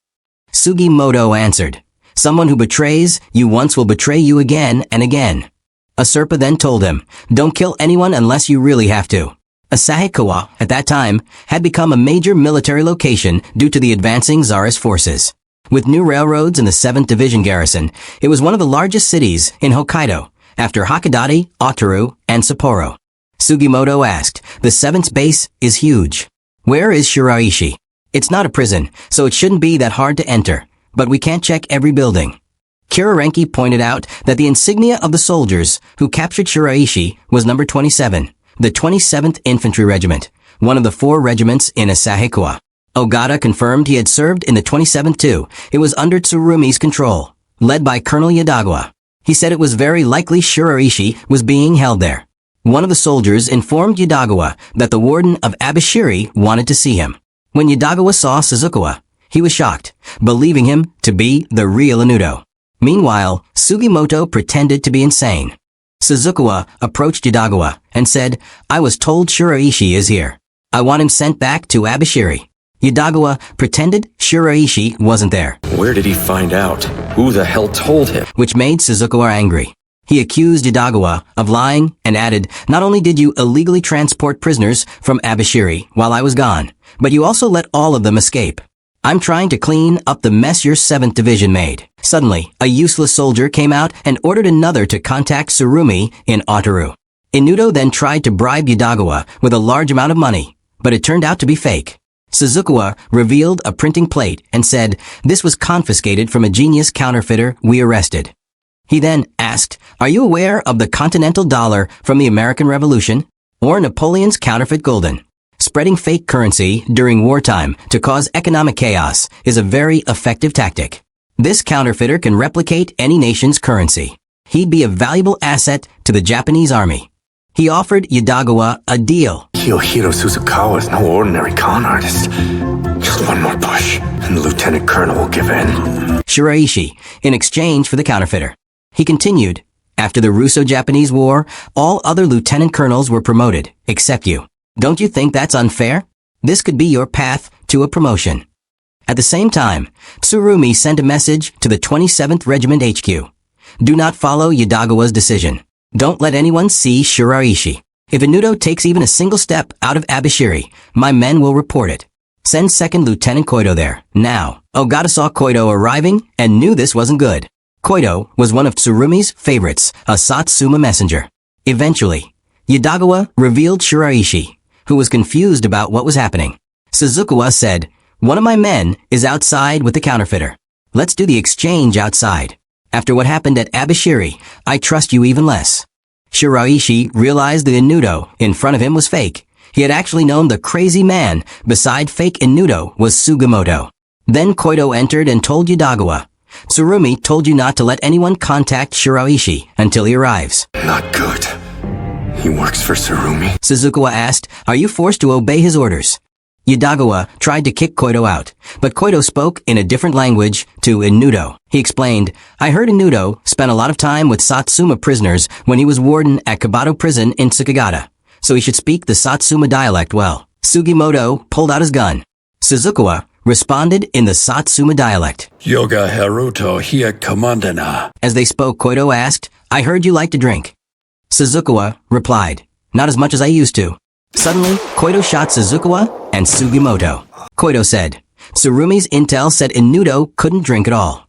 Sugimoto answered, someone who betrays you once will betray you again and again. Usurpa then told him, don't kill anyone unless you really have to. Asahikawa, at that time, had become a major military location due to the advancing Tsarist forces. With new railroads in the 7th Division garrison, it was one of the largest cities in Hokkaido, after Hakodate, Otaru, and Sapporo. Sugimoto asked, the 7th's base is huge. Where is Shiraishi? It's not a prison, so it shouldn't be that hard to enter, but we can't check every building. Kirarenki pointed out that the insignia of the soldiers who captured Shiraishi was number 27, the 27th Infantry Regiment, one of the 4 regiments in Asahikawa. Ogata confirmed he had served in the 27th too. It was under Tsurumi's control, led by Colonel Yadagawa. He said it was very likely Shiraishi was being held there. One of the soldiers informed Yadagawa that the warden of Abashiri wanted to see him. When Yadagawa saw Suzukawa, he was shocked, believing him to be the real Inudo. Meanwhile, Sugimoto pretended to be insane. Suzukawa approached Yadagawa and said, I was told Shiraishi is here. I want him sent back to Abashiri. Yadagawa pretended Shiraishi wasn't there. Where did he find out? Who the hell told him? Which made Suzukawa angry. He accused Yadagawa of lying and added, not only did you illegally transport prisoners from Abashiri while I was gone, but you also let all of them escape. I'm trying to clean up the mess your 7th Division made. Suddenly, a useless soldier came out and ordered another to contact Tsurumi in Otaru. Inudo then tried to bribe Yadagawa with a large amount of money, but it turned out to be fake. Suzukawa revealed a printing plate and said, this was confiscated from a genius counterfeiter we arrested. He then asked, "Are you aware of the Continental Dollar from the American Revolution? Or Napoleon's counterfeit gulden?" Spreading fake currency during wartime to cause economic chaos is a very effective tactic. This counterfeiter can replicate any nation's currency. He'd be a valuable asset to the Japanese army. He offered Yadagawa a deal. Kiyohiro Suzukawa is no ordinary con artist. Just one more push, and the lieutenant colonel will give in. Shiraishi, in exchange for the counterfeiter. He continued, "After the Russo-Japanese War, all other lieutenant colonels were promoted, except you. Don't you think that's unfair? This could be your path to a promotion." At the same time, Tsurumi sent a message to the 27th Regiment HQ. "Do not follow Yadagawa's decision. Don't let anyone see Shiraishi. If Inudo takes even a single step out of Abashiri, my men will report it. Send 2nd Lieutenant Koido there, now." Ogata saw Koido arriving and knew this wasn't good. Koido was one of Tsurumi's favorites, a Satsuma messenger. Eventually, Yadagawa revealed Shiraishi, who was confused about what was happening. Suzukawa said, "One of my men is outside with the counterfeiter. Let's do the exchange outside. After what happened at Abashiri, I trust you even less." Shiraishi realized the Inudo in front of him was fake. He had actually known the crazy man beside fake Inudo was Sugimoto. Then Koido entered and told Yadagawa, "Tsurumi told you not to let anyone contact Shiraishi until he arrives." Not good. He works for Tsurumi? Suzukawa asked, "Are you forced to obey his orders?" Yadagawa tried to kick Koido out, but Koido spoke in a different language to Inudo. He explained, "I heard Inudo spent a lot of time with Satsuma prisoners when he was warden at Kabato prison in Tsukigata, so he should speak the Satsuma dialect well." Sugimoto pulled out his gun. Suzukawa responded in the Satsuma dialect. Yoga Haruto Hia Commandana. As they spoke, Koido asked, "I heard you like to drink." Suzukawa replied, "Not as much as I used to." Suddenly, Koido shot Suzukawa and Sugimoto. Koido said, "Tsurumi's intel said Inudo couldn't drink at all."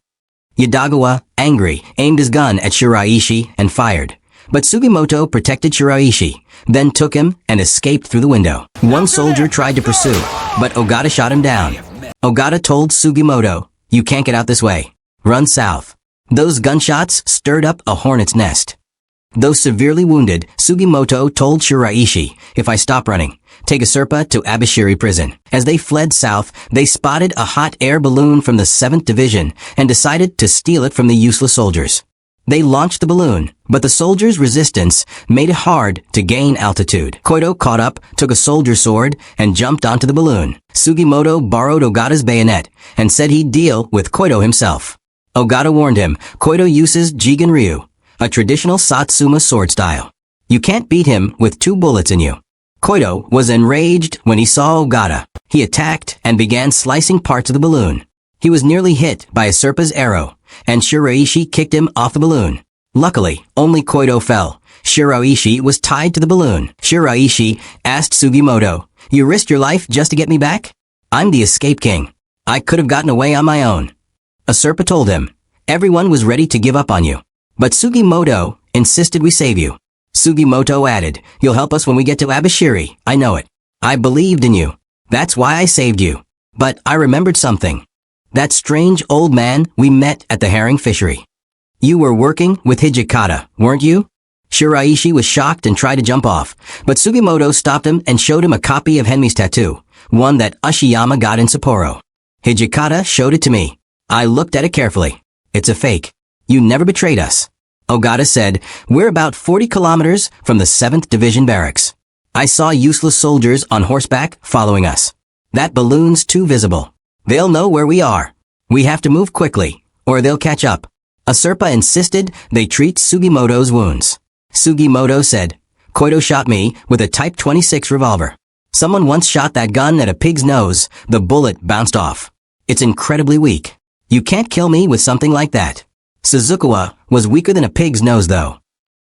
Yadagawa, angry, aimed his gun at Shiraishi and fired. But Sugimoto protected Shiraishi, then took him and escaped through the window. One soldier tried to pursue, but Ogata shot him down. Ogata told Sugimoto, "You can't get out this way. Run south." Those gunshots stirred up a hornet's nest. Though severely wounded, Sugimoto told Shiraishi, "If I stop running, take a Serpa to Abashiri prison." As they fled south, they spotted a hot air balloon from the 7th Division and decided to steal it from the useless soldiers. They launched the balloon, but the soldiers' resistance made it hard to gain altitude. Koido caught up, took a soldier's sword, and jumped onto the balloon. Sugimoto borrowed Ogata's bayonet and said he'd deal with Koido himself. Ogata warned him, "Koido uses Jigen Ryu, a traditional Satsuma sword style. You can't beat him with 2 bullets in you." Koido was enraged when he saw Ogata. He attacked and began slicing parts of the balloon. He was nearly hit by a Serpa's arrow, and Shiraishi kicked him off the balloon. Luckily, only Koido fell. Shiraishi was tied to the balloon. Shiraishi asked Sugimoto, "You risked your life just to get me back? I'm the escape king. I could have gotten away on my own." A Serpa told him, "Everyone was ready to give up on you, but Sugimoto insisted we save you." Sugimoto added, "You'll help us when we get to Abashiri, I know it. I believed in you. That's why I saved you. But I remembered something. That strange old man we met at the herring fishery. You were working with Hijikata, weren't you?" Shiraishi was shocked and tried to jump off, but Sugimoto stopped him and showed him a copy of Henmi's tattoo, one that Ashiyama got in Sapporo. "Hijikata showed it to me. I looked at it carefully. It's a fake. You never betrayed us." Ogata said, "We're about 40 kilometers from the 7th Division barracks. I saw useless soldiers on horseback following us. That balloon's too visible. They'll know where we are. We have to move quickly, or they'll catch up." A Serpa insisted they treat Sugimoto's wounds. Sugimoto said, "Koido shot me with a Type 26 revolver. Someone once shot that gun at a pig's nose. The bullet bounced off. It's incredibly weak. You can't kill me with something like that." Suzukawa was weaker than a pig's nose though.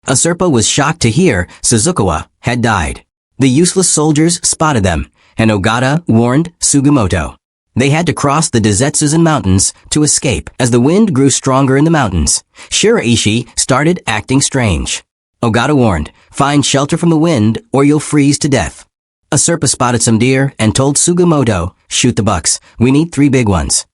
A Serpa was shocked to hear Suzukawa had died. The useless soldiers spotted them, and Ogata warned Sugimoto. They had to cross the Dezetsuzen Mountains to escape. As the wind grew stronger in the mountains, Shiraishi started acting strange. Ogata warned, "Find shelter from the wind or you'll freeze to death." A Serpa spotted some deer and told Sugimoto, "Shoot the bucks. We need 3 big ones."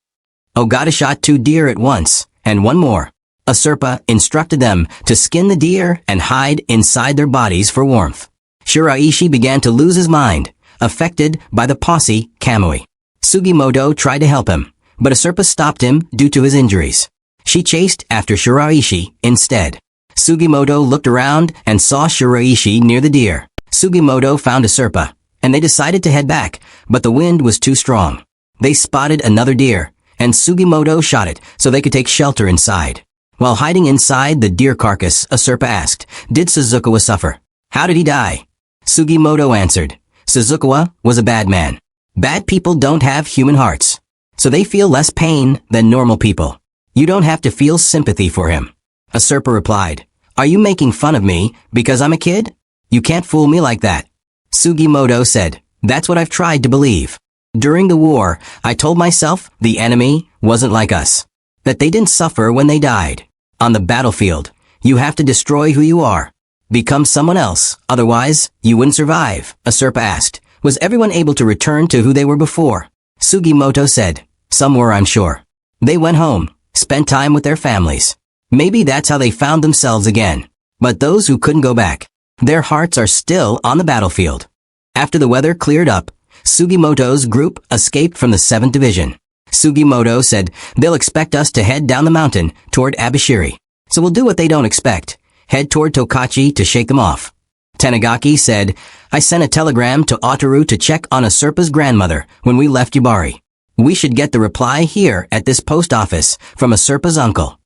Ogata shot 2 deer at once, and one more. A Serpa instructed them to skin the deer and hide inside their bodies for warmth. Shiraishi began to lose his mind, affected by the posse Kamuy. Sugimoto tried to help him, but a Serpa stopped him due to his injuries. She chased after Shiraishi instead. Sugimoto looked around and saw Shiraishi near the deer. Sugimoto found a Serpa, and they decided to head back, but the wind was too strong. They spotted another deer, and Sugimoto shot it so they could take shelter inside. While hiding inside the deer carcass, a Serpa asked, "Did Suzukawa suffer? How did he die?" Sugimoto answered, "Suzukawa was a bad man. Bad people don't have human hearts, so they feel less pain than normal people. You don't have to feel sympathy for him." A Serpa replied, "Are you making fun of me because I'm a kid? You can't fool me like that." Sugimoto said, "That's what I've tried to believe. During the war, I told myself the enemy wasn't like us, that they didn't suffer when they died. On the battlefield, you have to destroy who you are. Become someone else, otherwise, you wouldn't survive." A Serpa asked, "Was everyone able to return to who they were before?" Sugimoto said, "Some were, I'm sure. They went home, spent time with their families. Maybe that's how they found themselves again. But those who couldn't go back, their hearts are still on the battlefield." After the weather cleared up, Sugimoto's group escaped from the 7th Division. Sugimoto said, "They'll expect us to head down the mountain toward Abashiri. So we'll do what they don't expect. Head toward Tokachi to shake them off." Tanigaki said, "I sent a telegram to Otaru to check on a Serpa's grandmother when we left Yubari. We should get the reply here at this post office from a Serpa's uncle."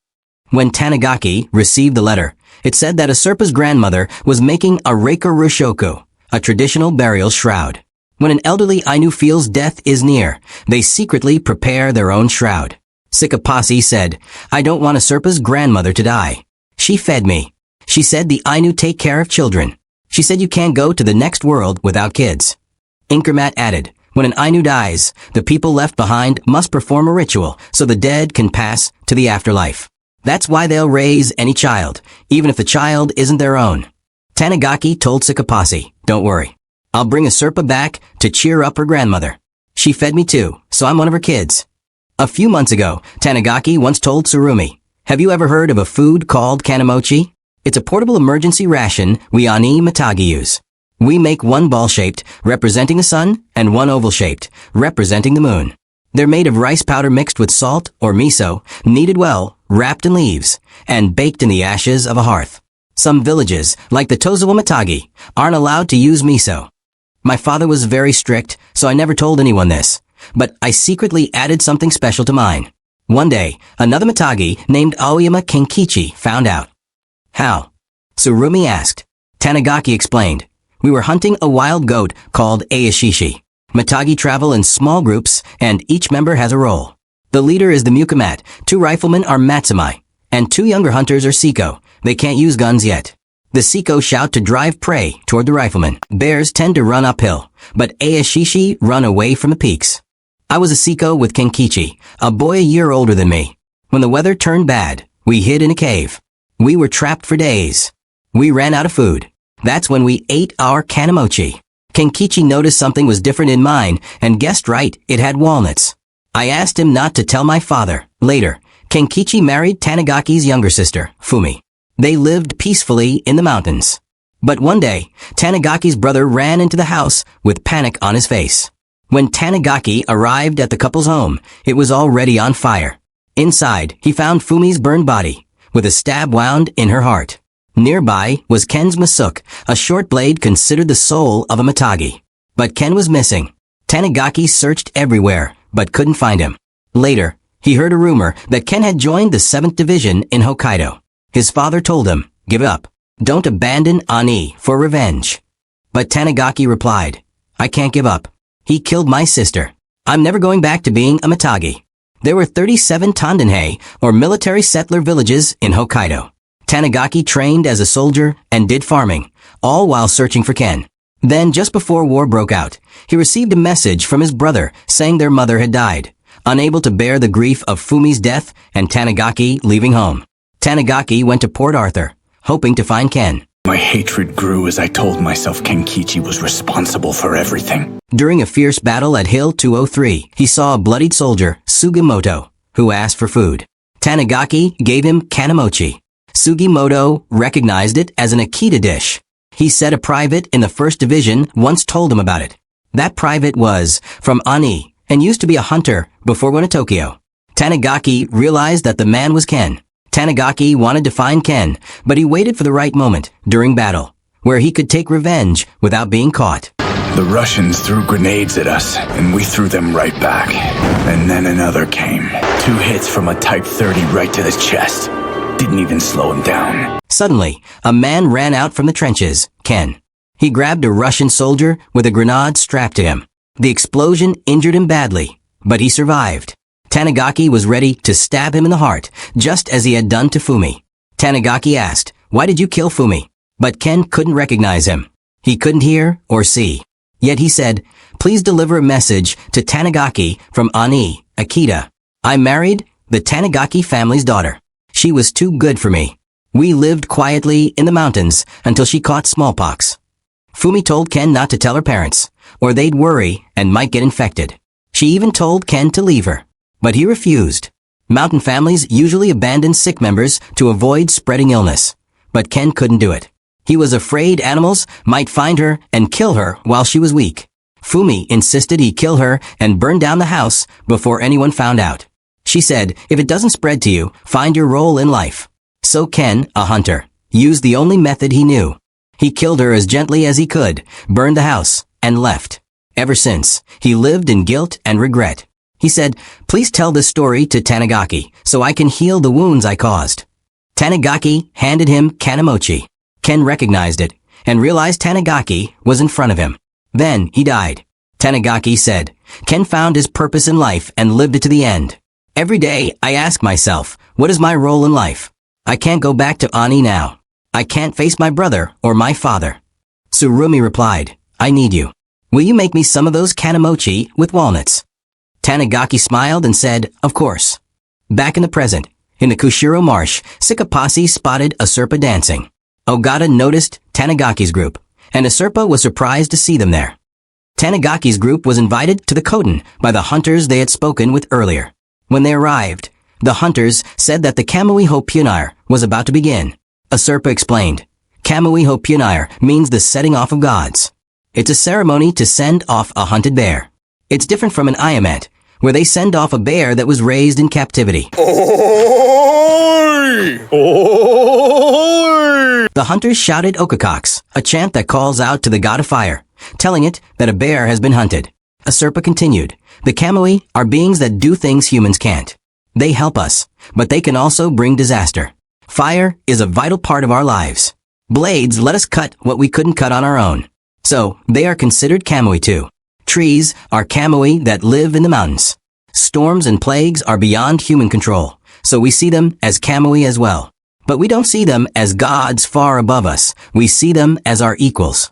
When Tanigaki received the letter, it said that a Serpa's grandmother was making a Reika Rushoku, a traditional burial shroud. When an elderly Ainu feels death is near, they secretly prepare their own shroud. Sikapasi said, "I don't want a Serpa's grandmother to die. She fed me. She said the Ainu take care of children. She said you can't go to the next world without kids." Inkermat added, "When an Ainu dies, the people left behind must perform a ritual so the dead can pass to the afterlife. That's why they'll raise any child, even if the child isn't their own." Tanigaki told Sikapasi, "Don't worry. I'll bring a Serpa back to cheer up her grandmother. She fed me too, so I'm one of her kids." A few months ago, Tanigaki once told Tsurumi, "Have you ever heard of a food called kanemochi? It's a portable emergency ration we Ani Matagi use. We make one ball-shaped, representing the sun, and one oval-shaped, representing the moon. They're made of rice powder mixed with salt or miso, kneaded well, wrapped in leaves, and baked in the ashes of a hearth. Some villages, like the Tozawa Matagi, aren't allowed to use miso. My father was very strict, so I never told anyone this, but I secretly added something special to mine. One day, another Matagi named Aoyama Kenkichi found out." "How?" Tsurumi asked. Tanigaki explained, "We were hunting a wild goat called Ayashishi. Matagi travel in small groups, and each member has a role. The leader is the Mukamat, 2 riflemen are Matsumai, and 2 younger hunters are Siko. They can't use guns yet. The Siko shout to drive prey toward the riflemen. Bears tend to run uphill, but Ayashishi run away from the peaks. I was a Siko with Kenkichi, a boy a year older than me. When the weather turned bad, we hid in a cave. We were trapped for days. We ran out of food. That's when we ate our kanemochi. Kenkichi noticed something was different in mine and guessed right, it had walnuts. I asked him not to tell my father. Later, Kenkichi married Tanigaki's younger sister, Fumi. They lived peacefully in the mountains. But one day, Tanigaki's brother ran into the house with panic on his face. When Tanigaki arrived at the couple's home, it was already on fire. Inside, he found Fumi's burned body, with a stab wound in her heart. Nearby was Ken's Masuk, a short blade considered the soul of a Matagi. But Ken was missing. Tanigaki searched everywhere, but couldn't find him. Later, he heard a rumor that Ken had joined the 7th Division in Hokkaido. His father told him, "Give up. Don't abandon Ani for revenge." But Tanigaki replied, "I can't give up. He killed my sister. I'm never going back to being a Matagi." There were 37 Tondenhei, or military settler villages, in Hokkaido. Tanigaki trained as a soldier and did farming, all while searching for Ken. Then, just before war broke out, he received a message from his brother saying their mother had died, unable to bear the grief of Fumi's death and Tanigaki leaving home. Tanigaki went to Port Arthur, hoping to find Ken. My hatred grew as I told myself Kenkichi was responsible for everything. During a fierce battle at Hill 203, he saw a bloodied soldier, Sugimoto, who asked for food. Tanigaki gave him kanemochi. Sugimoto recognized it as an Akita dish. He said a private in the 1st Division once told him about it. That private was from Ani and used to be a hunter before going to Tokyo. Tanigaki realized that the man was Ken. Tanigaki wanted to find Ken, but he waited for the right moment during battle, where he could take revenge without being caught. The Russians threw grenades at us, and we threw them right back. And then another came. 2 hits from a Type 30 right to the chest. Didn't even slow him down. Suddenly, a man ran out from the trenches, Ken. He grabbed a Russian soldier with a grenade strapped to him. The explosion injured him badly, but he survived. Tanigaki was ready to stab him in the heart, just as he had done to Fumi. Tanigaki asked, "Why did you kill Fumi?" But Ken couldn't recognize him. He couldn't hear or see. Yet he said, "Please deliver a message to Tanigaki from Ani, Akita. I married the Tanigaki family's daughter. She was too good for me. We lived quietly in the mountains until she caught smallpox." Fumi told Ken not to tell her parents, or they'd worry and might get infected. She even told Ken to leave her, but he refused. Mountain families usually abandon sick members to avoid spreading illness, but Ken couldn't do it. He was afraid animals might find her and kill her while she was weak. Fumi insisted he kill her and burn down the house before anyone found out. She said, "If it doesn't spread to you, find your role in life." So Ken, a hunter, used the only method he knew. He killed her as gently as he could, burned the house, and left. Ever since, he lived in guilt and regret. He said, "Please tell this story to Tanigaki so I can heal the wounds I caused." Tanigaki handed him kanemochi. Ken recognized it and realized Tanigaki was in front of him. Then he died. Tanigaki said, "Ken found his purpose in life and lived it to the end. Every day I ask myself, what is my role in life? I can't go back to Ani now. I can't face my brother or my father." Tsurumi replied, "I need you. Will you make me some of those kanemochi with walnuts?" Tanigaki smiled and said, "Of course." Back in the present, in the Kushiro Marsh, Sikapasi spotted a Serpa dancing. Ogata noticed Tanigaki's group, and Aserpa was surprised to see them there. Tanigaki's group was invited to the Koten by the hunters they had spoken with earlier. When they arrived, the hunters said that the Kamuy ho Punire was about to begin. Aserpa explained, "Kamuy ho Punire means the setting off of gods. It's a ceremony to send off a hunted bear. It's different from an Ayamet, where they send off a bear that was raised in captivity." The hunters shouted Okakox, a chant that calls out to the god of fire, telling it that a bear has been hunted. Aserpa continued, "The Kamuy are beings that do things humans can't. They help us, but they can also bring disaster. Fire is a vital part of our lives. Blades let us cut what we couldn't cut on our own. So, they are considered Kamuy too. Trees are Kamuy that live in the mountains. Storms and plagues are beyond human control, so we see them as Kamuy as well. But we don't see them as gods far above us. We see them as our equals.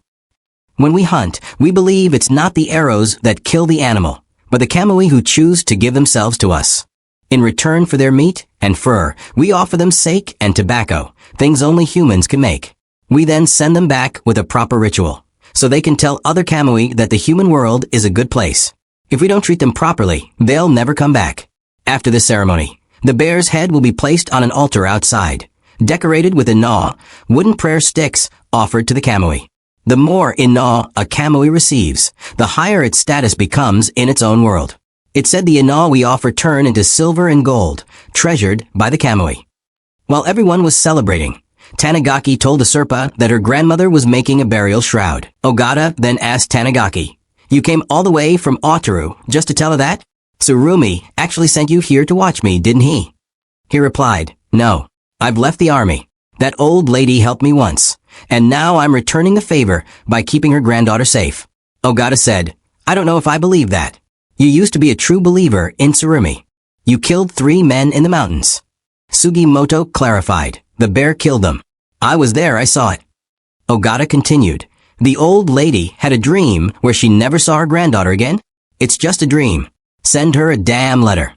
When we hunt, we believe it's not the arrows that kill the animal, but the Kamuy who choose to give themselves to us. In return for their meat and fur, we offer them sake and tobacco, things only humans can make. We then send them back with a proper ritual, so they can tell other Kamuy that the human world is a good place. If we don't treat them properly, they'll never come back. After this ceremony, the bear's head will be placed on an altar outside, decorated with inaw, wooden prayer sticks offered to the Kamuy. The more inaw a Kamuy receives, the higher its status becomes in its own world. It said the inaw we offer turn into silver and gold, treasured by the Kamuy. While everyone was celebrating, Tanigaki told Aserpa that her grandmother was making a burial shroud. Ogata then asked Tanigaki, "You came all the way from Otaru just to tell her that? Tsurumi actually sent you here to watch me, didn't he?" He replied, "No, I've left the army. That old lady helped me once, and now I'm returning the favor by keeping her granddaughter safe." Ogata said, "I don't know if I believe that. You used to be a true believer in Tsurumi. You killed 3 men in the mountains." Sugimoto clarified, "The bear killed them. I was there, I saw it." Ogata continued, "The old lady had a dream where she never saw her granddaughter again. It's just a dream. Send her a damn letter."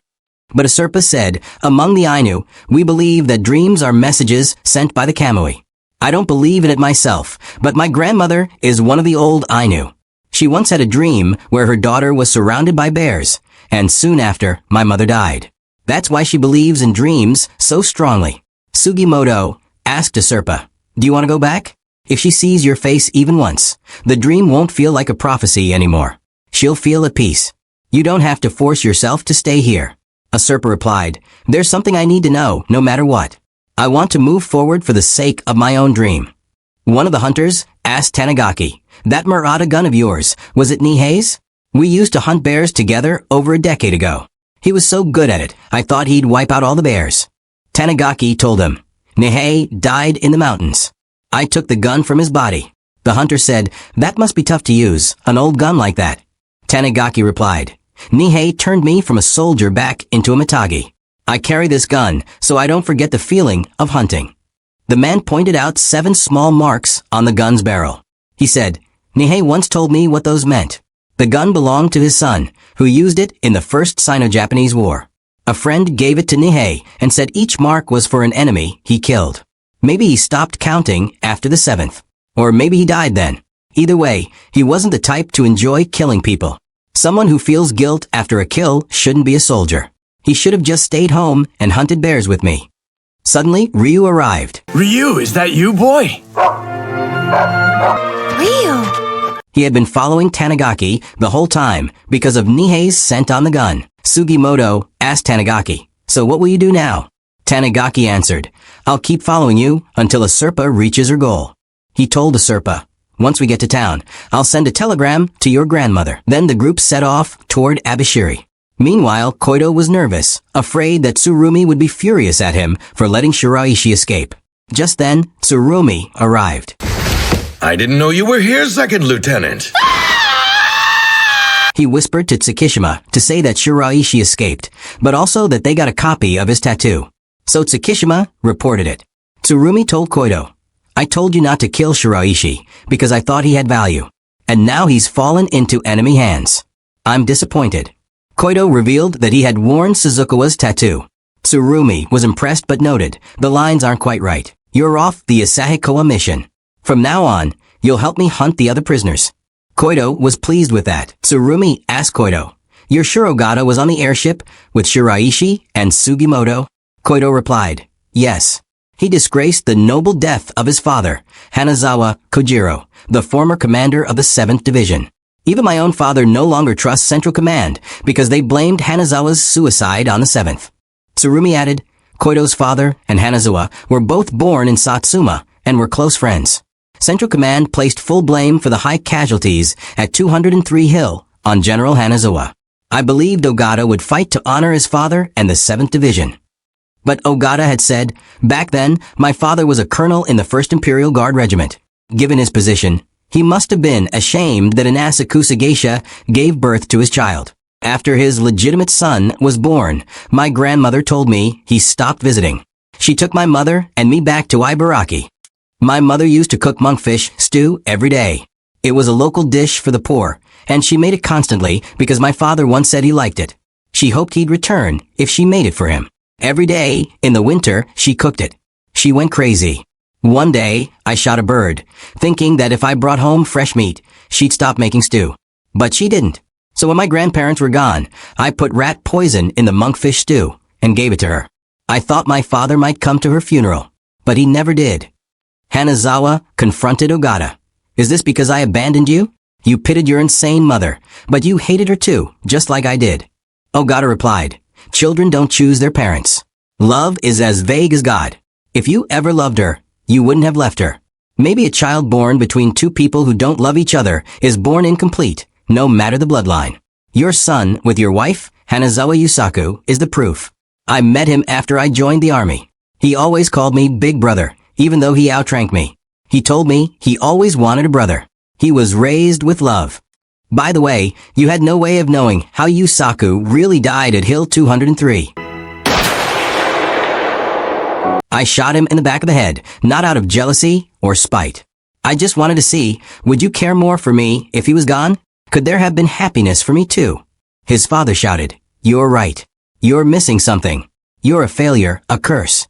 But Aserpa said, "Among the Ainu, we believe that dreams are messages sent by the Kamuy. I don't believe in it myself, but my grandmother is one of the old Ainu. She once had a dream where her daughter was surrounded by bears, and soon after, my mother died. That's why she believes in dreams so strongly. Sugimoto asked a Serpa, "Do you want to go back? If she sees your face even once, the dream won't feel like a prophecy anymore. She'll feel at peace. You don't have to force yourself to stay here." A Serpa replied, "There's something I need to know, no matter what. I want to move forward for the sake of my own dream." One of the hunters asked Tanigaki, "That Murata gun of yours, was it Nihei's? We used to hunt bears together over a decade ago. He was so good at it, I thought he'd wipe out all the bears." Tanigaki told him, "Nihei died in the mountains. I took the gun from his body." The hunter said, "That must be tough to use, an old gun like that." Tanigaki replied, "Nihei turned me from a soldier back into a Mitagi. I carry this gun so I don't forget the feeling of hunting." The man pointed out 7 small marks on the gun's barrel. He said, "Nihei once told me what those meant. The gun belonged to his son, who used it in the First Sino-Japanese War. A friend gave it to Nihei and said each mark was for an enemy he killed. Maybe he stopped counting after the 7th. Or maybe he died then. Either way, he wasn't the type to enjoy killing people. Someone who feels guilt after a kill shouldn't be a soldier. He should have just stayed home and hunted bears with me." Suddenly, Ryu arrived. Ryu, is that you, boy? Ryu! He had been following Tanigaki the whole time because of Nihei's scent on the gun. Sugimoto asked Tanigaki, "So what will you do now?" Tanigaki answered, "I'll keep following you until a Serpa reaches her goal." He told the Serpa, "Once we get to town, I'll send a telegram to your grandmother." Then the group set off toward Abishiri. Meanwhile, Koido was nervous, afraid that Tsurumi would be furious at him for letting Shiraishi escape. Just then, Tsurumi arrived. I didn't know you were here, Second Lieutenant. He whispered to Tsukishima to say that Shiraishi escaped, but also that they got a copy of his tattoo. So Tsukishima reported it. Tsurumi told Koido, "I told you not to kill Shiraishi because I thought he had value. And now he's fallen into enemy hands. I'm disappointed." Koido revealed that he had worn Suzukawa's tattoo. Tsurumi was impressed but noted, "The lines aren't quite right. You're off the Asahikoa mission. From now on, you'll help me hunt the other prisoners." Koido was pleased with that. Tsurumi asked Koido, "You're sure Ogata was on the airship with Shiraishi and Sugimoto?" Koido replied, "Yes. He disgraced the noble death of his father, Hanazawa Kojiro, the former commander of the 7th Division. Even my own father no longer trusts Central Command because they blamed Hanazawa's suicide on the 7th. Tsurumi added, "Koido's father and Hanazawa were both born in Satsuma and were close friends. Central Command placed full blame for the high casualties at 203 Hill on General Hanazawa. I believed Ogata would fight to honor his father and the 7th Division. But Ogata had said, back then, my father was a colonel in the 1st Imperial Guard Regiment. Given his position, he must have been ashamed that an Asakusa geisha gave birth to his child. After his legitimate son was born, my grandmother told me he stopped visiting. She took my mother and me back to Ibaraki. My mother used to cook monkfish stew every day. It was a local dish for the poor, and she made it constantly because my father once said he liked it. She hoped he'd return if she made it for him. Every day, in the winter, she cooked it. She went crazy. One day, I shot a bird, thinking that if I brought home fresh meat, she'd stop making stew. But she didn't. So when my grandparents were gone, I put rat poison in the monkfish stew and gave it to her. I thought my father might come to her funeral, but he never did." Hanazawa confronted Ogata. "Is this because I abandoned you? You pitted your insane mother, but you hated her too, just like I did." Ogata replied, "Children don't choose their parents. Love is as vague as God. If you ever loved her, you wouldn't have left her. Maybe a child born between two people who don't love each other is born incomplete, no matter the bloodline. Your son with your wife, Hanazawa Yusaku, is the proof. I met him after I joined the army. He always called me Big Brother, even though he outranked me. He told me he always wanted a brother. He was raised with love. By the way, you had no way of knowing how Yusaku really died at Hill 203. I shot him in the back of the head, not out of jealousy or spite. I just wanted to see, would you care more for me if he was gone? Could there have been happiness for me too?" His father shouted, "You're right. You're missing something. You're a failure, a curse."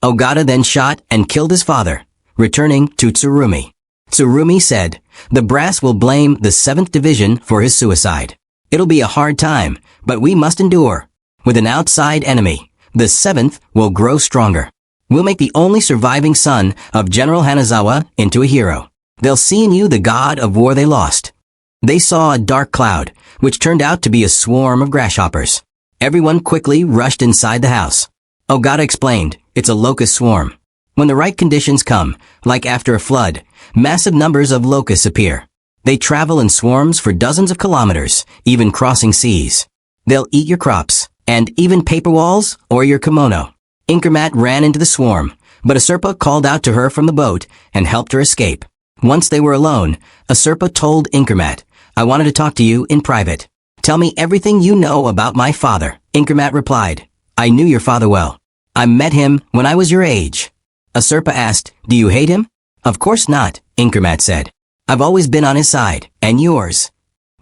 Ogata then shot and killed his father, returning to Tsurumi. Tsurumi said, "The brass will blame the 7th Division for his suicide. It'll be a hard time, but we must endure. With an outside enemy, the seventh will grow stronger. We'll make the only surviving son of General Hanazawa into a hero. They'll see in you the god of war they lost. They saw a dark cloud, which turned out to be a swarm of grasshoppers. Everyone quickly rushed inside the house. Ogata explained, it's a locust swarm. When the right conditions come, like after a flood, massive numbers of locusts appear. They travel in swarms for dozens of kilometers, even crossing seas. They'll eat your crops, and even paper walls or your kimono. Inkermat ran into the swarm, but Asurpa called out to her from the boat and helped her escape. Once they were alone, Asurpa told Inkermat, I wanted to talk to you in private. Tell me everything you know about my father. Inkermat replied, I knew your father well. I met him when I was your age. Asurpa asked, do you hate him? Of course not, Inkermat said. I've always been on his side, and yours.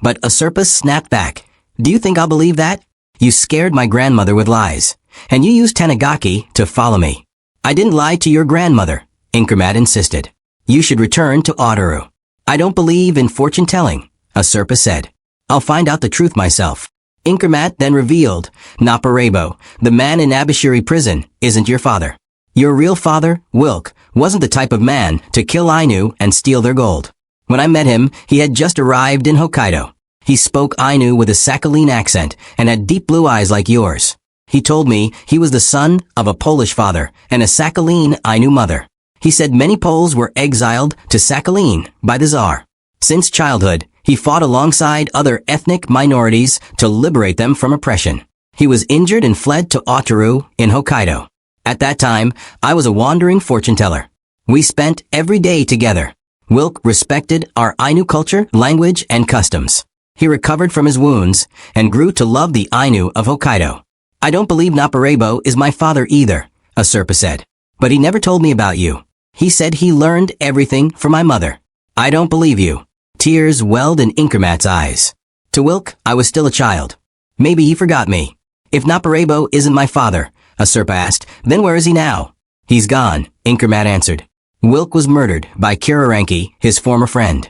But Asurpa snapped back. Do you think I'll believe that? You scared my grandmother with lies, and you used Tanigaki to follow me. I didn't lie to your grandmother, Inkermat insisted. You should return to Otaru. I don't believe in fortune-telling, Asurpa said. I'll find out the truth myself. Inkermat then revealed, Naparebo, the man in Abashiri prison, isn't your father. Your real father, Wilk, wasn't the type of man to kill Ainu and steal their gold. When I met him, he had just arrived in Hokkaido. He spoke Ainu with a Sakhalin accent and had deep blue eyes like yours. He told me he was the son of a Polish father and a Sakhalin Ainu mother. He said many Poles were exiled to Sakhalin by the Tsar. Since childhood, he fought alongside other ethnic minorities to liberate them from oppression. He was injured and fled to Otaru in Hokkaido. At that time, I was a wandering fortune-teller. We spent every day together. Wilk respected our Ainu culture, language, and customs. He recovered from his wounds and grew to love the Ainu of Hokkaido. I don't believe Naparebo is my father either, Asurpa said. But he never told me about you. He said he learned everything from my mother. I don't believe you. Tears welled in Inkermat's eyes. To Wilk, I was still a child. Maybe he forgot me. If Naparebo isn't my father, Asurpa asked, then where is he now? He's gone, Inkermat answered. Wilk was murdered by Kiraranki, his former friend.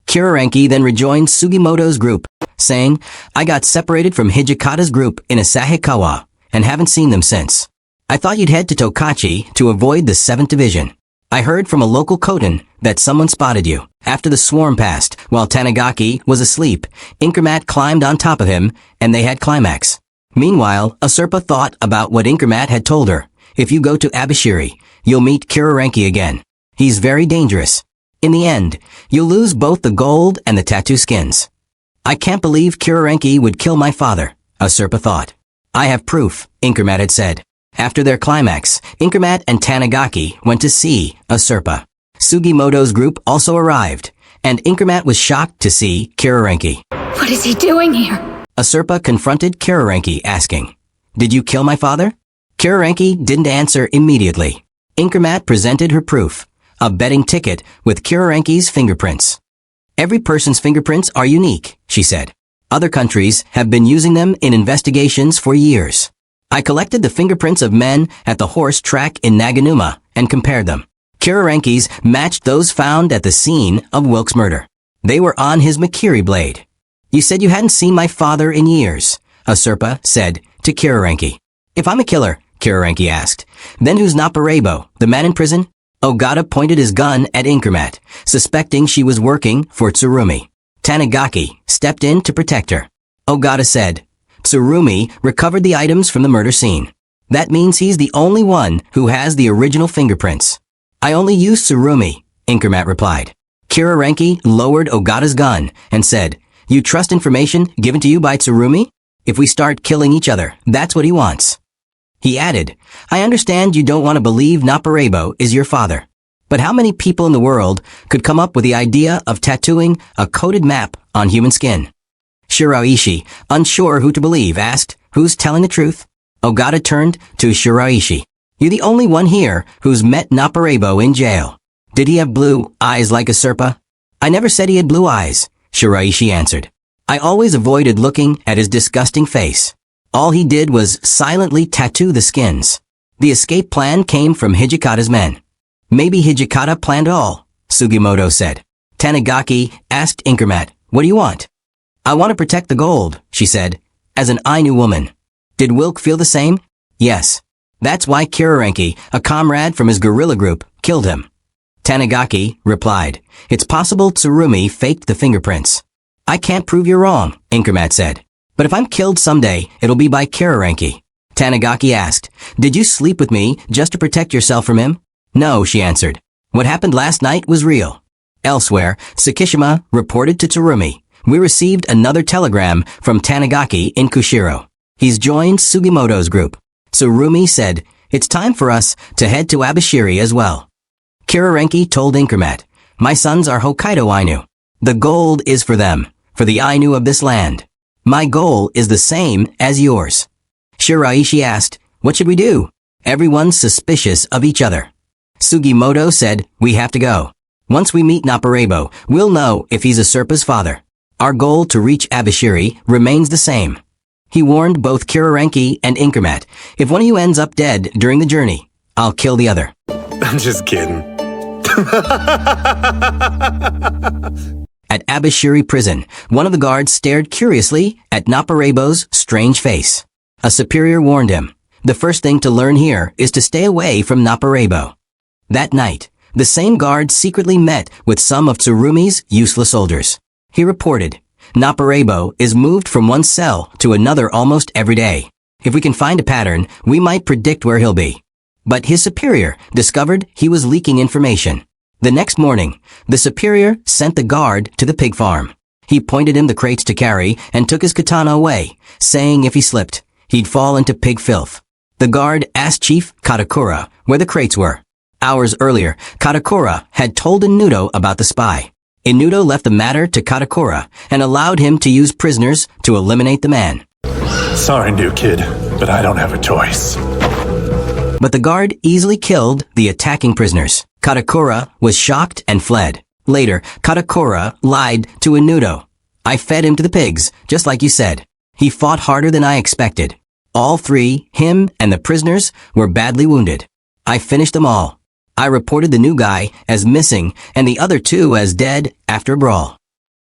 Kiraranki then rejoined Sugimoto's group, saying, I got separated from Hijikata's group in Asahikawa and haven't seen them since. I thought you'd head to Tokachi to avoid the 7th Division. I heard from a local Koten that someone spotted you. After the swarm passed, while Tanigaki was asleep, Inkermat climbed on top of him, and they had climax. Meanwhile, Asurpa thought about what Inkermat had told her. If you go to Abashiri, you'll meet Kiraranki again. He's very dangerous. In the end, you'll lose both the gold and the tattoo skins. I can't believe Kiraranki would kill my father, Asurpa thought. I have proof, Inkermat had said. After their climax, Inkermat and Tanigaki went to see Asurpa. Sugimoto's group also arrived, and Inkermat was shocked to see Kiraranki. What is he doing here? Asurpa confronted Kiraranki, asking, Did you kill my father? Kiraranki didn't answer immediately. Inkermat presented her proof, a betting ticket with Kiraranki's fingerprints. Every person's fingerprints are unique, she said. Other countries have been using them in investigations for years. I collected the fingerprints of men at the horse track in Naganuma and compared them. Kiraranki's matched those found at the scene of Wilk's murder. They were on his Makiri blade. You said you hadn't seen my father in years, Asurpa said to Kiraranki. If I'm a killer, Kiraranki asked, then who's Naparebo, the man in prison? Ogata pointed his gun at Inkermat, suspecting she was working for Tsurumi. Tanigaki stepped in to protect her. Ogata said, Tsurumi recovered the items from the murder scene. That means he's the only one who has the original fingerprints. I only used Tsurumi, Inkermat replied. Kiraranki lowered Ogata's gun and said, You trust information given to you by Tsurumi? If we start killing each other, that's what he wants. He added, I understand you don't want to believe Naparebo is your father. But how many people in the world could come up with the idea of tattooing a coded map on human skin? Shiraishi, unsure who to believe, asked, Who's telling the truth? Ogata turned to Shiraishi. You're the only one here who's met Naparebo in jail. Did he have blue eyes like Asurpa? I never said he had blue eyes, Shiraishi answered. I always avoided looking at his disgusting face. All he did was silently tattoo the skins. The escape plan came from Hijikata's men. Maybe Hijikata planned all, Sugimoto said. Tanigaki asked Inkermat, What do you want? I want to protect the gold, she said, as an Ainu woman. Did Wilk feel the same? Yes. That's why Kirarenki, a comrade from his guerrilla group, killed him. Tanigaki replied, "It's possible Tsurumi faked the fingerprints." "I can't prove you're wrong," Inkermat said. "But if I'm killed someday, it'll be by Kirarenki." Tanigaki asked, "Did you sleep with me just to protect yourself from him?" "No," she answered. "What happened last night was real." Elsewhere, Tsukishima reported to Tsurumi, "We received another telegram from Tanigaki in Kushiro. He's joined Sugimoto's group." Tsurumi said, "It's time for us to head to Abashiri as well." Kirarenki told Inkermat, "My sons are Hokkaido Ainu. The gold is for them, for the Ainu of this land. My goal is the same as yours." Shiraishi asked, "What should we do?" Everyone's suspicious of each other. Sugimoto said, "We have to go. Once we meet Naparebo, we'll know if he's a Serpa's father. Our goal to reach Abashiri remains the same." He warned both Kirarenki and Inkermat, "If one of you ends up dead during the journey, I'll kill the other." I'm just kidding. At Abashiri prison, one of the guards stared curiously at Naparebo's strange face. A superior warned him, "The first thing to learn here is to stay away from Naparebo." That night, the same guard secretly met with some of Tsurumi's useless soldiers. He reported, "Naparebo is moved from one cell to another almost every day. If we can find a pattern, we might predict where he'll be." But his superior discovered he was leaking information. The next morning, the superior sent the guard to the pig farm. He pointed him the crates to carry and took his katana away, saying if he slipped, he'd fall into pig filth. The guard asked Chief Katakura where the crates were. Hours earlier, Katakura had told Inudo about the spy. Inudo left the matter to Katakura and allowed him to use prisoners to eliminate the man. Sorry, new kid, but I don't have a choice. But the guard easily killed the attacking prisoners. Katakura was shocked and fled. Later, Katakura lied to Inudo. "I fed him to the pigs, just like you said. He fought harder than I expected. All three, him and the prisoners, were badly wounded. I finished them all. I reported the new guy as missing and the other two as dead after a brawl."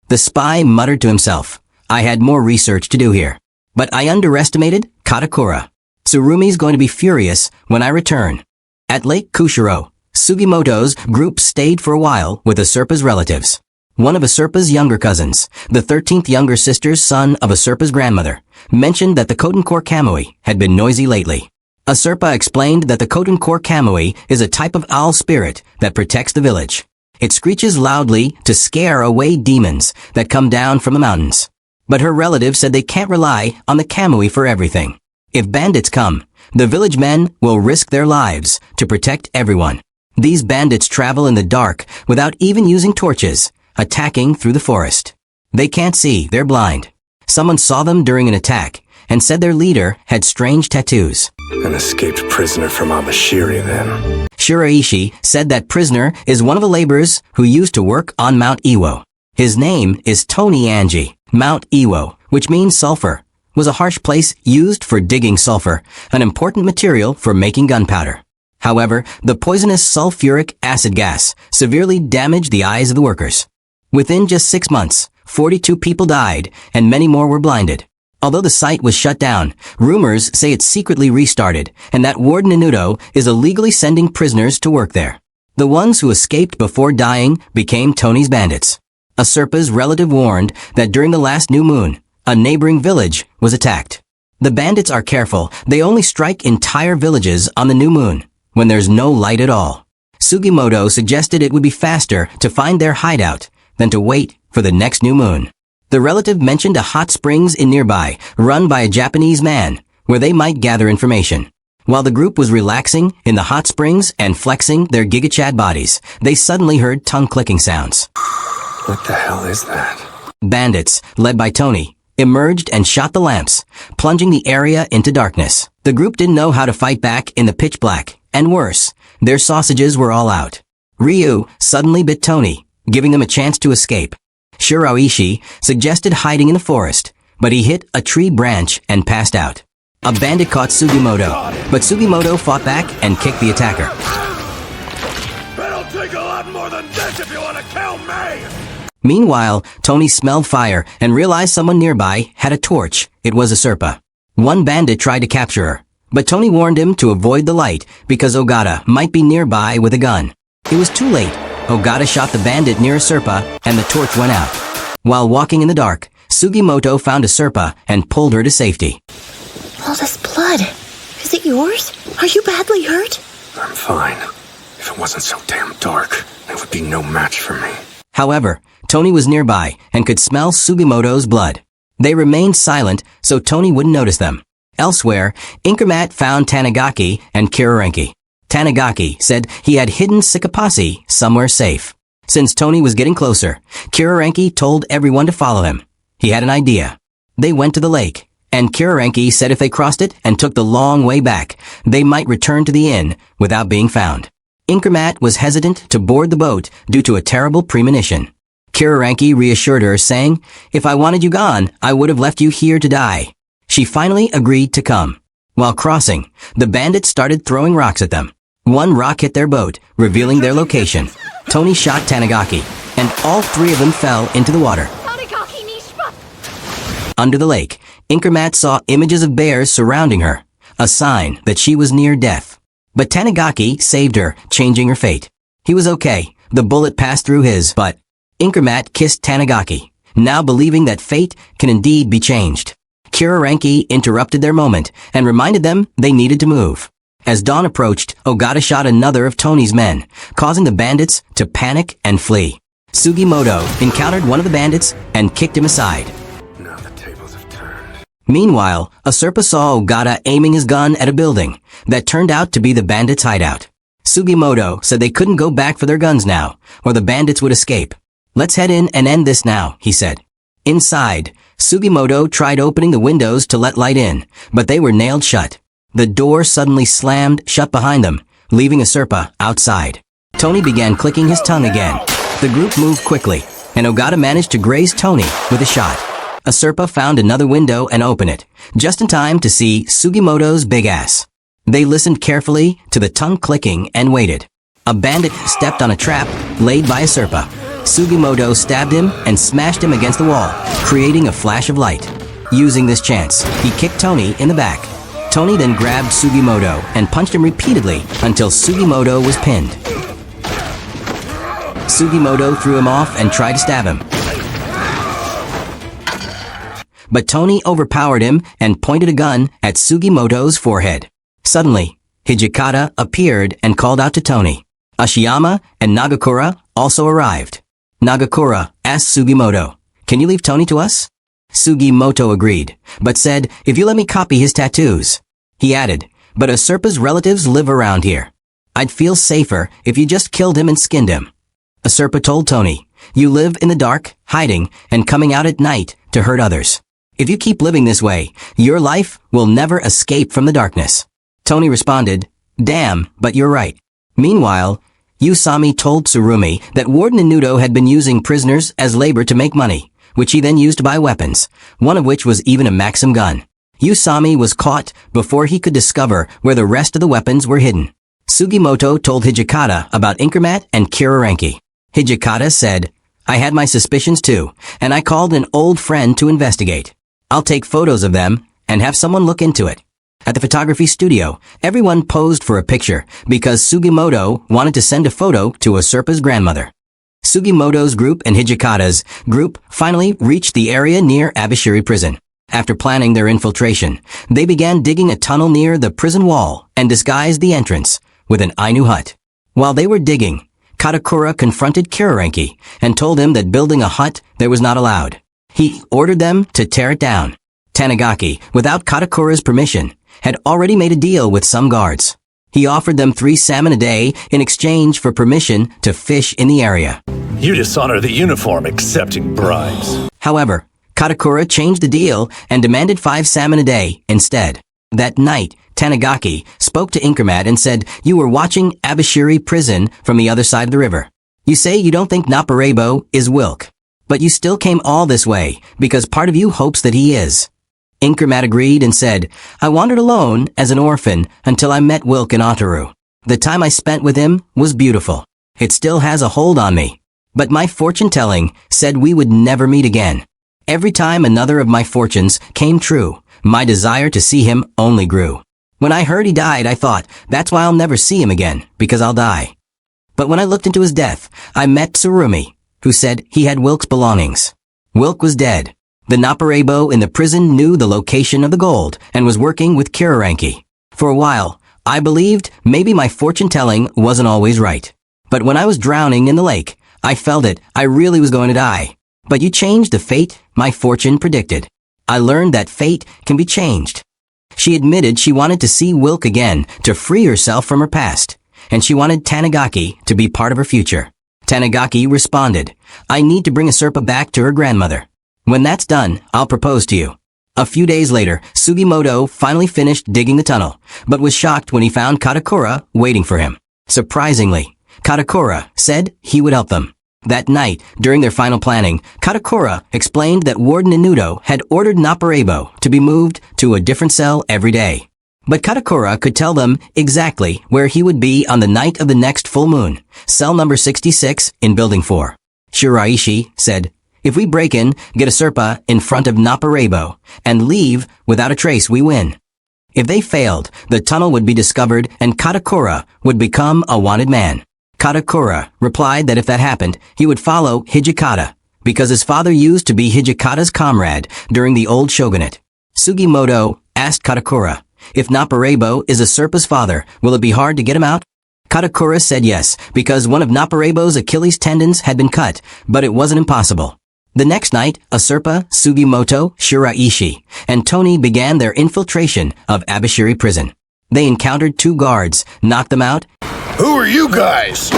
The spy muttered to himself, "I had more research to do here. But I underestimated Katakura. Tsurumi's going to be furious when I return." At Lake Kushiro, Sugimoto's group stayed for a while with Asurpa's relatives. One of Asurpa's younger cousins, the 13th younger sister's son of Asurpa's grandmother, mentioned that the Kotenkor Kamuy had been noisy lately. Asurpa explained that the Kotenkor Kamuy is a type of owl spirit that protects the village. It screeches loudly to scare away demons that come down from the mountains. But her relatives said they can't rely on the Kamuy for everything. If bandits come, the village men will risk their lives to protect everyone. These bandits travel in the dark without even using torches, attacking through the forest. They can't see, they're blind. Someone saw them during an attack and said their leader had strange tattoos. An escaped prisoner from Abashiri, then. Shiraishi said that prisoner is one of the laborers who used to work on Mount Iwo. His name is Tony Angie. Mount Iwo, which means sulfur, was a harsh place used for digging sulfur, an important material for making gunpowder. However, the poisonous sulfuric acid gas severely damaged the eyes of the workers. Within just 6 months, 42 people died and many more were blinded. Although the site was shut down, rumors say it's secretly restarted and that Warden Inudo is illegally sending prisoners to work there. The ones who escaped before dying became Tony's bandits. Asurpa's relative warned that during the last new moon, a neighboring village was attacked. The bandits are careful. They only strike entire villages on the new moon, when there's no light at all. Sugimoto suggested it would be faster to find their hideout than to wait for the next new moon. The relative mentioned a hot springs in nearby, run by a Japanese man, where they might gather information. While the group was relaxing in the hot springs and flexing their gigachad bodies, they suddenly heard tongue-clicking sounds. What the hell is that? Bandits, led by Tony, emerged and shot the lamps, plunging the area into darkness. The group didn't know how to fight back in the pitch black, and worse, their sausages were all out. Ryu suddenly bit Tony, giving them a chance to escape. Shiraishi suggested hiding in the forest, but he hit a tree branch and passed out. A bandit caught Sugimoto, but Sugimoto fought back and kicked the attacker. It'll take a lot more than this if you want to kill me! Meanwhile, Tony smelled fire and realized someone nearby had a torch. It was Asurpa. One bandit tried to capture her, but Tony warned him to avoid the light because Ogata might be nearby with a gun. It was too late. Ogata shot the bandit near a Serpa, and the torch went out. While walking in the dark, Sugimoto found a Serpa and pulled her to safety. All this blood. Is it yours? Are you badly hurt? I'm fine. If it wasn't so damn dark, it would be no match for me. However, Tony was nearby and could smell Sugimoto's blood. They remained silent so Tony wouldn't notice them. Elsewhere, Inkermat found Tanigaki and Kirarenki. Tanigaki said he had hidden Sikapasi somewhere safe. Since Tony was getting closer, Kirarenki told everyone to follow him. He had an idea. They went to the lake, and Kirarenki said if they crossed it and took the long way back, they might return to the inn without being found. Inkermat was hesitant to board the boat due to a terrible premonition. Kirarenki reassured her, saying, "If I wanted you gone, I would have left you here to die." She finally agreed to come. While crossing, the bandits started throwing rocks at them. One rock hit their boat, revealing their location. Tony shot Tanigaki, and all three of them fell into the water. Under the lake, Inkermat saw images of bears surrounding her, a sign that she was near death. But Tanigaki saved her, changing her fate. He was okay. The bullet passed through his butt. Inkermat kissed Tanigaki, now believing that fate can indeed be changed. Kirarenki interrupted their moment and reminded them they needed to move. As dawn approached, Ogata shot another of Tony's men, causing the bandits to panic and flee. Sugimoto encountered one of the bandits and kicked him aside. Now the tables have turned. Meanwhile, a Serpa saw Ogata aiming his gun at a building that turned out to be the bandits' hideout. Sugimoto said they couldn't go back for their guns now, or the bandits would escape. "Let's head in and end this now," he said. Inside, Sugimoto tried opening the windows to let light in, but they were nailed shut. The door suddenly slammed shut behind them, leaving a Serpa outside. Tony began clicking his tongue again. The group moved quickly, and Ogata managed to graze Tony with a shot. A Serpa found another window and opened it, just in time to see Sugimoto's big ass. They listened carefully to the tongue clicking and waited. A bandit stepped on a trap laid by a Serpa. Sugimoto stabbed him and smashed him against the wall, creating a flash of light. Using this chance, he kicked Tony in the back. Tony then grabbed Sugimoto and punched him repeatedly until Sugimoto was pinned. Sugimoto threw him off and tried to stab him. But Tony overpowered him and pointed a gun at Sugimoto's forehead. Suddenly, Hijikata appeared and called out to Tony. Ashiyama and Nagakura also arrived. Nagakura asked Sugimoto, "Can you leave Tony to us?" Sugimoto agreed, but said, "If you let me copy his tattoos." He added, "But a Serpa's relatives live around here. I'd feel safer if you just killed him and skinned him." A Serpa told Tony, "You live in the dark, hiding, and coming out at night to hurt others. If you keep living this way, your life will never escape from the darkness." Tony responded, "Damn, but you're right." Meanwhile, Usami told Tsurumi that Warden Inudo had been using prisoners as labor to make money, which he then used to buy weapons, one of which was even a Maxim gun. Usami was caught before he could discover where the rest of the weapons were hidden. Sugimoto told Hijikata about Inkermat and Kirarenki. Hijikata said, "I had my suspicions too, and I called an old friend to investigate. I'll take photos of them and have someone look into it." At the photography studio, everyone posed for a picture because Sugimoto wanted to send a photo to a Serpa's grandmother. Sugimoto's group and Hijikata's group finally reached the area near Abashiri prison. After planning their infiltration, they began digging a tunnel near the prison wall and disguised the entrance with an Ainu hut. While they were digging, Katakura confronted Kirarenki and told him that building a hut there was not allowed. He ordered them to tear it down. Tanigaki, without Katakura's permission, had already made a deal with some guards. He offered them 3 salmon a day in exchange for permission to fish in the area. You dishonor the uniform accepting bribes. However, Katakura changed the deal and demanded 5 salmon a day instead. That night, Tanigaki spoke to Inkermat and said, "You were watching Abashiri prison from the other side of the river. You say you don't think Naparebo is Wilk, but you still came all this way because part of you hopes that he is." Inkermat agreed and said, "I wandered alone as an orphan until I met Wilk in Otaru. The time I spent with him was beautiful. It still has a hold on me. But my fortune-telling said we would never meet again. Every time another of my fortunes came true, my desire to see him only grew. When I heard he died, I thought, that's why I'll never see him again, because I'll die. But when I looked into his death, I met Tsurumi, who said he had Wilk's belongings. Wilk was dead. The Naparebo in the prison knew the location of the gold and was working with Kiraranki. For a while, I believed maybe my fortune-telling wasn't always right. But when I was drowning in the lake, I felt it. I really was going to die. But you changed the fate my fortune predicted. I learned that fate can be changed. She admitted she wanted to see Wilk again to free herself from her past, and she wanted Tanigaki to be part of her future. Tanigaki responded, I need to bring Asurpa back to her grandmother. When that's done, I'll propose to you. A few days later, Sugimoto finally finished digging the tunnel, but was shocked when he found Katakura waiting for him. Surprisingly, Katakura said he would help them. That night, during their final planning, Katakura explained that Warden Inudo had ordered Naparebo to be moved to a different cell every day. But Katakura could tell them exactly where he would be on the night of the next full moon, cell number 66 in Building 4. Shiraishi said, if we break in, get Asurpa in front of Naparebo, and leave without a trace, we win. If they failed, the tunnel would be discovered and Katakura would become a wanted man. Katakura replied that if that happened, he would follow Hijikata, because his father used to be Hijikata's comrade during the old shogunate. Sugimoto asked Katakura, if Naparebo is Asurpa's father, will it be hard to get him out? Katakura said yes, because one of Naparebo's Achilles tendons had been cut, but it wasn't impossible. The next night, Asurpa, Sugimoto, Shiraishi, and Tony began their infiltration of Abashiri prison. They encountered 2 guards, knocked them out. Who are you guys?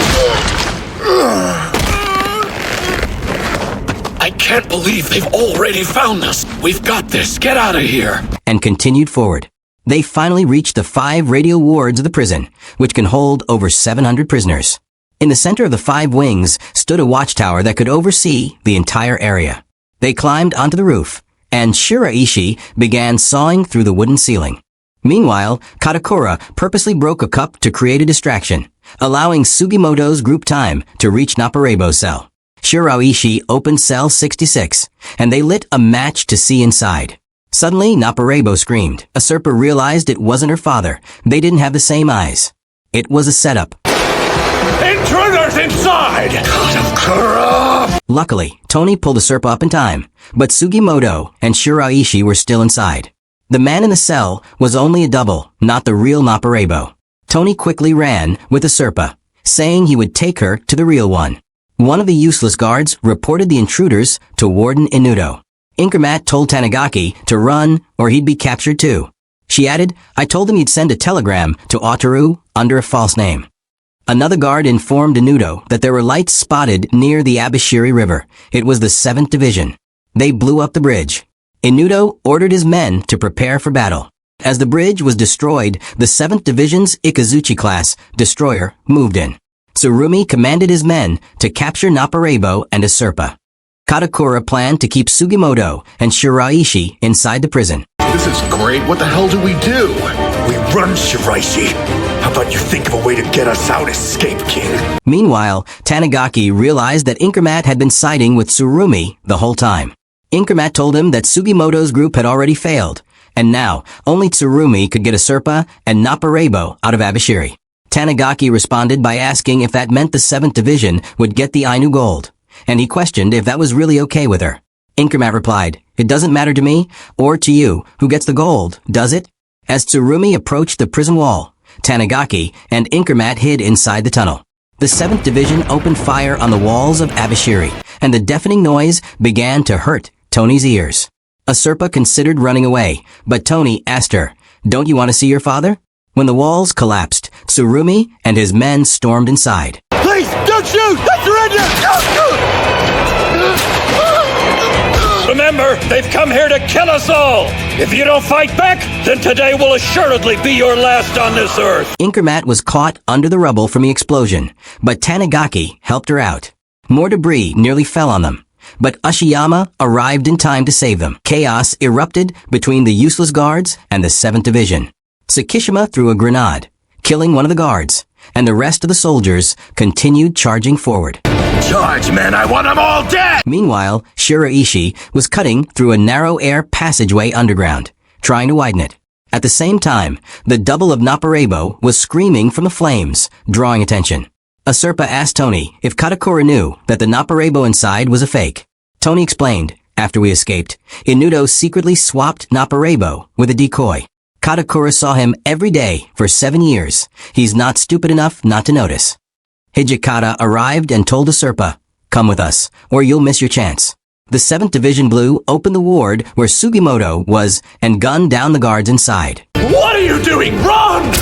I can't believe they've already found us. We've got this. Get out of here. And continued forward. They finally reached the 5 radio wards of the prison, which can hold over 700 prisoners. In the center of the 5 wings stood a watchtower that could oversee the entire area. They climbed onto the roof, and Shiraishi began sawing through the wooden ceiling. Meanwhile, Katakura purposely broke a cup to create a distraction, allowing Sugimoto's group time to reach Naparebo's cell. Shiraishi opened cell 66, and they lit a match to see inside. Suddenly, Naparebo screamed. Asurpa realized it wasn't her father. They didn't have the same eyes. It was a setup. Intruders inside! Katakura! Luckily, Tony pulled Asurpa up in time, but Sugimoto and Shiraishi were still inside. The man in the cell was only a double, not the real Naparebo. Tony quickly ran with Asurpa, saying he would take her to the real one. One of the useless guards reported the intruders to Warden Inudo. Inkermat told Tanigaki to run or he'd be captured too. She added, I told him he'd send a telegram to Otaru under a false name. Another guard informed Inudo that there were lights spotted near the Abashiri River. It was the 7th Division. They blew up the bridge. Inudo ordered his men to prepare for battle. As the bridge was destroyed, the 7th Division's Ikazuchi-class destroyer moved in. Tsurumi commanded his men to capture Naparebo and Asurpa. Katakura planned to keep Sugimoto and Shiraishi inside the prison. This is great. What the hell do? We run, Shiraishi. How about you think of a way to get us out, Escape King? Meanwhile, Tanigaki realized that Inkermat had been siding with Tsurumi the whole time. Inkermat told him that Sugimoto's group had already failed, and now only Tsurumi could get Asurpa and Naparebo out of Abashiri. Tanigaki responded by asking if that meant the 7th Division would get the Ainu gold, and he questioned if that was really okay with her. Inkermat replied, it doesn't matter to me, or to you, who gets the gold, does it? As Tsurumi approached the prison wall, Tanigaki and Inkermat hid inside the tunnel. The 7th Division opened fire on the walls of Abashiri, and the deafening noise began to hurt Tony's ears. Asurpa considered running away, but Tony asked her, don't you want to see your father? When the walls collapsed, Tsurumi and his men stormed inside. Please, don't shoot! I surrender! Remember, they've come here to kill us all! If you don't fight back, then today will assuredly be your last on this earth! Inkermat was caught under the rubble from the explosion, but Tanigaki helped her out. More debris nearly fell on them, but Ashiyama arrived in time to save them. Chaos erupted between the useless guards and the 7th Division. Tsukishima threw a grenade, killing one of the guards, and the rest of the soldiers continued charging forward. Charge, men! I want them all dead! Meanwhile, Shiraishi was cutting through a narrow air passageway underground. trying to widen it. At the same time, the double of Naparebo was screaming from the flames, drawing attention. Usurpa asked Tony if Katakura knew that the Naparebo inside was a fake. Tony explained, after we escaped, Inudo secretly swapped Naparebo with a decoy. Katakura saw him every day for 7 years. He's not stupid enough not to notice. Hijikata arrived and told Usurpa, "Come with us, or you'll miss your chance." The 7th Division Blue opened the ward where Sugimoto was and gunned down the guards inside. What are you doing? Run!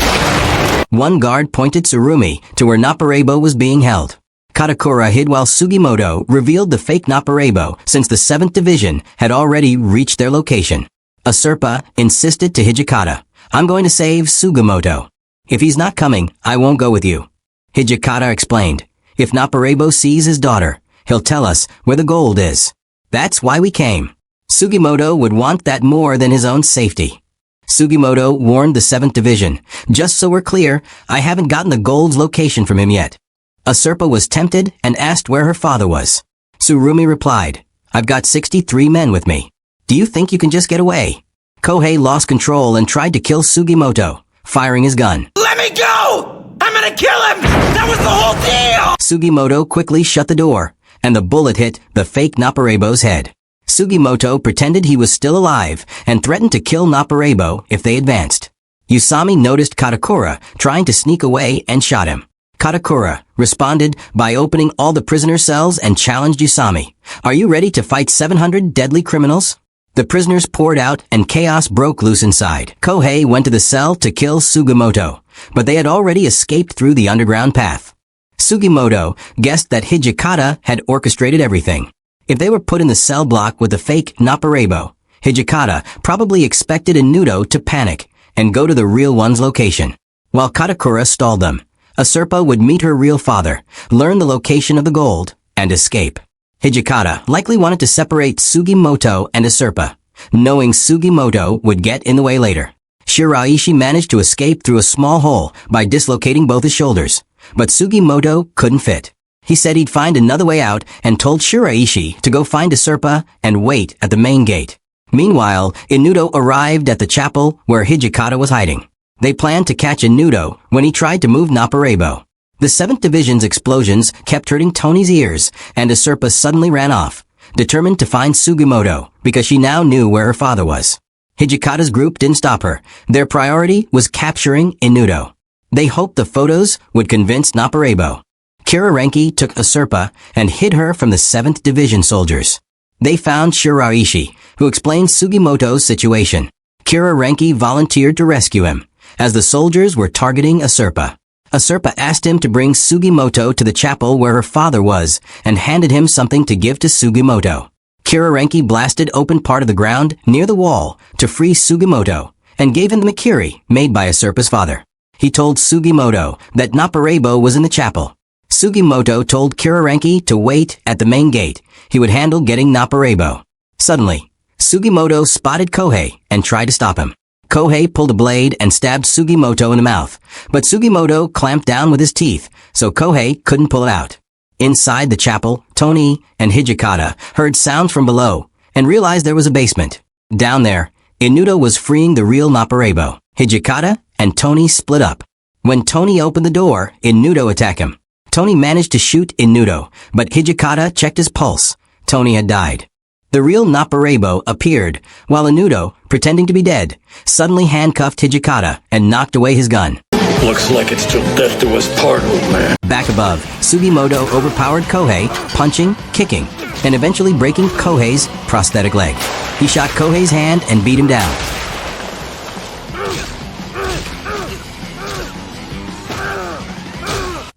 One guard pointed Tsurumi to where Naparebo was being held. Katakura hid while Sugimoto revealed the fake Naparebo since the 7th Division had already reached their location. Usurpa insisted to Hijikata, "I'm going to save Sugimoto. If he's not coming, I won't go with you." Hijikata explained, "If Naparebo sees his daughter, he'll tell us where the gold is. That's why we came." Sugimoto would want that more than his own safety. Sugimoto warned the 7th Division, "Just so we're clear, I haven't gotten the gold's location from him yet." Usurpa was tempted and asked where her father was. Tsurumi replied, "I've got 63 men with me. Do you think you can just get away?" Kohei lost control and tried to kill Sugimoto, firing his gun. Let me go! I'm gonna kill him! That was the whole deal! Sugimoto quickly shut the door, and the bullet hit the fake Naparebo's head. Sugimoto pretended he was still alive and threatened to kill Naparebo if they advanced. Usami noticed Katakura trying to sneak away and shot him. Katakura responded by opening all the prisoner cells and challenged Usami, "Are you ready to fight 700 deadly criminals?" The prisoners poured out and chaos broke loose inside. Kohei went to the cell to kill Sugimoto, but they had already escaped through the underground path. Sugimoto guessed that Hijikata had orchestrated everything. If they were put in the cell block with the fake Naparebo, Hijikata probably expected Inudo to panic and go to the real one's location. While Katakura stalled them, Usurpa would meet her real father, learn the location of the gold, and escape. Hijikata likely wanted to separate Sugimoto and Usurpa, knowing Sugimoto would get in the way later. Shiraishi managed to escape through a small hole by dislocating both his shoulders, but Sugimoto couldn't fit. He said he'd find another way out and told Shiraishi to go find Usurpa and wait at the main gate. Meanwhile, Inudo arrived at the chapel where Hijikata was hiding. They planned to catch Inudo when he tried to move Naparebo. The 7th Division's explosions kept hurting Tony's ears, and Usurpa suddenly ran off, determined to find Sugimoto because she now knew where her father was. Hijikata's group didn't stop her. Their priority was capturing Inudo. They hoped the photos would convince Naparebo. Kirarenki took Usurpa and hid her from the 7th Division soldiers. They found Shiraishi, who explained Sugimoto's situation. Kirarenki volunteered to rescue him, as the soldiers were targeting Usurpa. Usurpa asked him to bring Sugimoto to the chapel where her father was and handed him something to give to Sugimoto. Kirarenki blasted open part of the ground near the wall to free Sugimoto and gave him the Mikiri made by Usurpa's father. He told Sugimoto that Naparebo was in the chapel. Sugimoto told Kirarenki to wait at the main gate. He would handle getting Naparebo. Suddenly, Sugimoto spotted Kohei and tried to stop him. Kohei pulled a blade and stabbed Sugimoto in the mouth, but Sugimoto clamped down with his teeth, so Kohei couldn't pull it out. Inside the chapel, Tony and Hijikata heard sounds from below and realized there was a basement. Down there, Inudo was freeing the real Naparebo. Hijikata and Tony split up. When Tony opened the door, Inudo attacked him. Tony managed to shoot Inudo, but Hijikata checked his pulse. Tony had died. The real Naparebo appeared, while Inudo, pretending to be dead, suddenly handcuffed Hijikata and knocked away his gun. Looks like it's till death do us part, old man. Back above, Sugimoto overpowered Kohei, punching, kicking, and eventually breaking Kohei's prosthetic leg. He shot Kohei's hand and beat him down.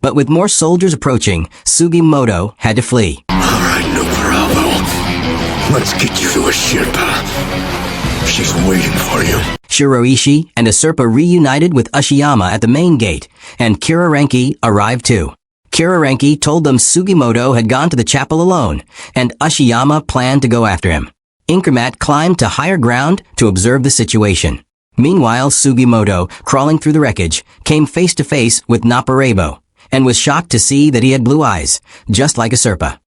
But with more soldiers approaching, Sugimoto had to flee. All right, no problem. Let's get you to a ship. She's waiting for you. Shiraishi and Usurpa reunited with Ushiyama at the main gate, and Kirarenki arrived too. Kirarenki told them Sugimoto had gone to the chapel alone, and Ushiyama planned to go after him. Inkermat climbed to higher ground to observe the situation. Meanwhile, Sugimoto, crawling through the wreckage, came face to face with Naparebo, and was shocked to see that he had blue eyes, just like Usurpa.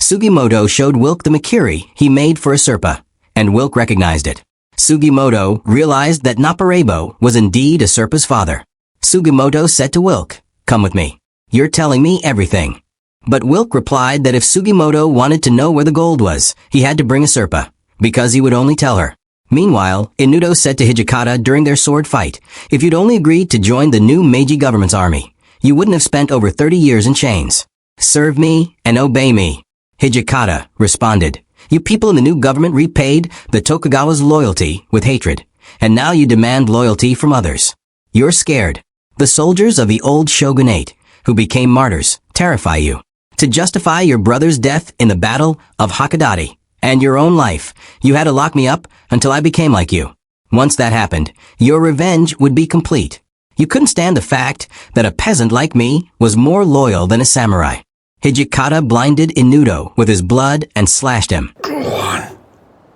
Sugimoto showed Wilk the Mikiri he made for Usurpa, and Wilk recognized it. Sugimoto realized that Naparebo was indeed Asurpa's father. Sugimoto said to Wilk, "Come with me. You're telling me everything." But Wilk replied that if Sugimoto wanted to know where the gold was, he had to bring Asurpa, because he would only tell her. Meanwhile, Inudo said to Hijikata during their sword fight, "If you'd only agreed to join the new Meiji government's army, you wouldn't have spent over 30 years in chains. Serve me and obey me." Hijikata responded, "You people in the new government repaid the Tokugawa's loyalty with hatred, and now you demand loyalty from others. You're scared. The soldiers of the old shogunate, who became martyrs, terrify you. To justify your brother's death in the Battle of Hakodate, and your own life, you had to lock me up until I became like you. Once that happened, your revenge would be complete. You couldn't stand the fact that a peasant like me was more loyal than a samurai." Hijikata blinded Inudo with his blood and slashed him. Go on.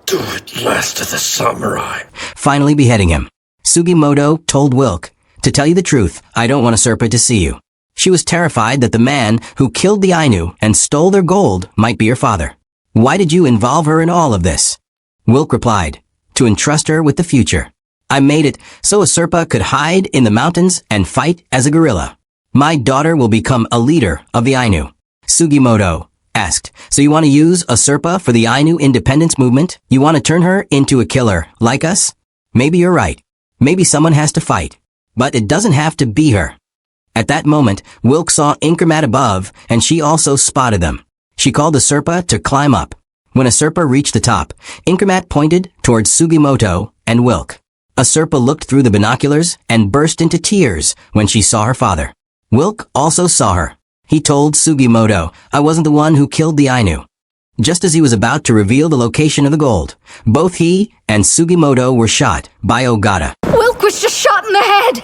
Do it last of the samurai. Finally beheading him. Sugimoto told Wilk, "To tell you the truth, I don't want Asurpa to see you." She was terrified that the man who killed the Ainu and stole their gold might be her father. "Why did you involve her in all of this?" Wilk replied, "To entrust her with the future. I made it so Asurpa could hide in the mountains and fight as a guerrilla. My daughter will become a leader of the Ainu." Sugimoto asked, "So you want to use Asurpa for the Ainu independence movement? You want to turn her into a killer, like us? Maybe you're right. Maybe someone has to fight. But it doesn't have to be her." At that moment, Wilk saw Inkermat above, and she also spotted them. She called Asurpa to climb up. When Asurpa reached the top, Inkermat pointed towards Sugimoto and Wilk. Asurpa looked through the binoculars and burst into tears when she saw her father. Wilk also saw her. He told Sugimoto, "I wasn't the one who killed the Ainu." Just as he was about to reveal the location of the gold, both he and Sugimoto were shot by Ogata. Wilk was just shot in the head!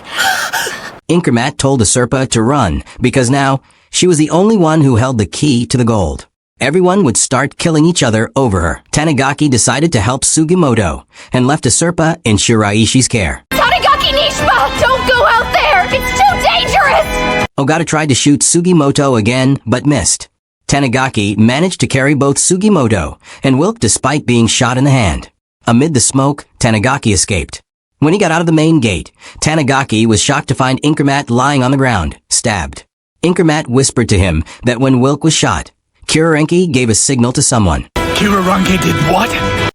Inkermat told Asurpa to run, because now she was the only one who held the key to the gold. Everyone would start killing each other over her. Tanigaki decided to help Sugimoto and left Asurpa in Shiraishi's care. Tanigaki Nishima! Don't go out there! It's too dangerous! Ogata tried to shoot Sugimoto again, but missed. Tanigaki managed to carry both Sugimoto and Wilk despite being shot in the hand. Amid the smoke, Tanigaki escaped. When he got out of the main gate, Tanigaki was shocked to find Inkermat lying on the ground, stabbed. Inkermat whispered to him that when Wilk was shot, Kirarenki gave a signal to someone. Kirarenki did what?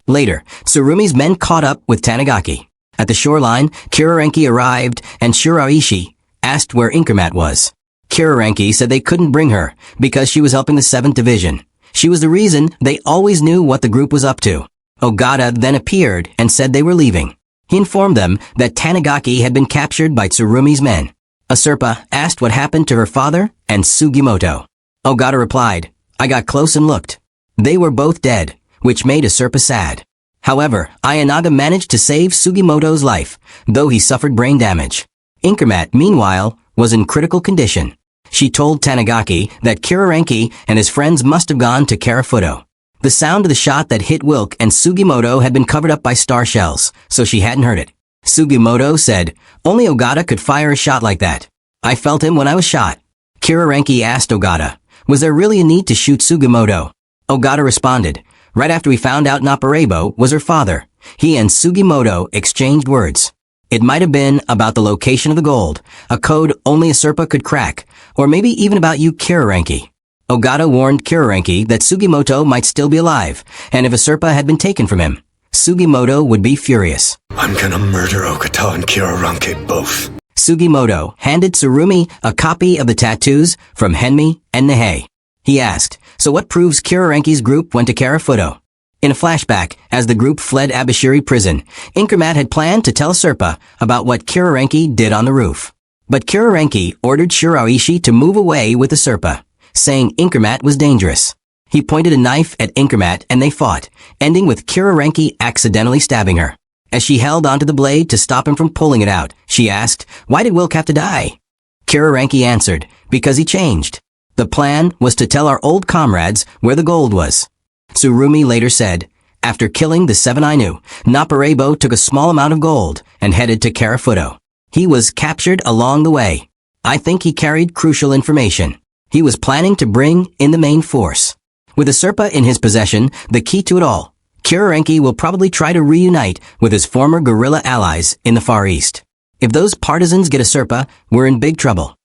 Later, Tsurumi's men caught up with Tanigaki. At the shoreline, Kirarenki arrived and Shiraishi asked where Inkermat was. Kirarenki said they couldn't bring her because she was helping the 7th Division. She was the reason they always knew what the group was up to. Ogata then appeared and said they were leaving. He informed them that Tanigaki had been captured by Tsurumi's men. Asurpa asked what happened to her father and Sugimoto. Ogata replied, "I got close and looked. They were both dead, which made Asurpa sad. However, Ayanaga managed to save Sugimoto's life, though he suffered brain damage." Inkermat, meanwhile, was in critical condition. She told Tanigaki that Kirarenki and his friends must have gone to Karafuto. The sound of the shot that hit Wilk and Sugimoto had been covered up by star shells, so she hadn't heard it. Sugimoto said, "Only Ogata could fire a shot like that. I felt him when I was shot." Kirarenki asked Ogata, "Was there really a need to shoot Sugimoto?" Ogata responded, "Right after we found out Naparebo was her father, he and Sugimoto exchanged words. It might have been about the location of the gold, a code only Asurpa could crack, or maybe even about you, Kirarenki." Ogata warned Kirarenki that Sugimoto might still be alive, and if Asurpa had been taken from him, Sugimoto would be furious. I'm gonna murder Ogata and Kirarenki both. Sugimoto handed Tsurumi a copy of the tattoos from Henmi and Nihei. He asked, "So what proves Kirarenki's group went to Karafuto?" In a flashback, as the group fled Abashiri prison, Inkermat had planned to tell Asurpa about what Kirarenki did on the roof. But Kirarenki ordered Shiraishi to move away with Asurpa, saying Inkermat was dangerous. He pointed a knife at Inkermat and they fought, ending with Kirarenki accidentally stabbing her. As she held onto the blade to stop him from pulling it out, she asked, "Why did Wilk have to die?" Kirarenki answered, "Because he changed. The plan was to tell our old comrades where the gold was." Tsurumi later said, after killing the 7 Ainu, Naparebo took a small amount of gold and headed to Karafuto. He was captured along the way. I think he carried crucial information. He was planning to bring in the main force. With Asurpa in his possession, the key to it all, Kurarenki will probably try to reunite with his former guerrilla allies in the Far East. If those partisans get a Serpa, we're in big trouble.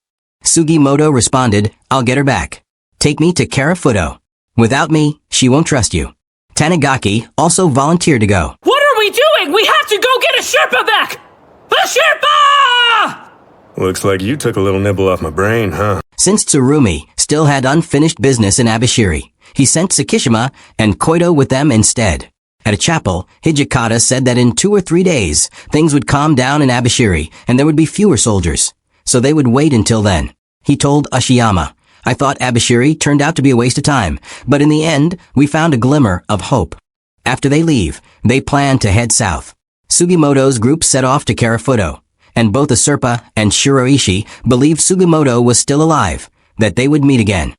Sugimoto responded, I'll get her back. Take me to Karafuto. Without me, she won't trust you. Tanigaki also volunteered to go. What are we doing? We have to go get a Sherpa back! A Sherpa! Looks like you took a little nibble off my brain, huh? Since Tsurumi still had unfinished business in Abashiri, he sent Tsukishima and Koito with them instead. At a chapel, Hijikata said that in 2 or 3 days, things would calm down in Abashiri and there would be fewer soldiers. So they would wait until then. He told Ashiyama, I thought Abashiri turned out to be a waste of time, but in the end, we found a glimmer of hope. After they leave, they plan to head south. Sugimoto's group set off to Karafuto, and both Asurpa and Shiroishi believed Sugimoto was still alive, that they would meet again.